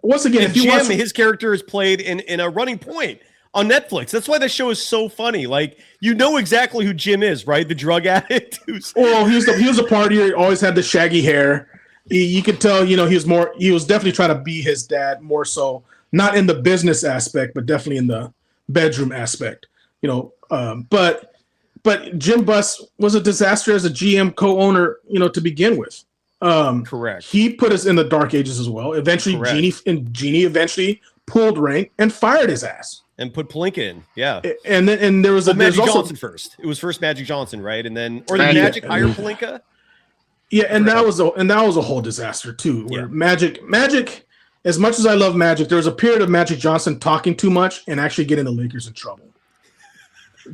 S2: Once again, if you watch
S1: his character is played in a Running Point on Netflix. That's why the show is so funny. Like, you know exactly who Jim is, right? The drug addict. He was
S2: a partier. Always had the shaggy hair. You could tell, he was definitely trying to be his dad more so, not in the business aspect, but definitely in the bedroom aspect. But Jim Buss was a disaster as a GM co-owner, to begin with.
S1: Correct.
S2: He put us in the dark ages as well. Eventually, Jeannie eventually pulled rank and fired his ass
S1: and put Palinka in. Yeah,
S2: and there was
S1: Magic Johnson first. It was first Magic Johnson, right? And then the Magic hired Palinka.
S2: Yeah, and that was a whole disaster too. Where Magic, as much as I love Magic, there was a period of Magic Johnson talking too much and actually getting the Lakers in trouble.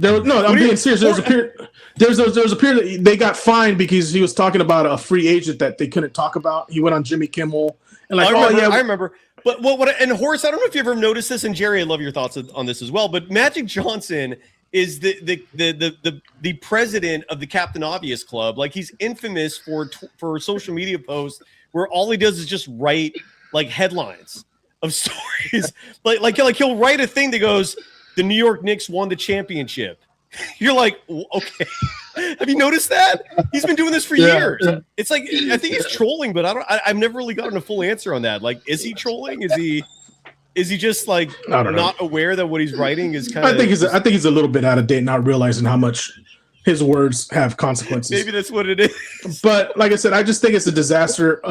S2: I'm being serious. There was a period that they got fined because he was talking about a free agent that they couldn't talk about. He went on Jimmy Kimmel and
S1: I remember. But what and Horace, I don't know if you ever noticed this, and Jerry, I love your thoughts on this as well. But Magic Johnson is the president of the Captain Obvious Club. Like, he's infamous for social media posts where all he does is just write like headlines of stories. like he'll write a thing that goes, "The New York Knicks won the championship." You're like, okay. Have you noticed that? He's been doing this for years. Yeah. It's like, I think he's trolling, but I've never really gotten a full answer on that. Like, is he trolling? Is he just like not aware that what he's writing is kind of?
S2: I think he's a little bit out of date, not realizing how much his words have consequences.
S1: Maybe that's what it is.
S2: But like I said, I just think it's a disaster.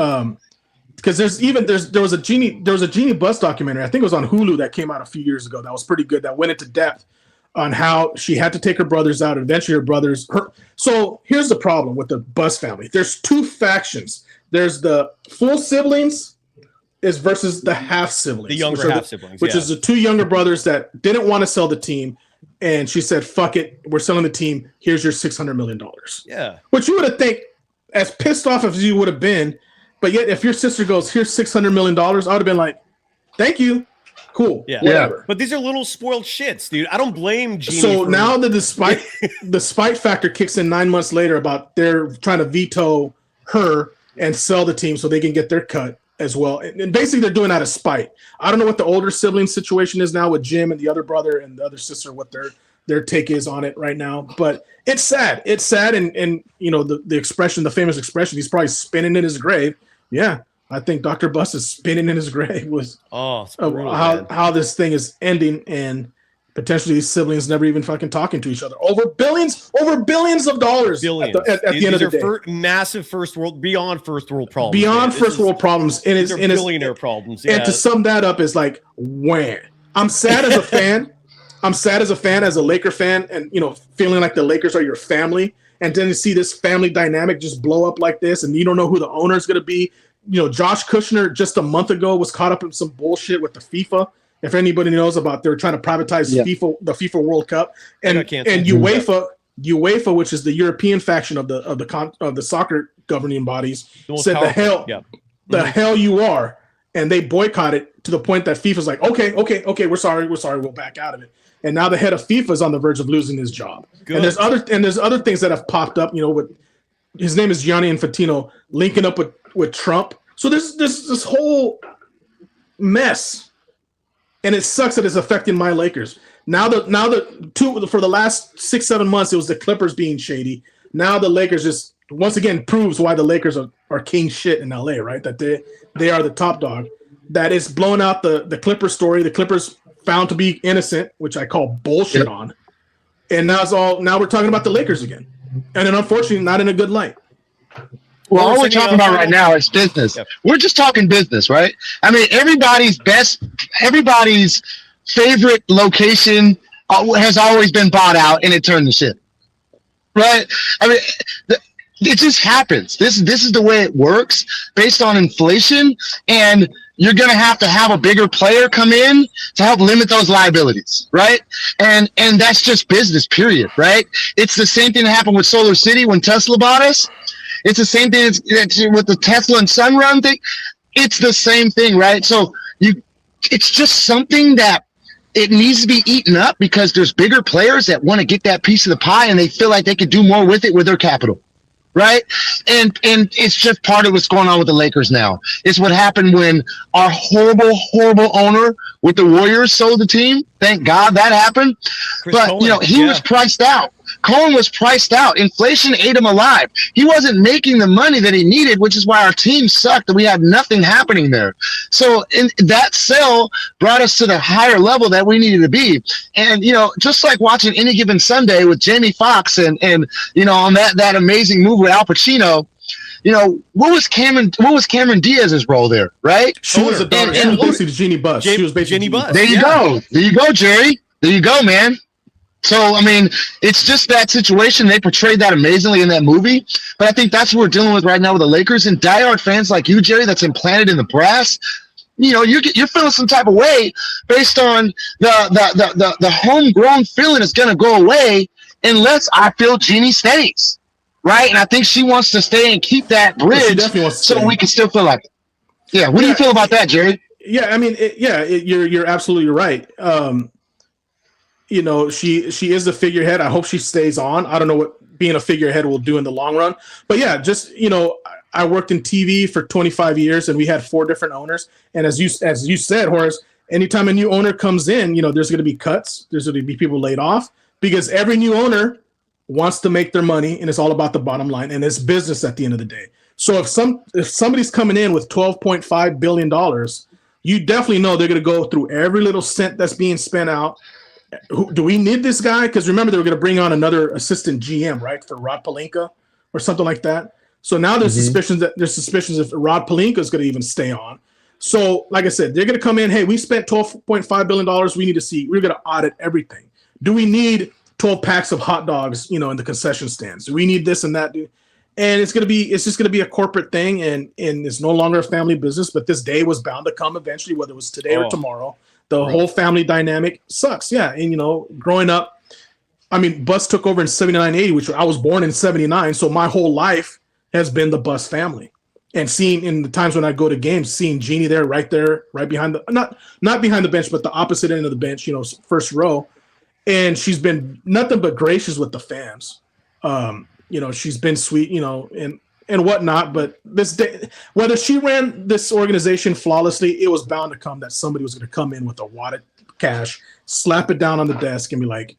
S2: Because there was a Jeannie Buss documentary. I think it was on Hulu that came out a few years ago. That was pretty good. That went into depth on how she had to take her brothers out. Eventually, So here's the problem with the Buss family. There's two factions. There's the full siblings versus the half siblings,
S1: the younger half siblings,
S2: which is the two younger brothers that didn't want to sell the team, and she said, "Fuck it, we're selling the team. Here's your $600 million."
S1: Yeah,
S2: which you would have think, as pissed off as you would have been. But yet, if your sister goes, "Here's $600 million," I would have been like, "Thank you, cool, whatever."
S1: But these are little spoiled shits, dude. I don't blame Jeannie.
S2: So now that the spite factor kicks in 9 months later, about they're trying to veto her and sell the team so they can get their cut as well. And basically, they're doing that out of spite. I don't know what the older sibling situation is now with Jim and the other brother and the other sister, what their take is on it right now. But it's sad. It's sad, and the expression, the famous expression, he's probably spinning in his grave. Yeah, I think Dr. Buss is spinning in his grave with how this thing is ending, and potentially these siblings never even fucking talking to each other over billions of dollars. At the end of the day,
S1: massive beyond first world problems.
S2: Beyond first world problems, and it's
S1: billionaire problems. Yeah.
S2: And to sum that up is like, wham. I'm sad as a fan. As a Laker fan, and feeling like the Lakers are your family. And then to see this family dynamic just blow up like this, and you don't know who the owner is going to be. Josh Kushner just a month ago was caught up in some bullshit with the FIFA. If anybody knows about, they're trying to privatize the FIFA World Cup, and UEFA, which is the European faction of the soccer governing bodies, said the hell you are. and they boycott it to the point that FIFA's like, okay, we're sorry, we'll back out of it. And now the head of FIFA is on the verge of losing his job. Good. And there's other things that have popped up. With his name is Gianni Infantino linking up with Trump. So there's this whole mess, and it sucks that it's affecting my Lakers. Now for the last 6-7 months, it was the Clippers being shady. Now the Lakers just once again proves why the Lakers are king shit in LA, right? That they are the top dog. That is blowing out the Clippers story. The Clippers found to be innocent, which I call bullshit on. And now we're talking about the Lakers again. And then unfortunately not in a good light.
S5: Well, all we're talking about right now is business. Yep. We're just talking business, right? I mean, everybody's favorite location has always been bought out, and it turned to shit, right? I mean, it just happens. This is the way it works based on inflation, and you're going to have a bigger player come in to help limit those liabilities, right? And that's just business, period, right? It's the same thing that happened with Solar City when Tesla bought us. It's the same thing with the Tesla and Sunrun thing. It's the same thing, right? So it's just something that it needs to be eaten up because there's bigger players that want to get that piece of the pie and they feel like they could do more with it with their capital, right? And it's just part of what's going on with the Lakers now. It's what happened when our horrible owner with the Warriors sold the team. Thank God that happened. But, he was priced out. Cohen was priced out. Inflation ate him alive. He wasn't making the money that he needed, which is why our team sucked and we had nothing happening there. So that sell brought us to the higher level that we needed to be. And, just like watching Any Given Sunday with Jamie Foxx and on that amazing movie with Al Pacino, what was Cameron Diaz's role there, right?
S2: She was a daughter. She was basically Jeannie Buss. She was basically Jeannie Buss.
S5: There you go. There you go, Jerry. There you go, man. So, I mean, it's just that situation. They portrayed that amazingly in that movie. But I think that's what we're dealing with right now with the Lakers. And diehard fans like you, Jerry, that's implanted in the brass, you're feeling some type of way based on the homegrown feeling is going to go away unless I feel Jeannie stays, right? And I think she wants to stay and keep that bridge so we can still feel like it. Yeah, what do you feel about that, Jerry?
S2: Yeah, I mean, you're absolutely right. She is the figurehead. I hope she stays on. I don't know what being a figurehead will do in the long run. But yeah, I worked in TV for 25 years and we had 4 different owners. And as you said, Horace, anytime a new owner comes in, there's going to be cuts. There's going to be people laid off because every new owner wants to make their money and it's all about the bottom line and it's business at the end of the day. So if somebody's coming in with $12.5 billion, you definitely know they're going to go through every little cent that's being spent out. Do we need this guy? Because remember, they were going to bring on another assistant GM, right, for Rod Pelinka or something like that. So now there's suspicions if Rod Pelinka is going to even stay on. So, like I said, they're going to come in. Hey, we spent $12.5 billion. We need to see. We're going to audit everything. Do we need 12 packs of hot dogs, in the concession stands? Do we need this and that? And it's just going to be a corporate thing, and it's no longer a family business. But this day was bound to come eventually, whether it was today or tomorrow. The whole family dynamic sucks. Yeah. And, growing up, I mean, Buss took over in 79, 80, which I was born in 79. So my whole life has been the Buss family. And seeing in the times when I go to games, seeing Jeannie there, right behind not behind the bench, but the opposite end of the bench, first row. And she's been nothing but gracious with the fans. She's been sweet, and whatnot, but this day, whether she ran this organization flawlessly, it was bound to come that somebody was going to come in with a wad of cash, slap it down on the desk, and be like,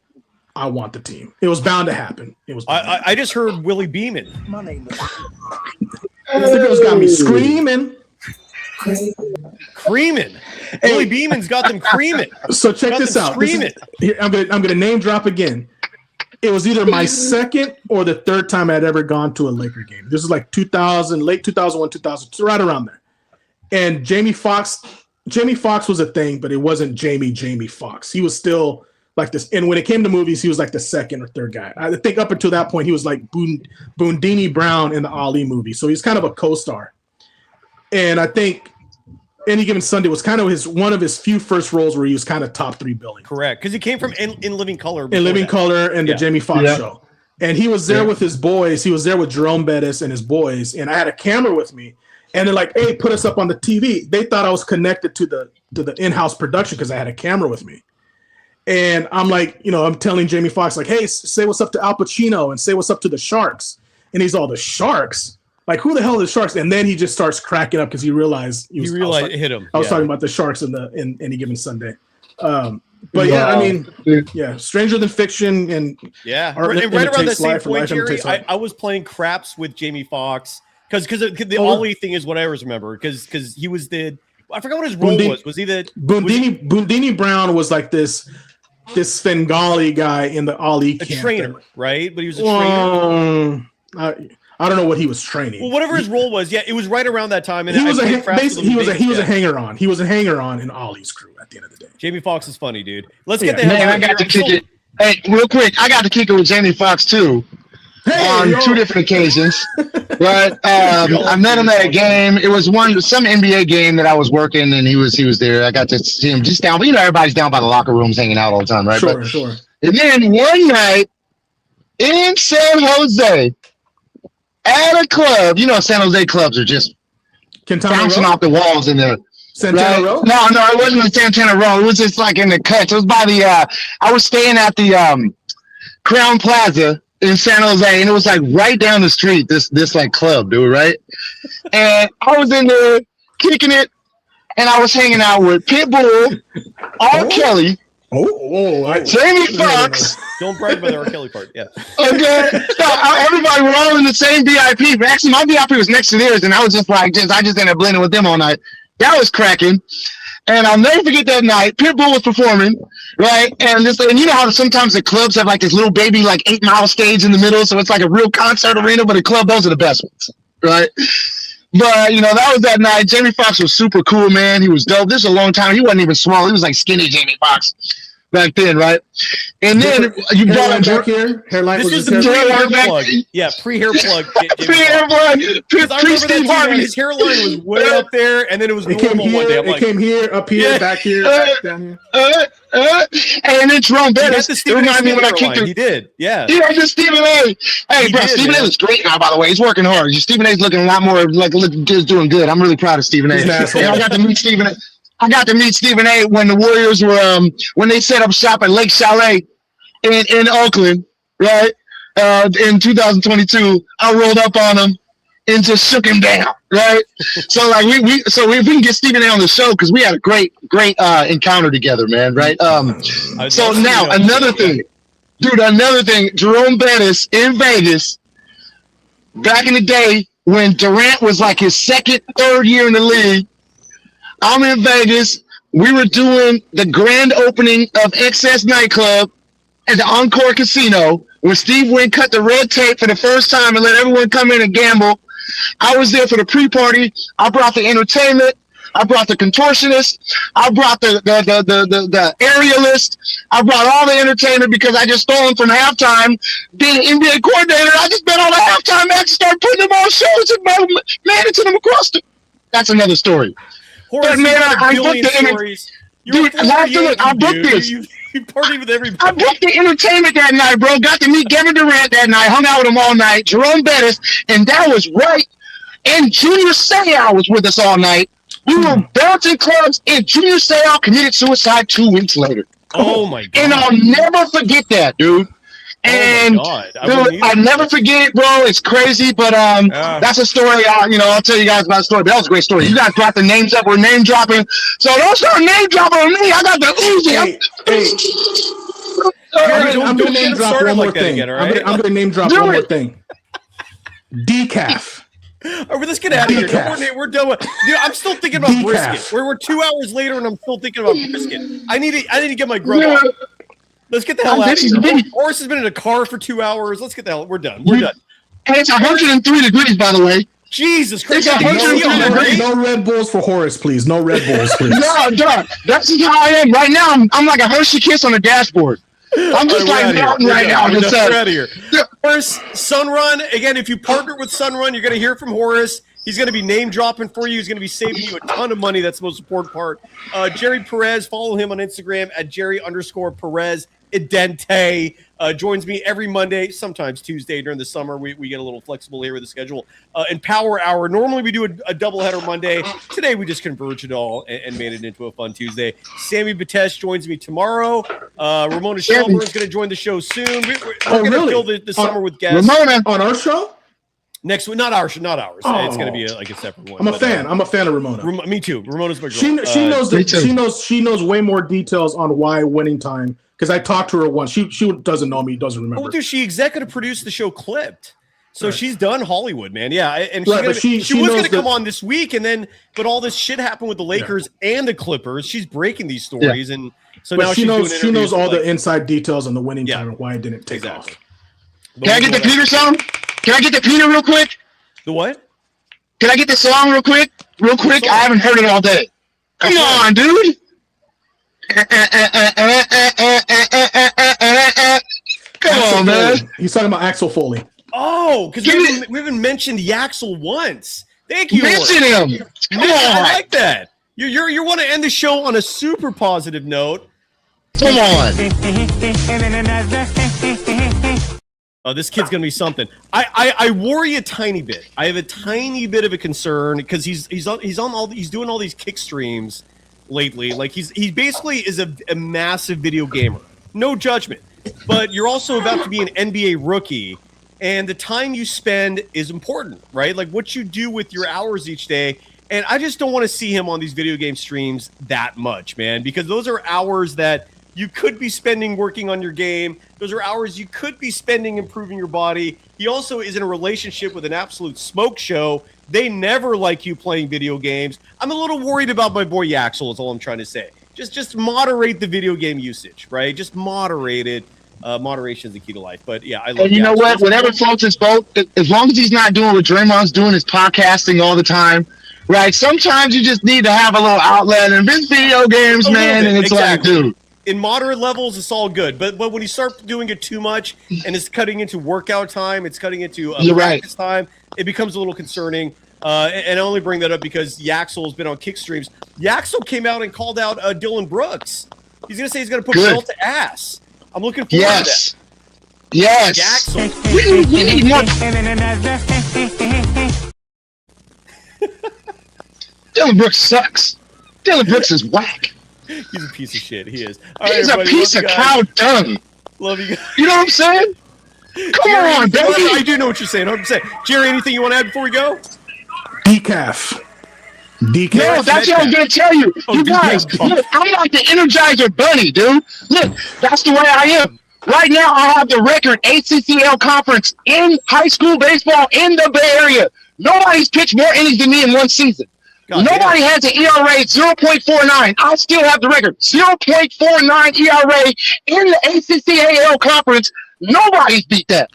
S2: "I want the team." It was bound to happen. It was.
S1: I just heard Willie Beeman.
S2: The girls got me screaming.
S1: Creaming. Willie Beeman's got them creaming.
S2: So check this out. I'm gonna name drop again. It was either my second or the third time I'd ever gone to a Laker game. This is like 2000, late 2001, 2002, right around there. And Jamie Foxx was a thing, but it wasn't Jamie Foxx. He was still like this. And when it came to movies, he was like the second or third guy. I think up until that point, he was like Boondini Brown in the Ali movie. So he's kind of a co-star. And I think Any Given Sunday was kind of one of his few first roles where he was kind of top 3 billing.
S1: Correct, because he came from In Living Color.
S2: In Living Color and the Jamie Foxx show. And he was there with his boys. He was there with Jerome Bettis and his boys. And I had a camera with me. And they're like, "Hey, put us up on the TV." They thought I was connected to the in-house production because I had a camera with me. And I'm like, I'm telling Jamie Foxx, like, "Hey, say what's up to Al Pacino and say what's up to the Sharks." And he's all, "The Sharks? Like, who the hell are the Sharks?" And then he just starts cracking up because he realized
S1: it hit him.
S2: I was talking about the Sharks in Any Given Sunday. But yeah, I mean, yeah, Stranger Than Fiction and
S1: right around the same point, Jerry, I was playing craps with Jamie Foxx because the Ollie thing is what I always remember because he was I forgot what his role was. Was he the
S2: Boondini Brown was like this Svengali guy in the Ali camp.
S1: Trainer, right? But he was a trainer.
S2: I don't know what he was training.
S1: Well, whatever his role was, it was right around that time. And
S2: he was a hanger-on. He was a hanger-on in Ollie's crew at the end of the day.
S1: Jamie Foxx is funny, dude. Let's get the
S5: I got to kick it. Hey, real quick, I got to kick it with Jamie Foxx too. On 2 different occasions, right? I met him at a game. It was some NBA game that I was working, and he was there. I got to see him just down. But everybody's down by the locker rooms, hanging out all the time, right?
S2: Sure.
S5: And then one night in San Jose, at a club, San Jose clubs are just bouncing off the walls in there.
S2: Santana Row?
S5: No, it wasn't in Santana Row. It was just like in the cuts. It was by the. I was staying at the Crown Plaza in San Jose, and it was like right down the street. This like club, dude, right? And I was in there kicking it, and I was hanging out with Pitbull, R. Kelly. Jamie Foxx.
S1: Don't brag about the R. Kelly part. Yeah.
S5: Okay. Everybody were all in the same VIP, but actually my VIP was next to theirs, and I was just like, I just ended up blending with them all night. That was cracking. And I'll never forget that night. Pitbull was performing, right? And you know how sometimes the clubs have like this little baby, like 8 Mile stage in the middle, so it's like a real concert arena, but a club, those are the best ones, right? But, that was that night. Jamie Foxx was super cool, man. He was dope. This is a long time. He wasn't even small. He was like skinny Jamie Foxx back then, right? And then you brought up
S2: back here. Hairline.
S1: This is the pre-hair plug. Yeah, pre-hair plug.
S5: Pre-hair plug. Pre-Steve Harvey.
S1: His hairline was way up there, and then it was normal one day.
S2: It came here, up here, back here, back down here.
S5: And then Jerome Bettis. It reminded me when I kicked him.
S1: He did, yeah.
S5: Yeah, just Stephen A. Hey, bro, Stephen A. looks great now, by the way. He's working hard. Stephen A's looking a lot more just doing good. I'm really proud of Stephen A. I got to meet Stephen A. when the Warriors were when they set up shop at Lake Chalet in Oakland, right? In 2022, I rolled up on him and just shook him down, right? So like if we can get Stephen A on the show because we had a great encounter together, man, right? So now another thing, Jerome Bettis in Vegas back in the day when Durant was like his third year in the league. I'm in Vegas. We were doing the grand opening of Excess Nightclub at the Encore Casino when Steve Wynn cut the red tape for the first time and let everyone come in and gamble. I was there for the pre-party. I brought the entertainment. I brought the contortionist. I brought the aerialist. I brought all the entertainment because I just stole them from halftime. Being an NBA coordinator, I just bet all the halftime acts, start putting them on shows and managing them across the. That's another story.
S1: Horace,
S5: man, I booked the dude. I booked this.
S1: You partied with everybody.
S5: I booked the entertainment that night, bro. Got to meet Kevin Durant that night. Hung out with him all night. Jerome Bettis, and that was right. And Junior Seau was with us all night. We were bouncing clubs, and Junior Seau committed suicide 2 weeks later.
S1: Oh my god!
S5: And I'll never forget that, dude. And dude, I never forget it, bro. It's crazy, but that's a story. I'll tell you guys about the story. But that was a great story. You guys brought the names up. We're name dropping, so don't start name dropping on me. I got the Uzi.
S2: I'm gonna name drop one more thing. I'm gonna name drop one more thing. Decaf.
S1: All right, let's get out of here. We're done with. Dude, I'm still thinking about brisket. We're 2 hours later, and I'm still thinking about brisket. I need to get my grub on. Let's get the hell out of here. Horace has been in a car for 2 hours. Let's get the hell. We're done. We're done.
S5: And it's 103 degrees, by the way.
S1: Jesus Christ!
S2: No Red Bulls for Horace, please. No Red Bulls, please.
S5: No, dog. That's just how I am right now. I'm like a Hershey Kiss on the dashboard. I'm just like mountain right now.
S1: We're out of here. Horace, Sunrun. Again, if you partner with Sunrun, you're going to hear from Horace. He's going to be name dropping for you. He's going to be saving you a ton of money. That's the most important part. Jerry Perez, follow him on Instagram at Jerry_Perez. Idente joins me every Monday, sometimes Tuesday during the summer. We get a little flexible here with the schedule. And Power Hour, normally we do a doubleheader Monday. Today we just converged it all and made it into a fun Tuesday. Sammy Batesh joins me tomorrow. Ramona Shelburne is going to join the show soon. We're going to fill the summer with guests.
S2: Ramona on our show?
S1: Next week, not ours.
S2: Oh.
S1: It's going to be a separate one.
S2: I'm a fan. I'm a fan of Ramona.
S1: Me too. Ramona's my girl.
S2: She knows way more details on why Winning Time, because I talked to her once. She doesn't know me, doesn't remember.
S1: Oh, dude, she executive produced the show Clipped. So she's done Hollywood, man. Yeah, and she was going to come on this week, but all this shit happened with the Lakers and the Clippers. She's breaking these stories, and so now
S2: she knows all the inside details on the Winning Time and why it didn't take off.
S5: Can I get the Peter song? Can I get the Peter real quick?
S1: The what?
S5: Can I get the song real quick? Real quick. I haven't heard it all day. Come on, dude. Come on, man.
S2: He's talking about Axel Foley.
S1: Oh, because we haven't mentioned Yaxel once. Thank you.
S5: Mention him. Come on.
S1: I like that. You want to end the show on a super positive note.
S5: Come on.
S1: Oh, this kid's gonna be something. I worry a tiny bit. I have a tiny bit of a concern because he's doing all these kick streams lately. Like he basically is a massive video gamer. No judgment, but you're also about to be an NBA rookie, and the time you spend is important, right? Like what you do with your hours each day. And I just don't want to see him on these video game streams that much, man, because those are hours that you could be spending working on your game. Those are hours you could be spending improving your body. He also is in a relationship with an absolute smoke show. They never like you playing video games. I'm a little worried about my boy Yaxel is all I'm trying to say. Just moderate the video game usage, right? Just moderate it. Moderation is the key to life. But yeah, I love.
S5: And you know what? Whatever floats his boat, as long as he's not doing what Draymond's doing, is podcasting all the time, right? Sometimes you just need to have a little outlet, and it's video games, man. And it's like, dude.
S1: In moderate levels, it's all good. But when you start doing it too much and it's cutting into workout time, it's cutting into practice time, it becomes a little concerning. And I only bring that up because Yaxel has been on kick streams. Yaxel came out and called out Dylan Brooks. He's going to say he's going to put belt to ass. I'm looking forward to that.
S5: Yes.
S1: Yaxel.
S5: We need more. Dylan Brooks sucks. Dylan Brooks is whack.
S1: He's a piece of shit. He is.
S5: He's a piece of cow dung.
S1: Love you guys.
S5: You know what I'm saying? Come on, baby.
S1: I do know what you're saying. 100%. Jerry, anything you want to add before we go?
S2: Decaf.
S5: No, that's what I was going to tell you. You guys, look, I'm like the Energizer Bunny, dude. Look, that's the way I am. Right now, I have the record ACCL conference in high school baseball in the Bay Area. Nobody's pitched more innings than me in one season. Nobody has an ERA 0.49. I still have the record 0.49 ERA in the ACCAL conference. Nobody's beat that.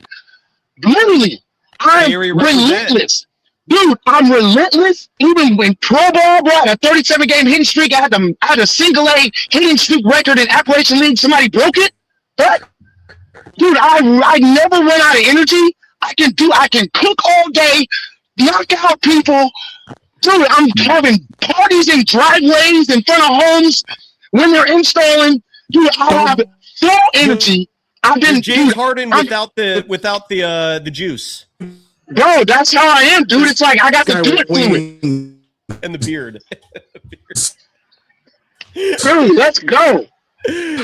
S5: Literally, I'm relentless. Dude, I'm relentless. Even when Pro Bowl brought a 37-game hitting streak, I had a single-A hitting streak record in Appalachian League. Somebody broke it. But, dude, I never run out of energy. I can cook all day, knock out people. Dude, I'm having parties in driveways in front of homes when they're installing. Dude, I have full energy. I've been
S1: James Harden without the juice.
S5: Bro, that's how I am, dude. It's like I got the dirt fluid
S1: and the beard.
S5: Dude, let's go.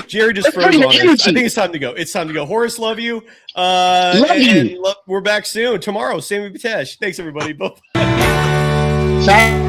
S1: Jerry just froze on us. I think it's time to go. It's time to go. Horace, love you.
S5: Love you.
S1: We're back soon. Tomorrow, Sammy Batesh. Thanks, everybody. Bye. Bye.